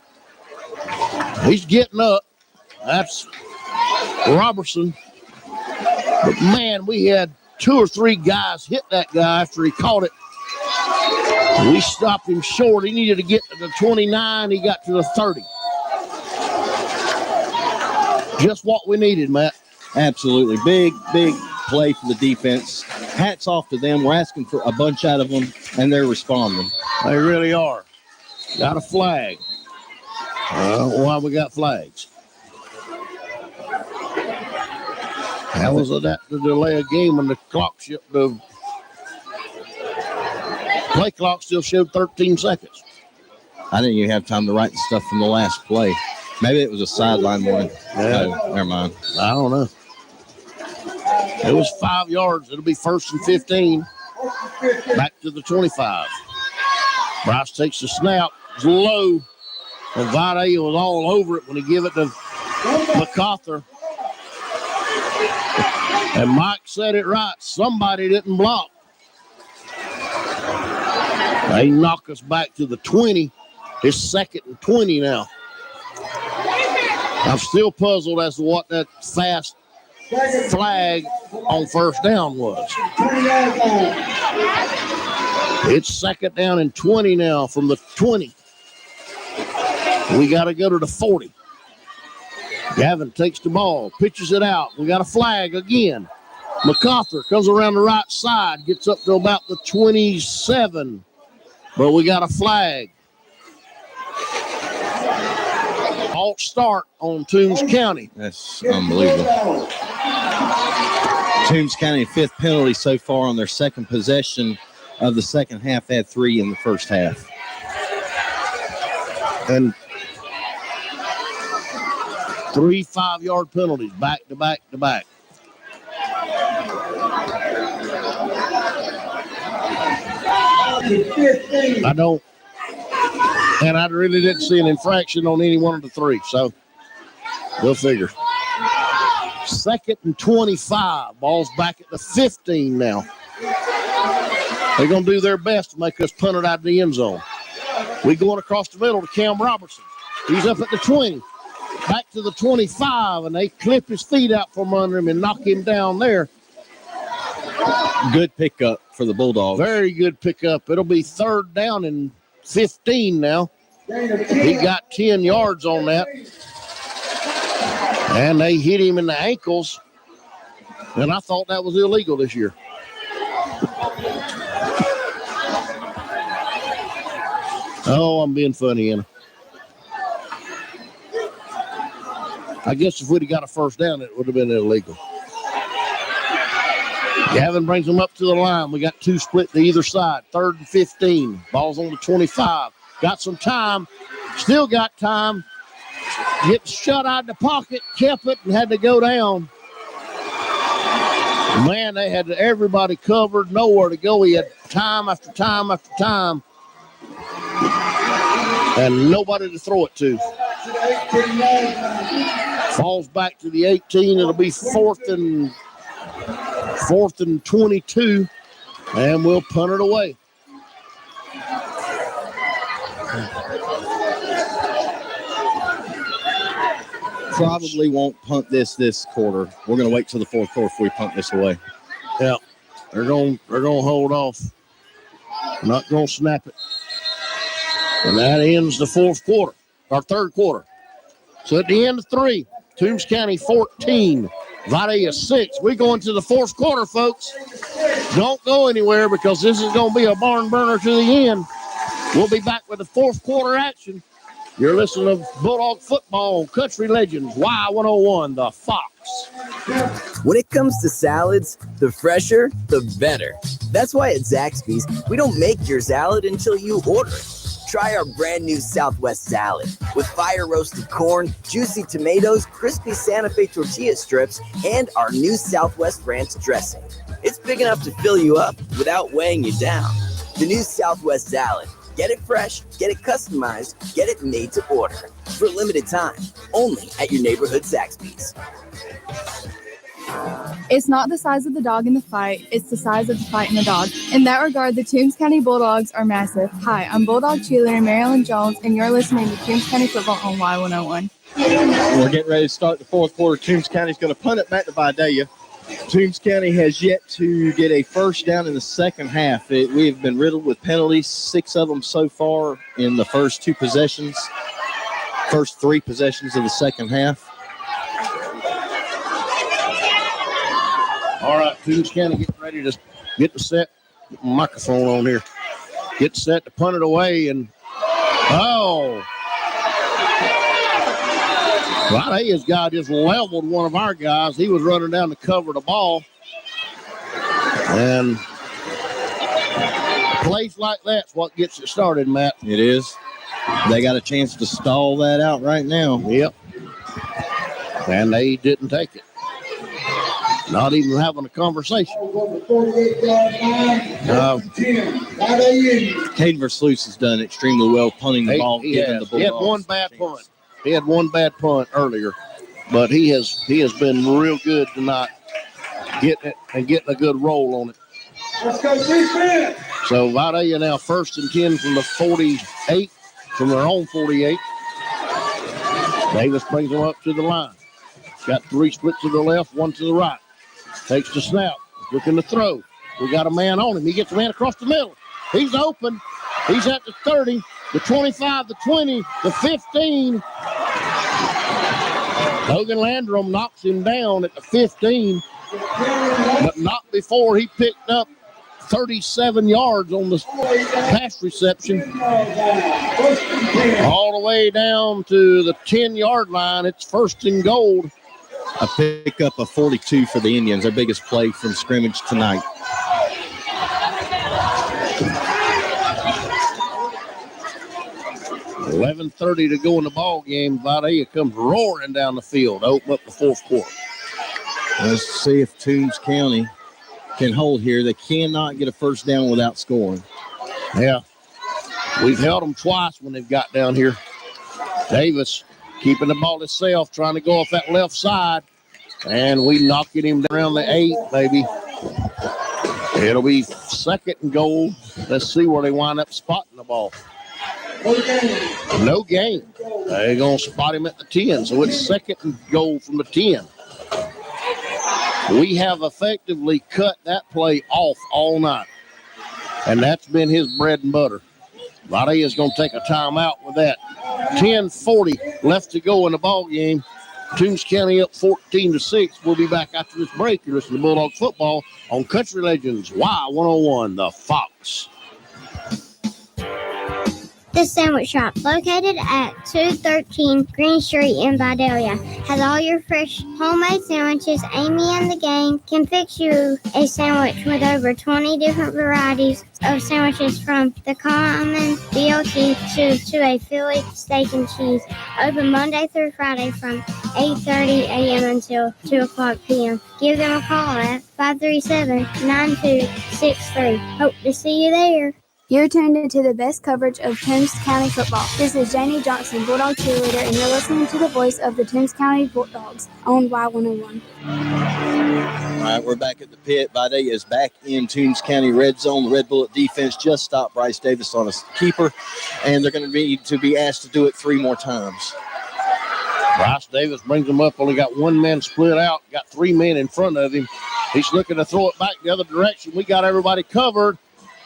He's getting up. That's Robertson. But, man, we had 2 or 3 guys hit that guy after he caught it. We stopped him short. He needed to get to the 29. He got to the 30. Just what we needed, Matt. Absolutely. Big play for the defense. Hats off to them. We're asking for a bunch out of them, and they're responding. They really are. Got a flag. Why we got flags? How was that to delay a game when the clock the play clock still showed 13 seconds? I didn't even have time to write the stuff from the last play. Maybe it was a sideline one. Yeah. No, never mind. I don't know. It was 5 yards. It'll be 1st and 15. Back to the 25. Bryce takes the snap. It's low. And Vidalia was all over it when he gave it to MacArthur. And Mike said it right. Somebody didn't block. They knock us back to the 20. It's 2nd and 20 now. I'm still puzzled as to what that fast flag on 1st down was. It's 2nd down and 20 now from the 20. We got to go to the 40. Gavin takes the ball, pitches it out. We got a flag again. MacArthur comes around the right side, gets up to about the 27, but we got a flag. Alt start on Toombs County. That's unbelievable. Toombs County, 5th penalty so far on their second possession of the second half. They had 3 in the first half. And 3 5-yard penalties back to back to back. I really didn't see an infraction on any one of the 3, so we'll figure. 2nd and 25. Ball's back at the 15 now. They're going to do their best to make us punt it out of the end zone. We going across the middle to Cam Robertson. He's up at the 20. Back to the 25, and they clip his feet out from under him and knock him down there. Good pickup for the Bulldogs. Very good pickup. It'll be 3rd down and 15 now. He got 10 yards on that. And they hit him in the ankles. And I thought that was illegal this year. Oh, I'm being funny, Anna. I guess if we'd have got a first down, it would have been illegal. Gavin brings them up to the line. We got 2 split to either side. 3rd and 15. Ball's on the 25. Got some time. Still got time. Gets shut out of the pocket. Kept it and had to go down. Man, they had everybody covered. Nowhere to go. He had time after time after time. And nobody to throw it to. Falls back to the 18. It'll be 4th and 22. And we'll punt it away. Probably won't punt this quarter. We're going to wait till the 4th quarter before we punt this away. Yeah, they're going to hold off. Not going to snap it. And that ends the 4th quarter, or 3rd quarter. So at the end of 3, Toombs County 14, Vidalia 6. We go into the 4th quarter, folks. Don't go anywhere because this is going to be a barn burner to the end. We'll be back with the 4th quarter action. You're listening to Bulldog Football, Country Legends, Y101, the Fox. When it comes to salads, the fresher, the better. That's why at Zaxby's, we don't make your salad until you order it. Try our brand new Southwest salad with fire roasted corn, juicy tomatoes, crispy Santa Fe tortilla strips, and our new Southwest ranch dressing. It's big enough to fill you up without weighing you down. The new Southwest salad. Get it fresh, get it customized, get it made to order. For a limited time, only at your neighborhood Zaxby's. It's not the size of the dog in the fight, it's the size of the fight in the dog. In that regard, the Toombs County Bulldogs are massive. Hi, I'm Bulldog cheerleader Marilyn Jones, and you're listening to Toombs County Football on Y101. We're getting ready to start the 4th quarter. Toombs County's going to punt it back to Vidalia. Toombs County has yet to get a first down in the second half. We have been riddled with penalties, 6 of them so far in the first 3 possessions of the second half. All right, Toombs County getting ready to get the set. Get the microphone on here. Get set to punt it away, and Vidalia's guy just leveled one of our guys. He was running down to cover the ball. And plays like that's what gets it started, Matt. It is. They got a chance to stall that out right now. Yep. And they didn't take it. Not even having a conversation. Caden Versluis has done extremely well punting the ball. He had one bad punt. He had one bad punt earlier, but he has been real good tonight, getting it and getting a good roll on it. Let's go defense. So Vidalia now 1st and 10 from the 48, from their own 48. Davis brings them up to the line. Got 3 split to the left, 1 to the right. Takes the snap, looking to throw. We got a man on him. He gets a man across the middle. He's open. He's at the 30, the 25, the 20, the 15. Logan Landrum knocks him down at the 15, but not before he picked up 37 yards on the pass reception. All the way down to the 10-yard line. It's 1st and goal a pickup of 42 for the Indians, their biggest play from scrimmage tonight. $11:30 to go in the ball game. Vidalia comes roaring down the field to open up the fourth quarter. Let's see if Toombs County can hold here. They cannot get a first down without scoring. Yeah. We've held them twice when they've got down here. Davis keeping the ball himself, trying to go off that left side. And we knocking him around the 8, baby. It'll be 2nd and goal. Let's see where they wind up spotting the ball. No gain. They're going to spot him at the 10. So it's 2nd and goal from the 10. We have effectively cut that play off all night. And that's been his bread and butter. Vidalia is going to take a timeout with that. 10:40 left to go in the ball game. Toombs County up 14-6. We'll be back after this break. You're listening to Bulldogs football on Country Legends Y101, the Fox. The Sandwich Shop, located at 213 Green Street in Vidalia, has all your fresh homemade sandwiches. Amy and the gang can fix you a sandwich with over 20 different varieties of sandwiches, from the common BLT to a Philly steak and cheese. Open Monday through Friday from 8:30 a.m. until 2 o'clock p.m. Give them a call at 537-9263. Hope to see you there. You're tuned into the best coverage of Toombs County football. This is Janie Johnson, Bulldog cheerleader, and you're listening to the voice of the Toombs County Bulldogs on Y101. All right, we're back at the pit. Vidalia is back in Toombs County red zone. The Red Bullet defense just stopped Bryce Davis on a keeper, and they're going to need to be asked to do it 3 more times. Bryce Davis brings them up. Only got 1 man split out. Got 3 men in front of him. He's looking to throw it back the other direction. We got everybody covered.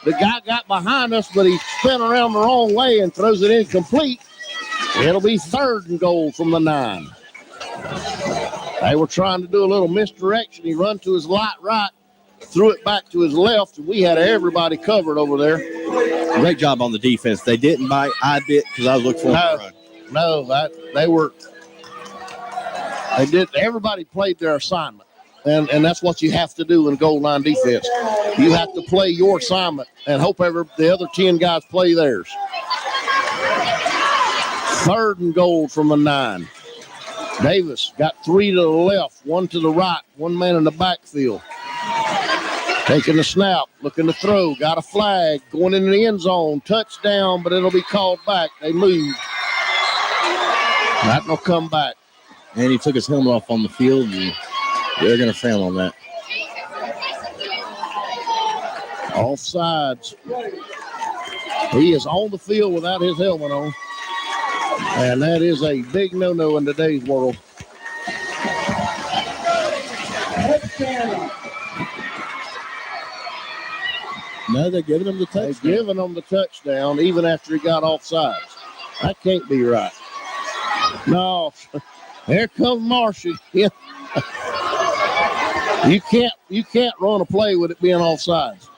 The guy got behind us, but he spun around the wrong way and throws it incomplete. It'll be 3rd and goal from the 9. They were trying to do a little misdirection. He run to his right, threw it back to his left, and we had everybody covered over there. Great job on the defense. They didn't bite. I bit because I was looking for them to run. No, they did. Everybody played their assignment. And that's what you have to do in goal line defense. You have to play your assignment and hope the other 10 guys play theirs. 3rd and goal from the 9. Davis got 3 to the left, 1 to the right, 1 man in the backfield. Taking the snap, looking to throw, got a flag, going into the end zone, touchdown, but it'll be called back. They moved. That will come back. And he took his helmet off on the field, and they're going to foul on that. Offsides. He is on the field without his helmet on. And that is a big no-no in today's world. No, they're giving him the touchdown. They're giving him the touchdown even after he got offsides. That can't be right. No. Here comes Marshy. Yeah. You can't run a play with it being offsides.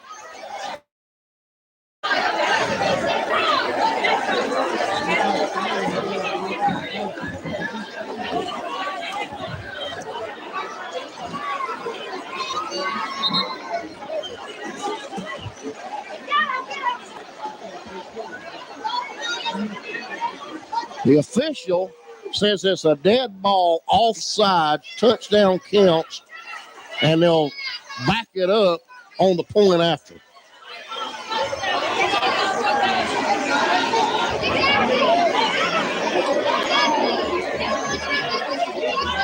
The official says it's a dead ball, offside, touchdown counts, and they'll back it up on the point after.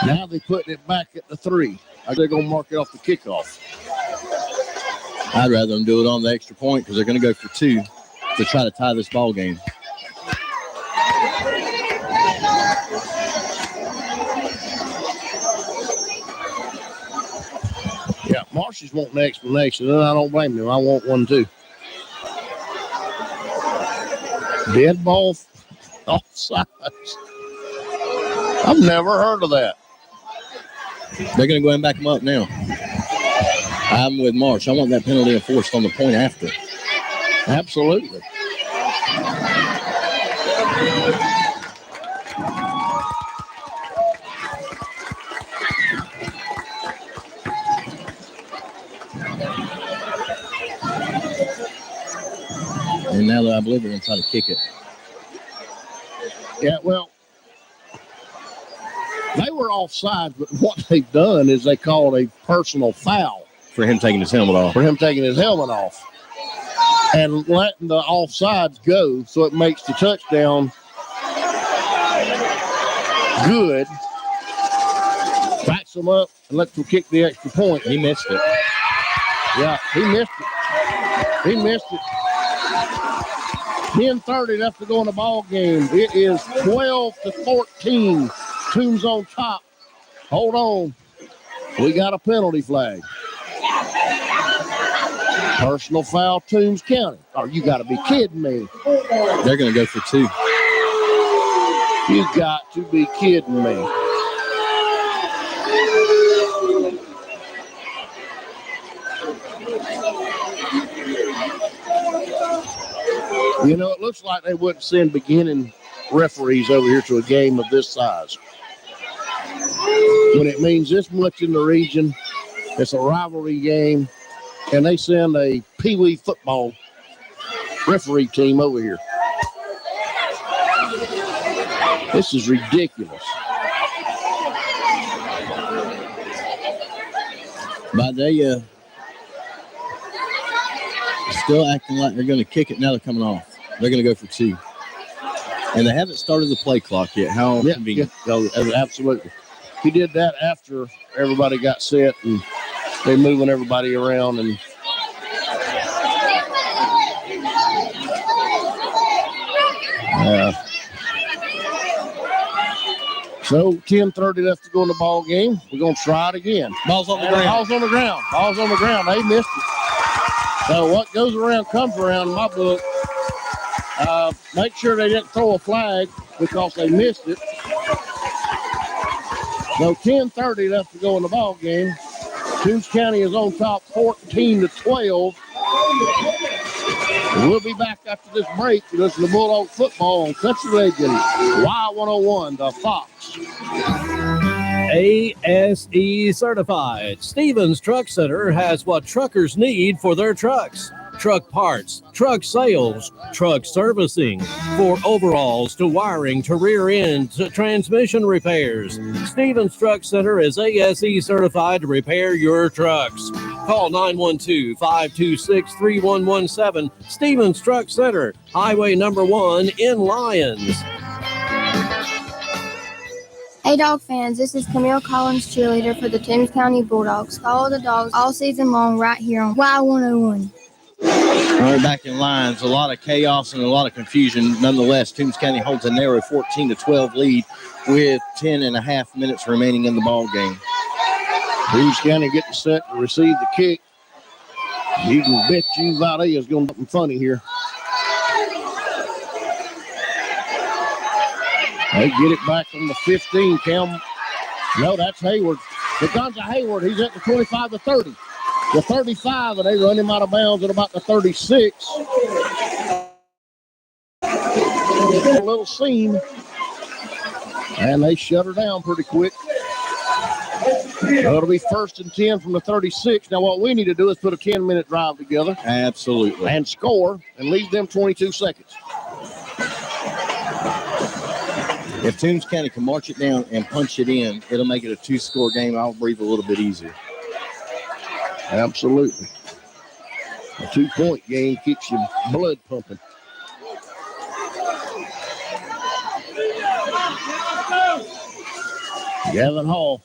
Now they're putting it back at the 3. They're going to mark it off the kickoff. I'd rather them do it on the extra point because they're going to go for 2 to try to tie this ball game. Yeah, Marshy's wanting an explanation, and I don't blame him. I want one too. Dead ball offsides. I've never heard of that. They're going to go ahead and back them up now. I'm with Marsh. I want that penalty enforced on the point after. Absolutely. And now I believe they're going to try to kick it. Yeah, well, they were offside, but what they've done is they called a personal foul. For him taking his helmet off. And letting the offsides go, so it makes the touchdown good. Backs them up and lets them kick the extra point. He missed it. Yeah, he missed it. 10:30 left to go in the ball game. It is 12-14. Toombs on top. Hold on. We got a penalty flag. Personal foul, Toombs County. Oh, you got to be kidding me. They're going to go for 2. You got to be kidding me. You know, it looks like they wouldn't send beginning referees over here to a game of this size. When it means this much in the region, it's a rivalry game, and they send a peewee football referee team over here. This is ridiculous. Vidalia still acting like they're going to kick it. Now they're coming off. They're going to go for 2. And they haven't started the play clock yet. How convenient. Yeah, absolutely. He did that after everybody got set and they're moving everybody around. And so 10:30 left to go in the ball game. We're going to try it again. Ball's on the ground. Ball's on the ground. They missed it. So what goes around comes around in my book. Make sure they didn't throw a flag because they missed it. So 10:30 left to go in the ball game. Toombs County is on top 14-12. We'll be back after this break to listen to Bulldog football on Country Legend Y101, the Fox. ASE certified. Stevens Truck Center has what truckers need for their trucks. Truck parts, truck sales, truck servicing, for overalls to wiring to rear end to transmission repairs. Stevens Truck Center is ASE certified to repair your trucks. Call 912-526-3117. Stevens Truck Center, Highway number 1 in Lyons. Hey Dog fans, this is Camille Collins, cheerleader for the Toombs County Bulldogs. Follow the Dogs all season long right here on Y101. All right, back in lines. A lot of chaos and a lot of confusion. Nonetheless, Toombs County holds a narrow 14-12 lead with 10.5 minutes remaining in the ball game. Toombs County getting set to receive the kick. You can bet you Vidalia is going to do something funny here. They get it back on the 15, Cam. No, that's Hayward. It comes to Hayward. He's at the 25-30. The 35, and they run him out of bounds at about the 36. A little seam. And they shut her down pretty quick. It'll be 1st and 10 from the 36. Now, what we need to do is put a 10-minute drive together. Absolutely. And score and leave them 22 seconds. If Toombs County can march it down and punch it in, it'll make it a 2-score game. I'll breathe a little bit easier. Absolutely. A 2-point game keeps your blood pumping. Gavin Hall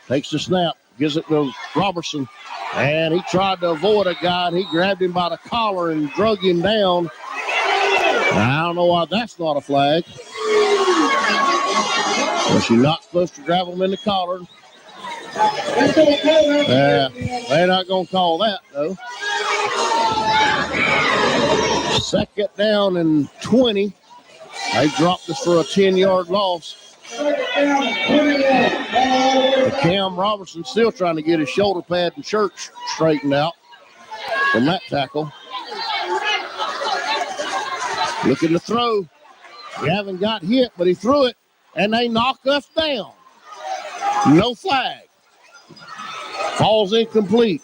takes the snap, gives it to Robertson, and he tried to avoid a guy, and he grabbed him by the collar and drug him down. I don't know why that's not a flag. But you're not supposed to grab them in the collar. They're not going to call that, though. 2nd down and 20. They dropped us for a 10-yard loss. Cam Robertson still trying to get his shoulder pad and shirt straightened out from that tackle. Looking to throw. We haven't got hit, but he threw it, and they knock us down. No flag. Falls incomplete.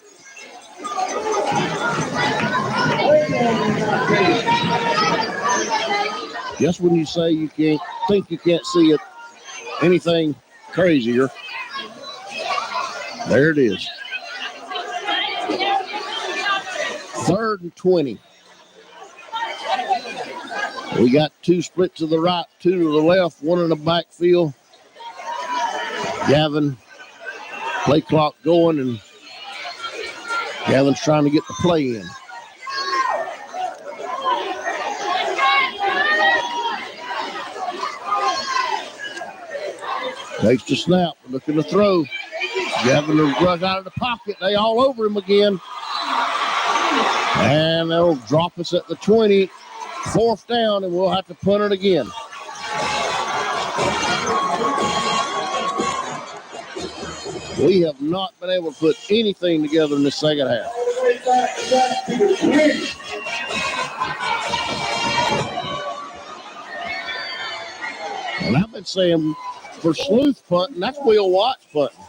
Just when you say you can't see it, anything crazier. There it is. 3rd and 20. We got 2 split to the right, 2 to the left, 1 in the backfield. Gavin, play clock going, and Gavin's trying to get the play in. Takes the snap, looking to throw. Gavin will rush out of the pocket. They all over him again. And they'll drop us at the 20. 4th down, and we'll have to punt it again. We have not been able to put anything together in the second half. And I've been saying for sleuth punting, that's Will Watts punting.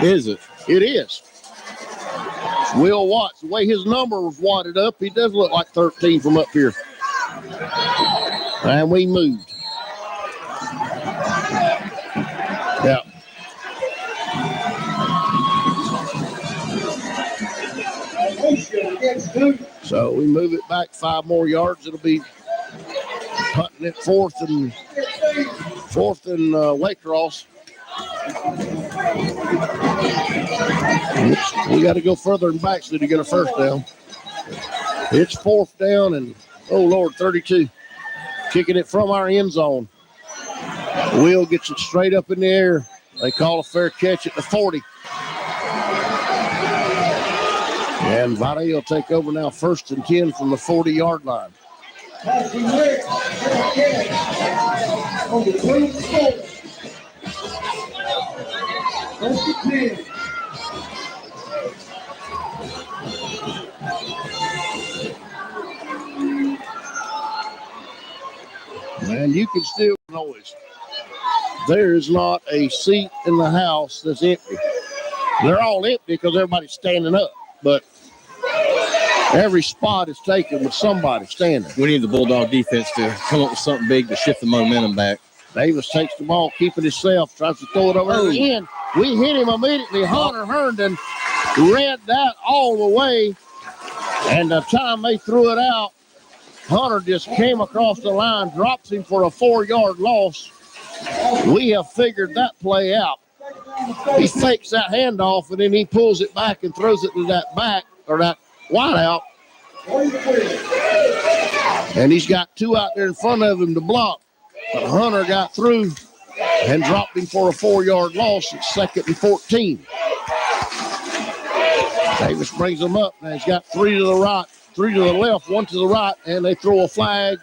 Is it? It is. It's Will Watts. The way his number was wadded up, he does look like 13 from up here. And we moved. Yeah. So we move it back 5 more yards. It'll be punting it 4th and Waycross. We got to go further and back so to get a first down. It's 4th down and, 32. Kicking it from our end zone. Will gets it straight up in the air. They call a fair catch at the 40. And Vidalia will take over now, 1st and 10 from the 40-yard line. Man, you can still noise. There is not a seat in the house that's empty. They're all empty because everybody's standing up, but every spot is taken with somebody standing. We need the Bulldog defense to come up with something big to shift the momentum back. Davis takes the ball, keeping himself, tries to throw it over the end. We hit him immediately. Hunter Herndon read that all the way, and the time they threw it out, Hunter just came across the line, drops him for a 4-yard loss. We have figured that play out. He fakes that handoff, and then he pulls it back and throws it to that back, or that wide out. And he's got 2 out there in front of him to block. But Hunter got through and dropped him for a 4-yard loss. It's 2nd and 14. Davis brings them up. Now he's got 3 to the right, 3 to the left, 1 to the right, and they throw a flag.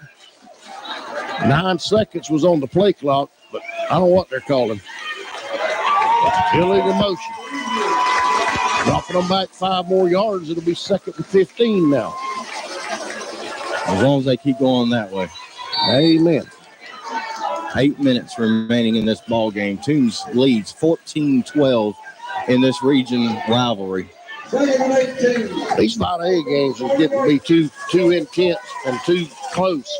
9 seconds was on the play clock, but I don't know what they're calling. Illegal motion. Dropping them back 5 more yards, it'll be 2nd and 15 now. As long as they keep going that way. Amen. 8 minutes remaining in this ball game. Toombs leads 14-12 in this region rivalry. These Vidalia games are getting to be too intense and too close.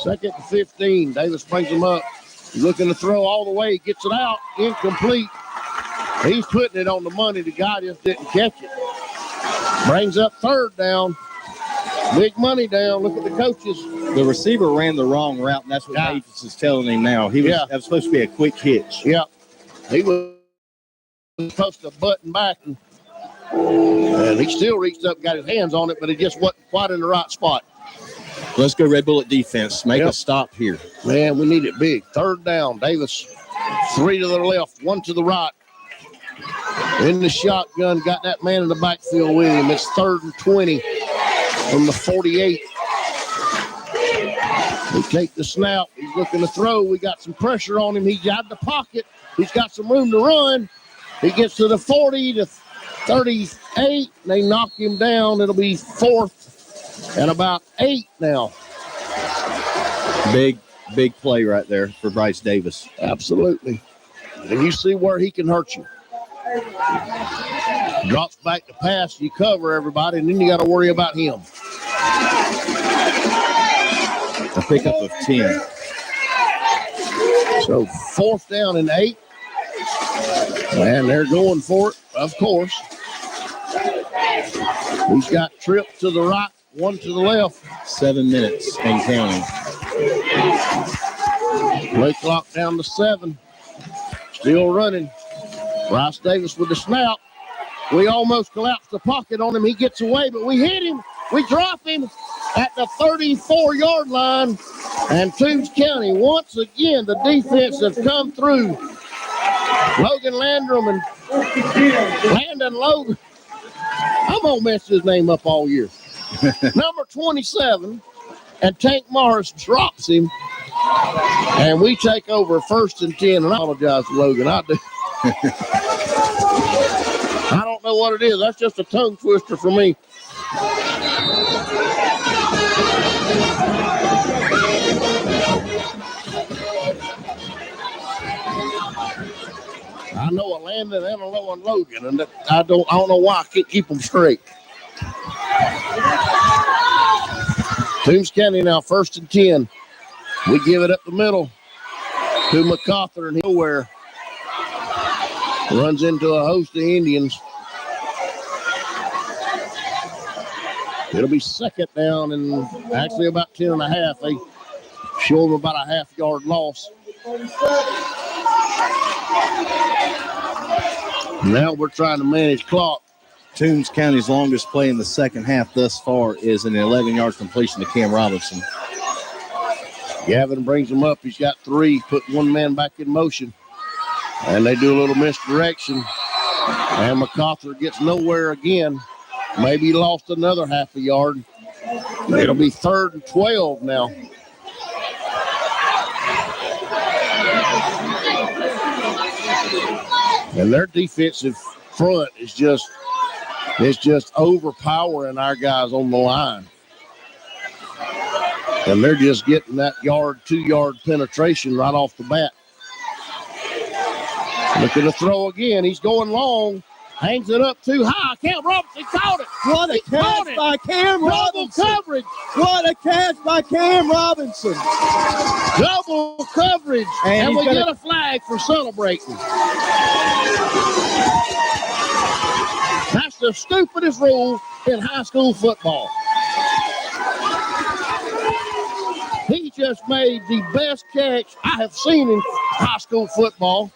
2nd and 15. Davis brings them up. He's looking to throw all the way. Gets it out. Incomplete. He's putting it on the money. The guy just didn't catch it. Brings up 3rd down. Big money down. Look at the coaches. The receiver ran the wrong route, and that's what Davis is telling him now. That was supposed to be a quick hitch. Yeah. He was supposed to button back, and he still reached up and got his hands on it, but it just wasn't quite in the right spot. Let's go Red Bullet defense. Make a stop here. Man, we need it big. 3rd down. Davis, 3 to the left, 1 to the right. In the shotgun, got that man in the backfield with him. It's 3rd and 20 from the 48. We take the snap. He's looking to throw. We got some pressure on him. He got the pocket. He's got some room to run. He gets to the 40 to 38. They knock him down. It'll be 4th and about 8 now. Big play right there for Bryce Davis. Absolutely. And you see where he can hurt you. Drops back to pass. You cover everybody, and then you got to worry about him. A pickup of 10. So 4th down and 8. And they're going for it, of course. He's got trips to the right, one to the left. 7 minutes and counting. Play clock down to 7. Still running. Bryce Davis with the snap. We almost collapsed the pocket on him. He gets away, but we hit him. We drop him at the 34-yard line. And Toombs County, once again, the defense have come through. Logan Landrum and Landon Logan. I'm going to mess his name up all year. Number 27, and Tank Morris drops him. And we take over 1st and 10. And I apologize to Logan. I do. I don't know what it is. That's just a tongue twister for me. I know a Landon and a Logan, and I don't know why I can't keep them straight. Toombs County now 1st and 10. We give it up the middle to MacArthur, and nowhere. Runs into a host of Indians. It'll be 2nd down and actually about 10 and a half. They show them about a half-yard loss. Now we're trying to manage clock. Toombs County's longest play in the second half thus far is an 11-yard completion to Cam Robinson. Gavin brings him up. He's got 3, put one man back in motion. And they do a little misdirection. And MacArthur gets nowhere again. Maybe lost another half a yard. It'll be 3rd and 12 now. And their defensive front is just overpowering our guys on the line. And they're just getting that 2-yard penetration right off the bat. Look at the throw again. He's going long. Hangs it up too high. Cam Robinson caught it. What a catch by Cam Robinson. Double coverage. What a catch by Cam Robinson. Double coverage. And we get a flag for celebrating. That's the stupidest rule in high school football. He just made the best catch I have seen in high school football.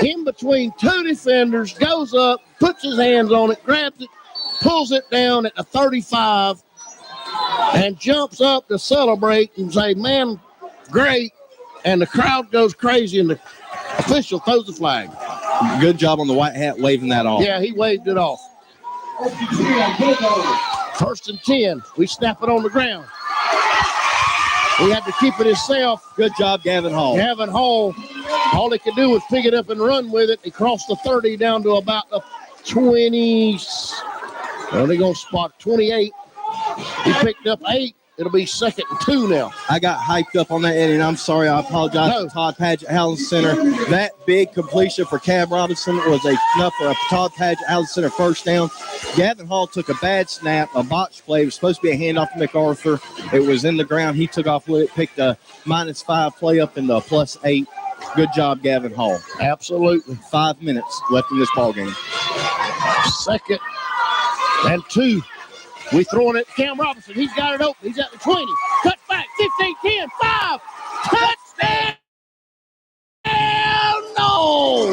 In between 2 defenders, goes up, puts his hands on it, grabs it, pulls it down at the 35, and jumps up to celebrate and say, man, great. And the crowd goes crazy, and the official throws the flag. Good job on the white hat waving that off. Yeah, he waved it off. 1st and 10. We snap it on the ground. He had to keep it himself. Good job, Gavin Hall. Gavin Hall, all he could do was pick it up and run with it. He crossed the 30 down to about the 20. Well, they're going to spot 28. He picked up 8. It'll be 2nd and 2 now. I got hyped up on that, Eddie, and I'm sorry. I apologize to Todd Padgett Housing Center. That big completion for Cam Robinson was enough for a Todd Padgett Housing Center 1st down. Gavin Hall took a bad snap, a botch play. It was supposed to be a handoff to MacArthur. It was in the ground. He took off with it, picked a -5 play up in the +8. Good job, Gavin Hall. Absolutely. 5 minutes left in this ballgame. 2nd and 2. We throwing it. Cam Robinson, he's got it open. He's at the 20. Cut back. 15, 10, 5. Touchdown! No!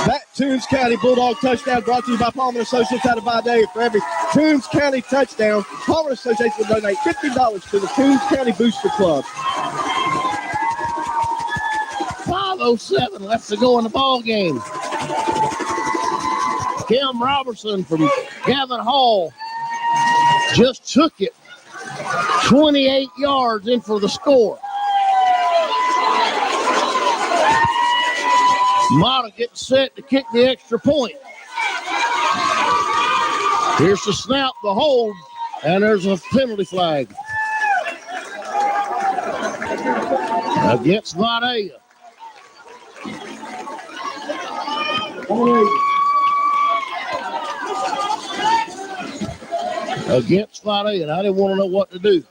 That Toombs County Bulldog touchdown brought to you by Palmer Associates out of Vidalia. For every Toombs County touchdown, Palmer Associates will donate $50 to the Toombs County Booster Club. 5:07 left to go in the ball game. Cam Robertson from Gavin Hall just took it 28 yards in for the score. Mata gets set to kick the extra point. Here's the snap, the hold, and there's a penalty flag against Vidalia. against Vidalia, and I didn't want to know what to do.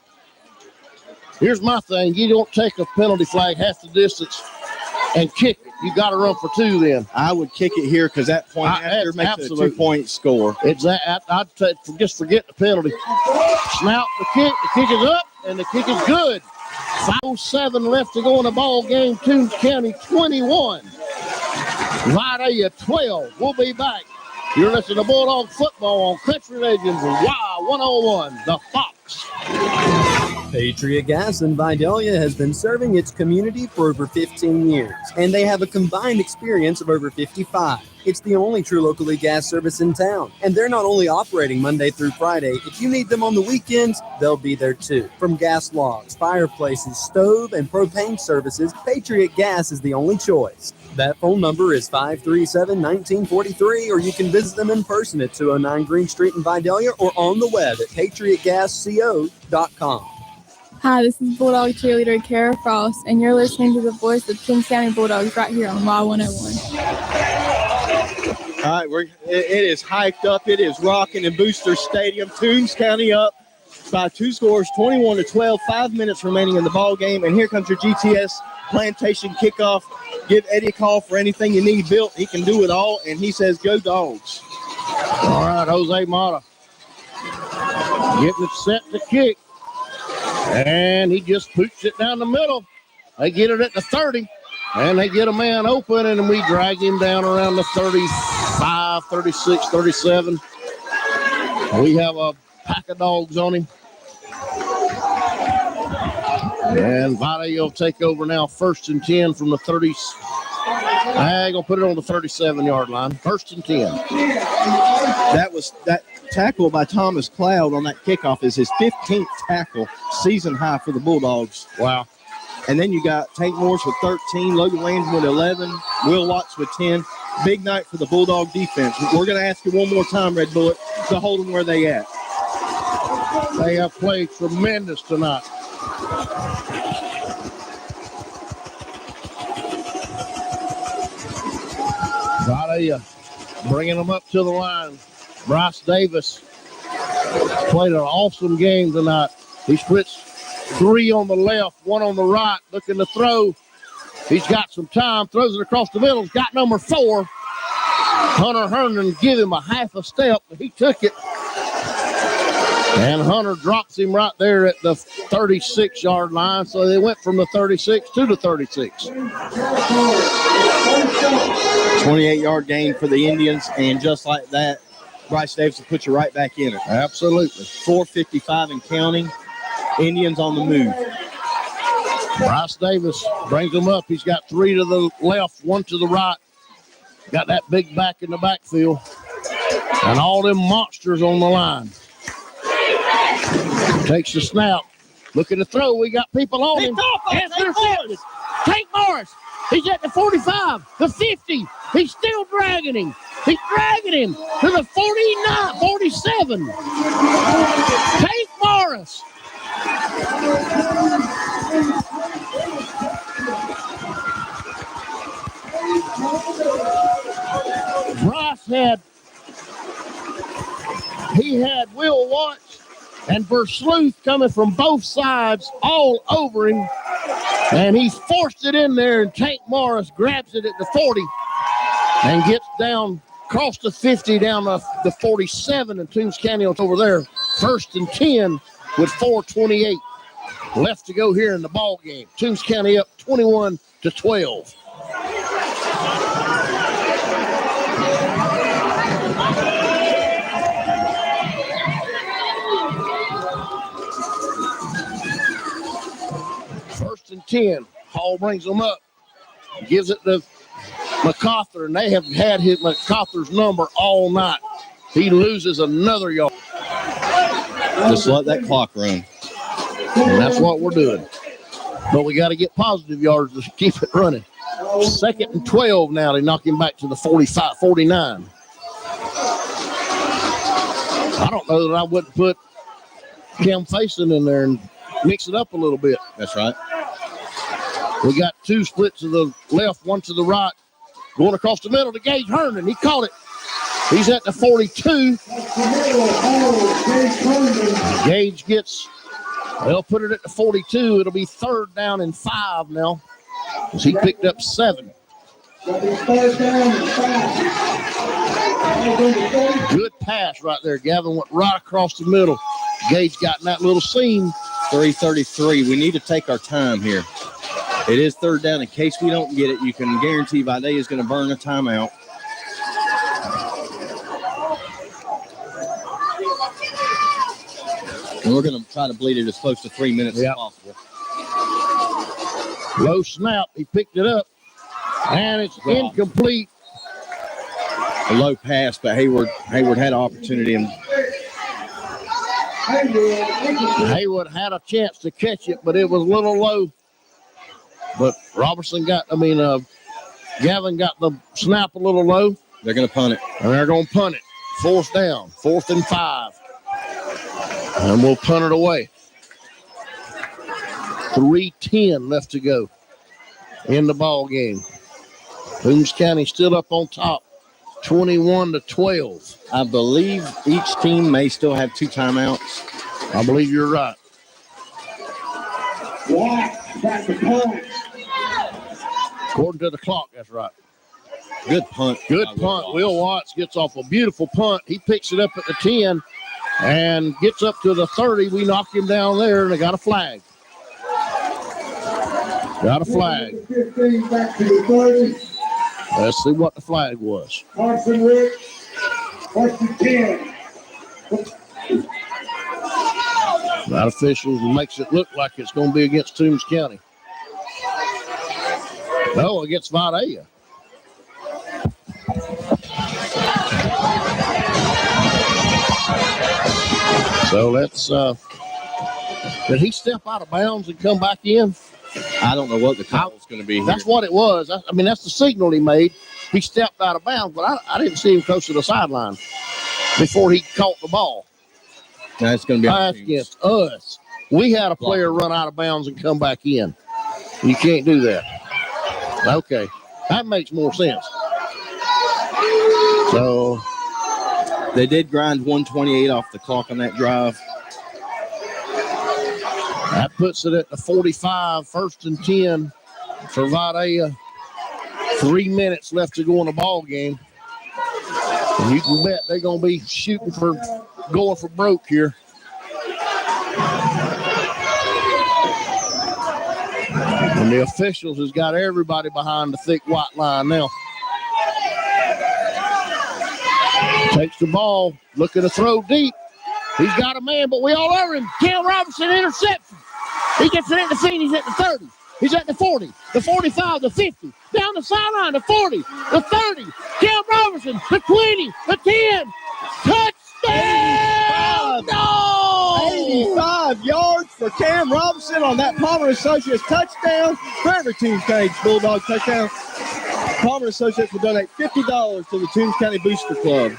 Here's my thing. You don't take a penalty flag half the distance and kick it. You got to run for two then. I would kick it here because that point after makes it a 2-point score. Exactly. I'd just forget the penalty. Snout the kick is up, and the kick is good. 5:07 left to go in the ball game. Toombs County 21. Vidalia 12. We'll be back. You're listening to Bulldog Football on Country Legends Y101, The Fox. Patriot Gas in Vidalia has been serving its community for over 15 years, and they have a combined experience of over 55. It's the only true locally gas service in town, and they're not only operating Monday through Friday. If you need them on the weekends, they'll be there too. From gas logs, fireplaces, stove, and propane services, Patriot Gas is the only choice. That phone number is 537-1943, or you can visit them in person at 209 Green Street in Vidalia or on the web at patriotgasco.com. Hi, this is Bulldog cheerleader Kara Frost, and you're listening to the voice of Tchs County Bulldogs right here on Y101. All right, it is hyped up. It is rocking in Booster Stadium. Toombs County up by 2 scores, 21-12, 5 minutes remaining in the ball game. And here comes your GTS Plantation kickoff. Give Eddie a call for anything you need built. He can do it all, and he says, go Dogs. All right, Jose Mata getting it set to kick. And he just poops it down the middle. They get it at the 30, and they get a man open, and we drag him down around the 35, 36, 37. We have a pack of dogs on him. And Vidalia will take over now, 1st and 10 from the 30s. I'm going to put it on the 37-yard line. 1st and 10. That tackle by Thomas Cloud on that kickoff is his 15th tackle, season high for the Bulldogs. Wow. And then you got Tank Morris with 13, Logan Williams with 11, Will Watts with 10. Big night for the Bulldog defense. We're going to ask you one more time, Red Bullet, to hold them where they at. They have played tremendous tonight. Vidalia bringing them up to the line. Bryce Davis played an awesome game tonight. He splits 3 on the left, 1 on the right, looking to throw. He's got some time, throws it across the middle. He's got number 4. Hunter Herndon give him a half a step, but he took it. And Hunter drops him right there at the 36-yard line. So they went from the 36 to the 36. 28-yard gain for the Indians, and just like that, Bryce Davis will put you right back in it. Absolutely. 4:55 and counting. Indians on the move. Bryce Davis brings them up. He's got 3 to the left, 1 to the right. Got that big back in the backfield. And all them monsters on the line. Takes the snap. Looking to throw. We got people on him. And intercepted. Tank Morris. He's at the 45, the 50. He's still dragging him. He's dragging him to the 49, 47. Tank Morris. Bryce had Will Watts and Versluth coming from both sides all over him. And he forced it in there, and Tank Morris grabs it at the 40 and gets down, across the 50, down the 47, and Toombs County over there. 1st and 10 with 4:28 left to go here in the ball game. Toombs County up 21-12. And 10. Hall brings them up, gives it to MacArthur, and they have had MacArthur's number all night. He loses another yard. Just let that clock run. And that's what we're doing. But we got to get positive yards to keep it running. 2nd and 12 now. They knock him back to the 45, 49. I don't know that I wouldn't put Cam Faison in there and mix it up a little bit. That's right. We got 2 splits to the left, 1 to the right. Going across the middle to Gage Herndon. He caught it. He's at the 42. Gage they'll put it at the 42. It'll be 3rd down and 5 now, as he picked up 7. Good pass right there. Gavin went right across the middle. Gage got in that little seam. 3:33. We need to take our time here. It is 3rd down. In case we don't get it, you can guarantee Vidalia is going to burn a timeout. And we're going to try to bleed it as close to 3 minutes as possible. Low snap. He picked it up. And it's incomplete. A low pass, but Hayward had an opportunity. And Haywood had a chance to catch it, but it was a little low. But Gavin got the snap a little low. They're going to punt it. And they're going to punt it. 4th down, 4th and 5. And we'll punt it away. 3:10 left to go in the ball game. Toombs County still up on top, 21-12. I believe each team may still have 2 timeouts. I believe you're right. Back to punt. According to the clock, that's right. Good punt. Good punt. Will Watts gets off a beautiful punt. He picks it up at the 10 and gets up to the 30. We knock him down there, and they got a flag. Got a flag. 15 back to the 30. Let's see what the flag was. Carson Rick, 1st and 10. That official makes it look like it's going to be against Toombs County. No, against Vidalia. So let's, did he step out of bounds and come back in? I don't know what the call is going to be here. That's what it was. I mean, that's the signal he made. He stepped out of bounds, but I didn't see him close to the sideline before he caught the ball. That's going to be against us. We had a player run out of bounds and come back in. You can't do that. Okay. That makes more sense. So they did grind 128 off the clock on that drive. That puts it at the 45, 1st and 10 for Vidalia. 3 minutes left to go in the ball game. And you can bet they're going to be going for broke here. And the officials has got everybody behind the thick white line now. Takes the ball, looking to throw deep. He's got a man, but we all over him. Cam Robinson interception. He gets it at the 15. He's at the 30. He's at the 40, the 45, the 50. Down the sideline, the 40, the 30. Cam Robinson, the 20, the 10. Touchdown! No! 85 yards for Cam Robinson on that Palmer Associates touchdown. For every Toombs County Bulldog touchdown, Palmer Associates will donate $50 to the Toombs County Booster Club.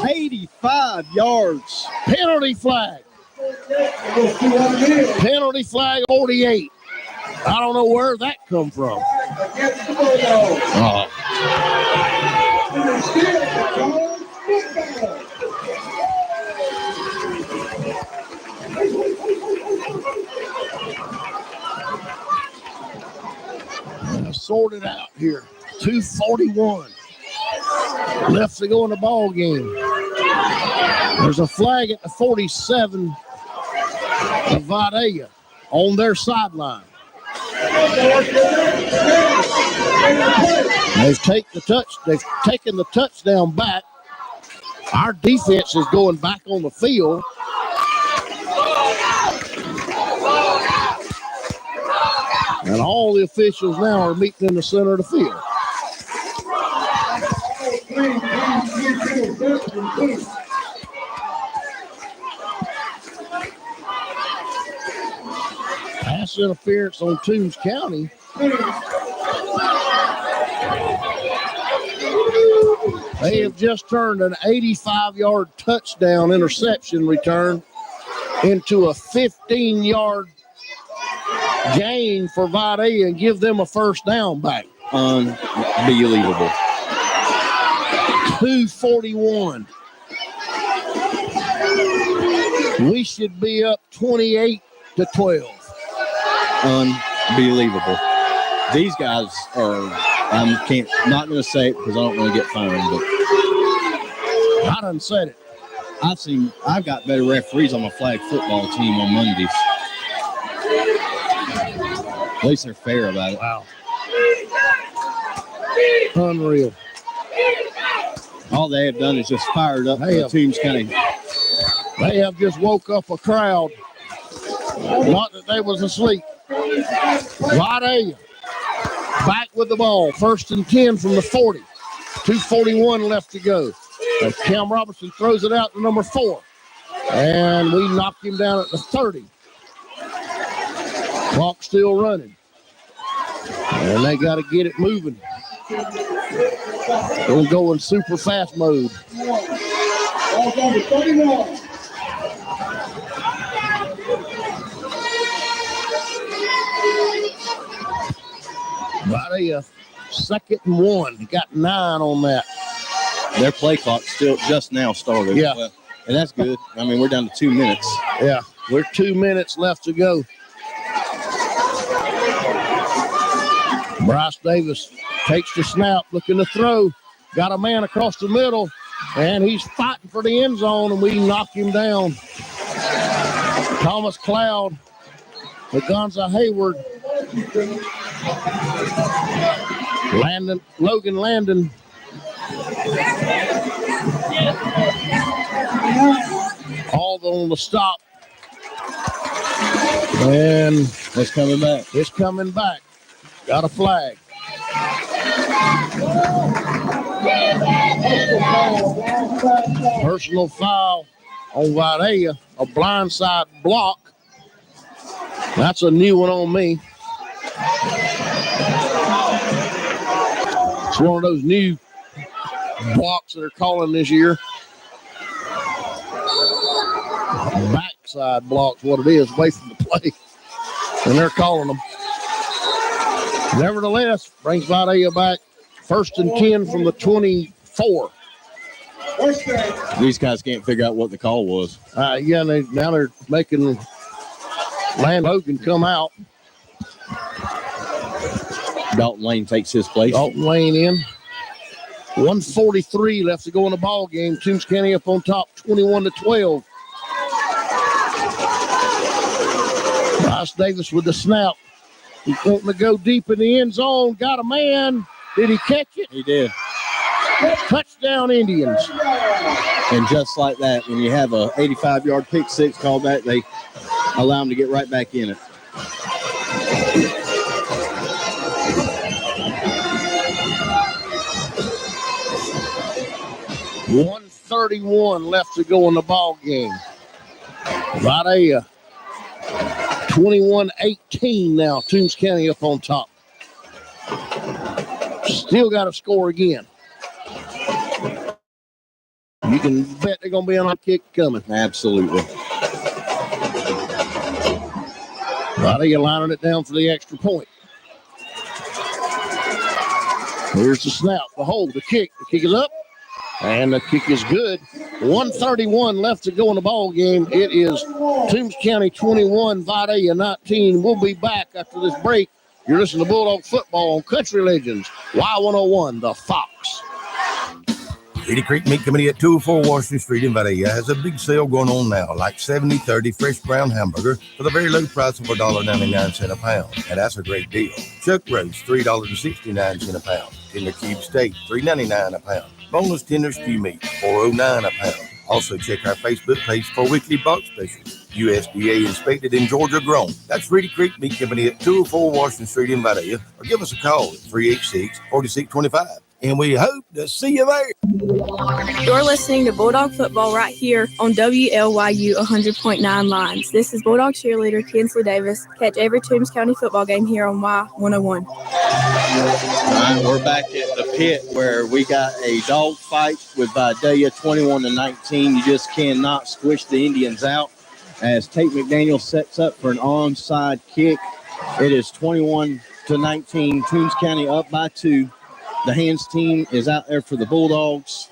85 yards. Penalty flag. Penalty flag 48. I don't know where that come from. Sort it out here. 2:41 left to go in the ball game. There's a flag at the 47 of Vidalia on their sideline. They've taken the touchdown back. Our defense is going back on the field. And all the officials now are meeting in the center of the field. Pass interference on Toombs County. They have just turned an 85-yard touchdown interception return into a 15-yard gain for Vidalia and give them a first down back. Unbelievable. 2:41. We should be up 28-12. Unbelievable. These guys are, not going to say it because I don't want to get fined, but I done said it. I've got better referees on my flag football team on Mondays. At least they're fair about it. Wow. Unreal. All they have done is just fired up the Toombs County. They have just woke up a crowd. Not that they was asleep. Vidalia back with the ball. 1st and 10 from the 40. 2:41 left to go. As Cam Robertson throws it out to number 4. And we knocked him down at the 30. Clock still running. And they got to get it moving. We'll go in super fast mode. Vidalia, 2nd and 1. Got 9 on that. Their play clock still just now started. Yeah. Well, and that's good. I mean, we're down to 2 minutes. Yeah, we're 2 minutes left to go. Bryce Davis takes the snap, looking to throw. Got a man across the middle, and he's fighting for the end zone, and we knock him down. Thomas Cloud, Lagonza Hayward, Logan Landon. All on the stop. And it's coming back. It's coming back. Got a flag. Personal foul on Vidalia, a blindside block. That's a new one on me. It's one of those new blocks that they're calling this year. Backside blocks, what it is, away from the play. And they're calling them. Nevertheless, brings Vidalia back 1st and 10 from the 24. These guys can't figure out what the call was. Yeah, now they're making Logan come out. Dalton Lane takes his place. Dalton Lane in. 1:43 left to go in the ball game. Toombs County up on top, 21-12. Bryce Davis with the snap. He's wanting to go deep in the end zone. Got a man. Did he catch it? He did. Touchdown Indians. And just like that, when you have a 85-yard pick six called back, they allow him to get right back in it. $1:31 left to go in the ball game. Vidalia 21-18 now. Toombs County up on top. Still got to score again. You can bet they're going to be on a kick coming. Absolutely. Vidalia lining it down for the extra point. Here's the snap, the hold, the kick. The kick is up, and the kick is good. 1:31 left to go in the ball game. It is Toombs County 21, Vidalia 19. We'll be back after this break. You're listening to Bulldog Football on Country Legends, Y101, The Fox. Reedy Creek Meat Committee at 204 Washington Street in Vidalia has a big sale going on now, like 70-30 fresh ground hamburger for the very low price of $1.99 a pound. And that's a great deal. Chuck roast, $3.69 a pound. Tender cube steak, $3.99 a pound. Boneless tender stew meat, $4.09 a pound. Also check our Facebook page for weekly box specials. USDA inspected and Georgia grown. That's Reedy Creek Meat Company at 204 Washington Street in Vidalia, or give us a call at 386-4625. And we hope to see you there. You're listening to Bulldog Football right here on WLYU 100.9 Lines. This is Bulldog cheerleader Kinsley Davis. Catch every Toombs County football game here on Y101. All right, we're back at the pit where we got a dog fight with Vidalia 21-19. You just cannot squish the Indians out as Tate McDaniel sets up for an onside kick. It is 21-19. Toombs County up by 2. The hands team is out there for the Bulldogs.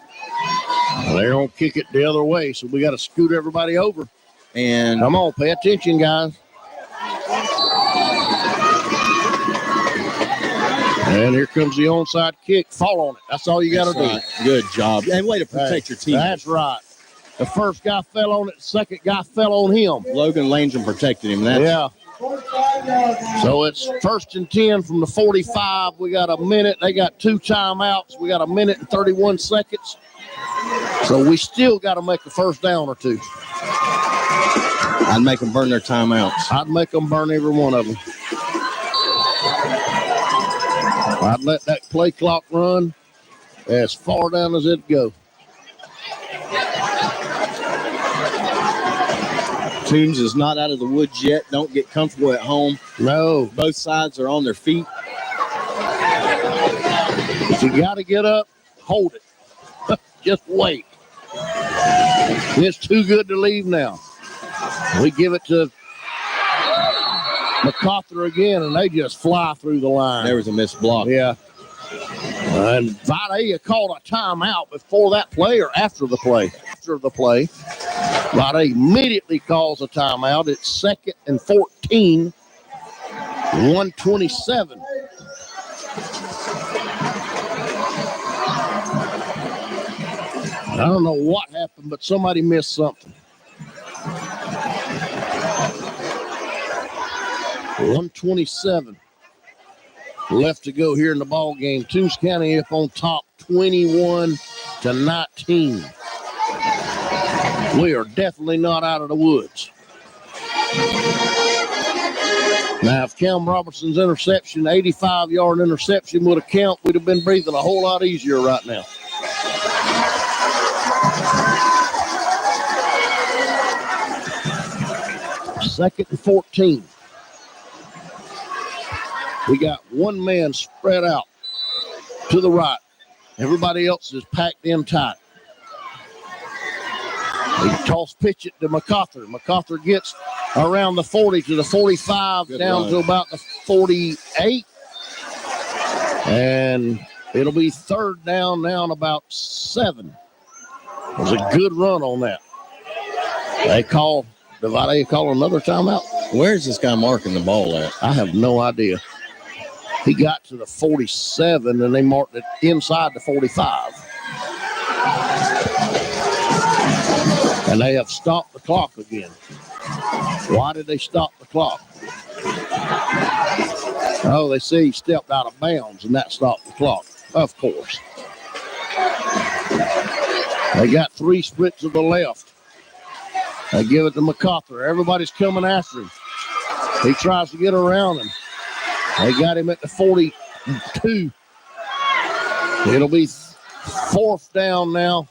They're going to kick it the other way, so we got to scoot everybody over. And come on, pay attention, guys. And here comes the onside kick. Fall on it. That's all you got to right. do. Good job. And way to protect your team. That's right. The first guy fell on it. The second guy fell on him. Logan Langdon protected him. Yeah. So it's 1st and 10 from the 45. We got a minute. They got 2 timeouts. We got a minute and 31 seconds. So we still got to make a first down or 2. I'd make them burn their timeouts. I'd make them burn every one of them. I'd let that play clock run as far down as it'd go. Toombs is not out of the woods yet. Don't get comfortable at home. No. Both sides are on their feet. If you got to get up, hold it. Just wait. It's too good to leave now. We give it to MacArthur again, and they just fly through the line. There was a missed block. Yeah. And Vidalia called a timeout before that play or after the play? After the play. Vidalia immediately calls a timeout. It's 2nd and 14. 1:27. I don't know what happened, but somebody missed something. 1:27 left to go here in the ball game. Toombs County up on top, 21-19. We are definitely not out of the woods. Now, if Cam Robertson's interception, 85-yard interception would have counted, we'd have been breathing a whole lot easier right now. Second and 14. We got one man spread out to the right. Everybody else is packed in tight. They toss pitch it to MacArthur. MacArthur gets around the 40 to the 45, good down run. To about the 48. And it'll be 3rd down now and about 7. It was a good run on that. They call another timeout. Where's this guy marking the ball at? I have no idea. He got to the 47, and they marked it inside the 45. And they have stopped the clock again. Why did they stop the clock? Oh, they say he stepped out of bounds, and that stopped the clock. Of course. They got 3 splits to the left. They give it to MacArthur. Everybody's coming after him. He tries to get around him. They got him at the 42. It'll be 4th down now.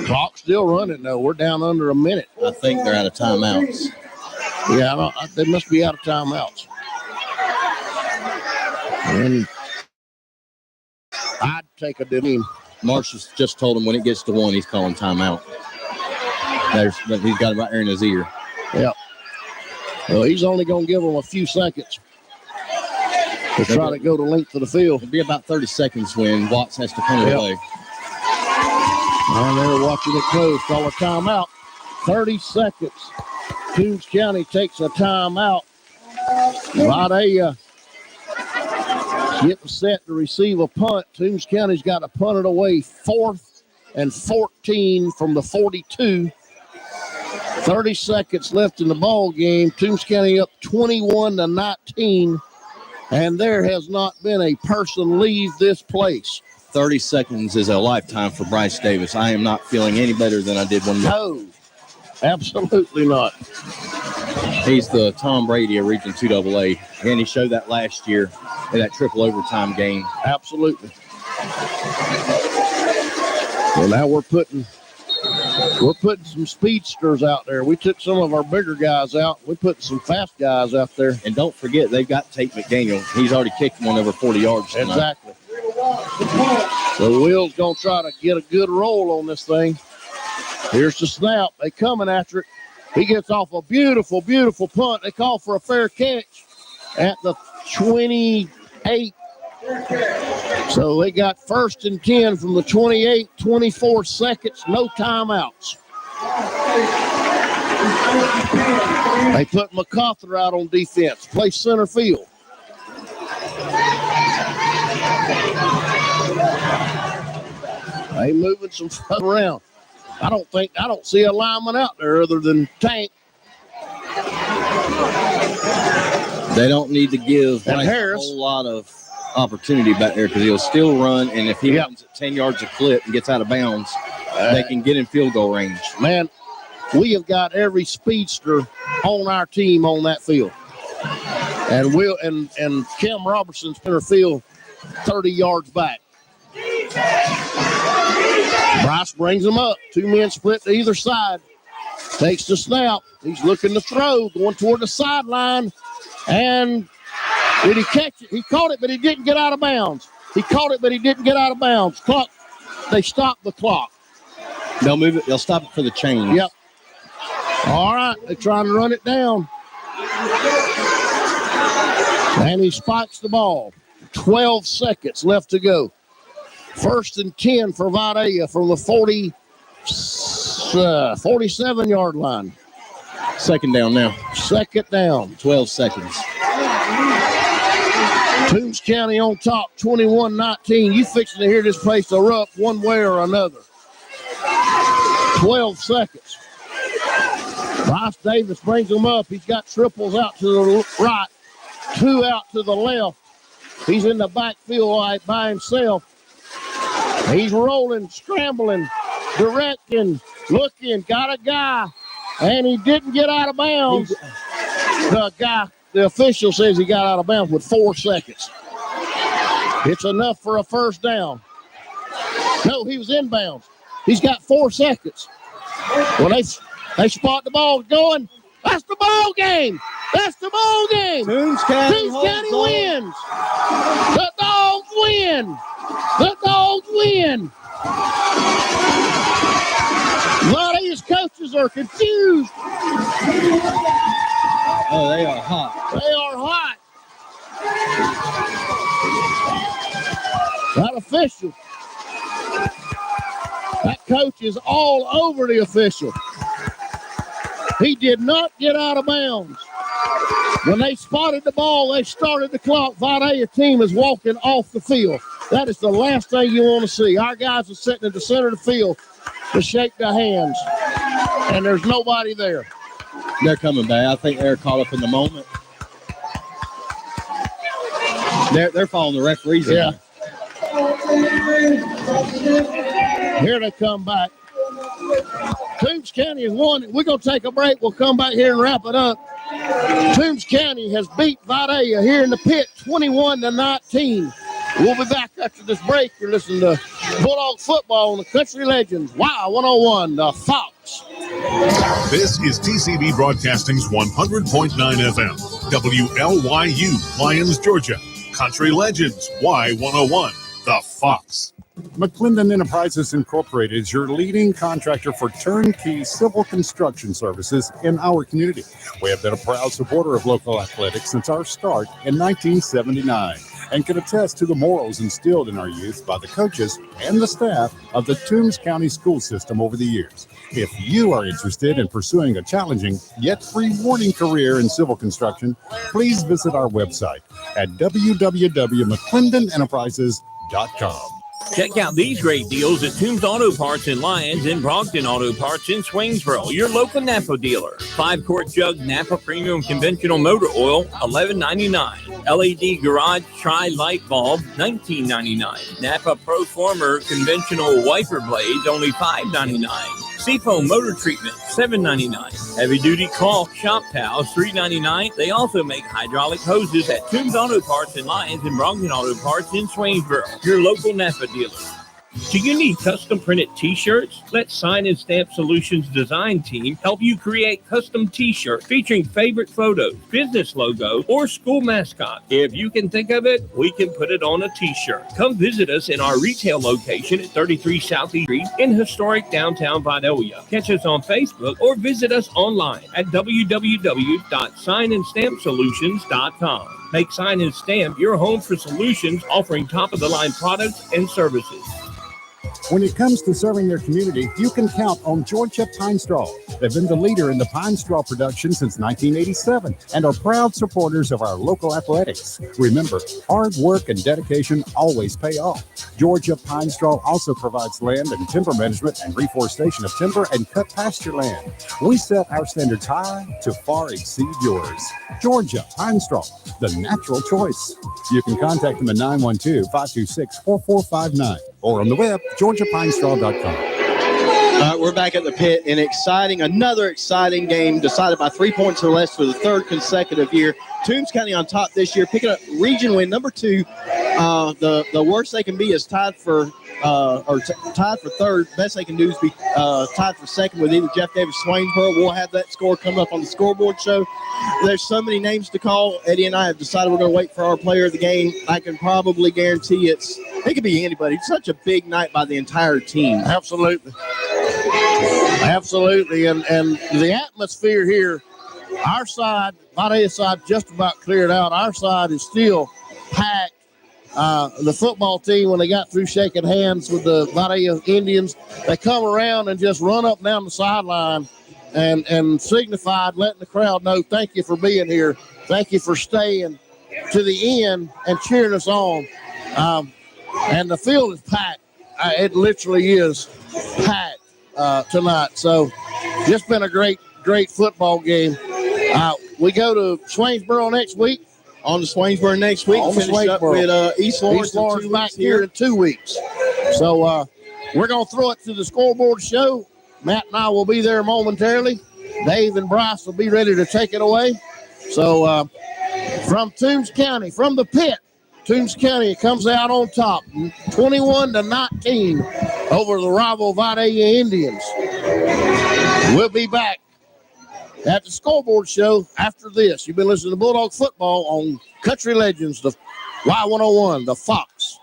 Clock's still running, though. We're down under a minute. I think they're out of timeouts. Yeah, they must be out of timeouts. And I'd take a dime. Marshall's just told him when it gets to 1, he's calling timeout. He's got it right there in his ear. Yep. Well, he's only going to give them a few seconds to try to go the length of the field. It'll be about 30 seconds when Watts has to punt it away. And they're watching it close. Call a timeout. 30 seconds. Toombs County takes a timeout. Vidalia getting set to receive a punt. Toombs County's got to punt it away. 4th and 14 from the 42. 30 seconds left in the ball game. Toombs County up 21-19. And there has not been a person leave this place. 30 seconds is a lifetime for Bryce Davis. I am not feeling any better than I did one minute. No, absolutely not. He's the Tom Brady of Region 2AA, and he showed that last year in that triple overtime game. Absolutely. Well, now we're putting some speedsters out there. We took some of our bigger guys out. We put some fast guys out there. And don't forget, they've got Tate McDaniel. He's already kicked one over 40 yards tonight. Exactly. So Will's going to try to get a good roll on this thing. Here's the snap. They coming after it. He gets off a beautiful, beautiful punt. They call for a fair catch at the 20. 8. So they got 1st and 10 from the 28, 24 seconds, no timeouts. They put MacArthur out on defense, play center field. They moving some stuff around. I don't see a lineman out there other than Tank. They don't need to give And Bryce Harris. a whole lot of opportunity back there because he'll still run, and if he runs at 10 yards a clip and gets out of bounds, they can get in field goal range. Man, we have got every speedster on our team on that field. And and Kim Robertson's center field 30 yards back. Bryce brings him up. 2 men split to either side. Takes the snap. He's looking to throw, going toward the sideline. And did he catch it? He caught it, but he didn't get out of bounds. Clock. They stopped the clock. They'll move it. They'll stop it for the change. Yep. All right. They're trying to run it down. And he spikes the ball. 12 seconds left to go. 1st and 10 for Vidalia from the 47-yard line. Second down now. 12 seconds. Toombs County on top, 21-19. You fixing to hear this place erupt one way or another. 12 seconds. Bryce Davis brings them up. He's got triples out to the right, 2 out to the left. He's in the backfield by himself. He's rolling, scrambling, directing, looking, got a guy, and he didn't get out of bounds. The official says he got out of bounds with 4 seconds. It's enough for a first down. No, he was inbounds. He's got 4 seconds. When they spot the ball going, that's the ball game. Toombs County wins. The Dogs win. A lot of his coaches are confused. Oh, they are hot. That official. That coach is all over the official. He did not get out of bounds. When they spotted the ball, they started the clock. Vidalia team is walking off the field. That is the last thing you want to see. Our guys are sitting at the center of the field to shake their hands, and there's nobody there. They're coming back. I think they're caught up in the moment. They're following the referees. Yeah. Here they come back. Toombs County has won. We're going to take a break. We'll come back here and wrap it up. Toombs County has beat Vidalia here in the pit 21-19. We'll be back after this break. You're listening to Bulldogs football on the Country Legends. Wow, 101, the Fox. This is TCB Broadcasting's 100.9 FM, WLYU, Lyons, Georgia. Country Legends, Y101, the Fox. McClendon Enterprises Incorporated is your leading contractor for turnkey civil construction services in our community. We have been a proud supporter of local athletics since our start in 1979 and can attest to the morals instilled in our youth by the coaches and the staff of the Toombs County school system over the years. If you are interested in pursuing a challenging yet rewarding career in civil construction, please visit our website at www.mcclendenenterprises.com. Check out these great deals at Toombs Auto Parts in Lyons and Brockton Auto Parts in Swangsboro, your local Napa dealer. 5-quart jug Napa Premium Conventional Motor Oil, $11.99. LED Garage Tri-Light Bulb, $19.99. Napa Proformer Conventional Wiper Blades, only $5.99. Seafoam Motor Treatment, $7.99. Heavy Duty Cloth Shop Towels, $3.99. They also make hydraulic hoses at Toombs Auto Parts in Lyons and Brockton Auto Parts in Swangsboro, your local Napa dealer. Do you need custom printed t-shirts? Let Sign and Stamp Solutions design team help you create custom t-shirts featuring favorite photos, business logo, or school mascot. If you can think of it, we can put it on a t-shirt. Come visit us in our retail location at 33 Southeast Street in historic downtown Vidalia. Catch us on Facebook or visit us online at www.signandstampsolutions.com. Make Sign and Stamp your home for solutions offering top-of-the-line products and services. When it comes to serving your community, you can count on Georgia Pine Straw. They've been the leader in the pine straw production since 1987 and are proud supporters of our local athletics. Remember, hard work and dedication always pay off. Georgia Pine Straw also provides land and timber management and reforestation of timber and cut pasture land. We set our standards high to far exceed yours. Georgia Pine Straw, the natural choice. You can contact them at 912-526-4459 or on the web, georgiapinestraw.com. We're back at the pit in another exciting game decided by 3 points or less for the third consecutive year. Toombs County on top this year, picking up region win number 2. The worst they can be is tied for third. Best they can do is be tied for second with either Jeff Davis Swainsboro. We'll have that score come up on the scoreboard show. There's so many names to call. Eddie and I have decided we're going to wait for our player of the game. I can probably guarantee it could be anybody. It's such a big night by the entire team. Absolutely. Absolutely. And the atmosphere here, our side, Vidalia side, just about cleared out. Our side is still packed. The football team, when they got through shaking hands with the Vidalia Indians, they come around and just run up and down the sideline and signified, letting the crowd know, thank you for being here. Thank you for staying to the end and cheering us on. And the field is packed. It literally is packed tonight. So just been a great football game. We go to Swainsboro next week. On to Swainsboro next week. Finish up with East Lawrence back here in 2 weeks. So we're going to throw it to the scoreboard show. Matt and I will be there momentarily. Dave and Bryce will be ready to take it away. So from Toombs County, from the pit, Toombs County comes out on top, 21-19 over the rival Vidalia Indians. We'll be back at the scoreboard show after this. You've been listening to Bulldog Football on Country Legends, the Y101, the Fox.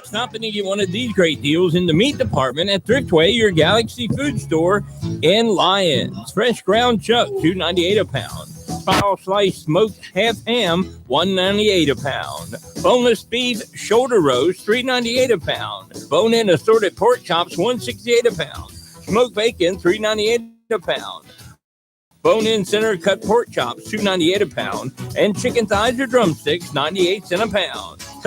Stop and get one of these great deals in the meat department at Thriftway, your Galaxy food store in Lyons. Fresh ground chuck, $2.98 a pound. Spiral sliced smoked half ham, $1.98 a pound. Boneless beef shoulder roast, $3.98 a pound. Bone-in assorted pork chops, $1.68 a pound. Smoked bacon, $3.98 a pound. Bone-in center cut pork chops, $2.98 a pound. And chicken thighs or drumsticks, 98 cents a pound.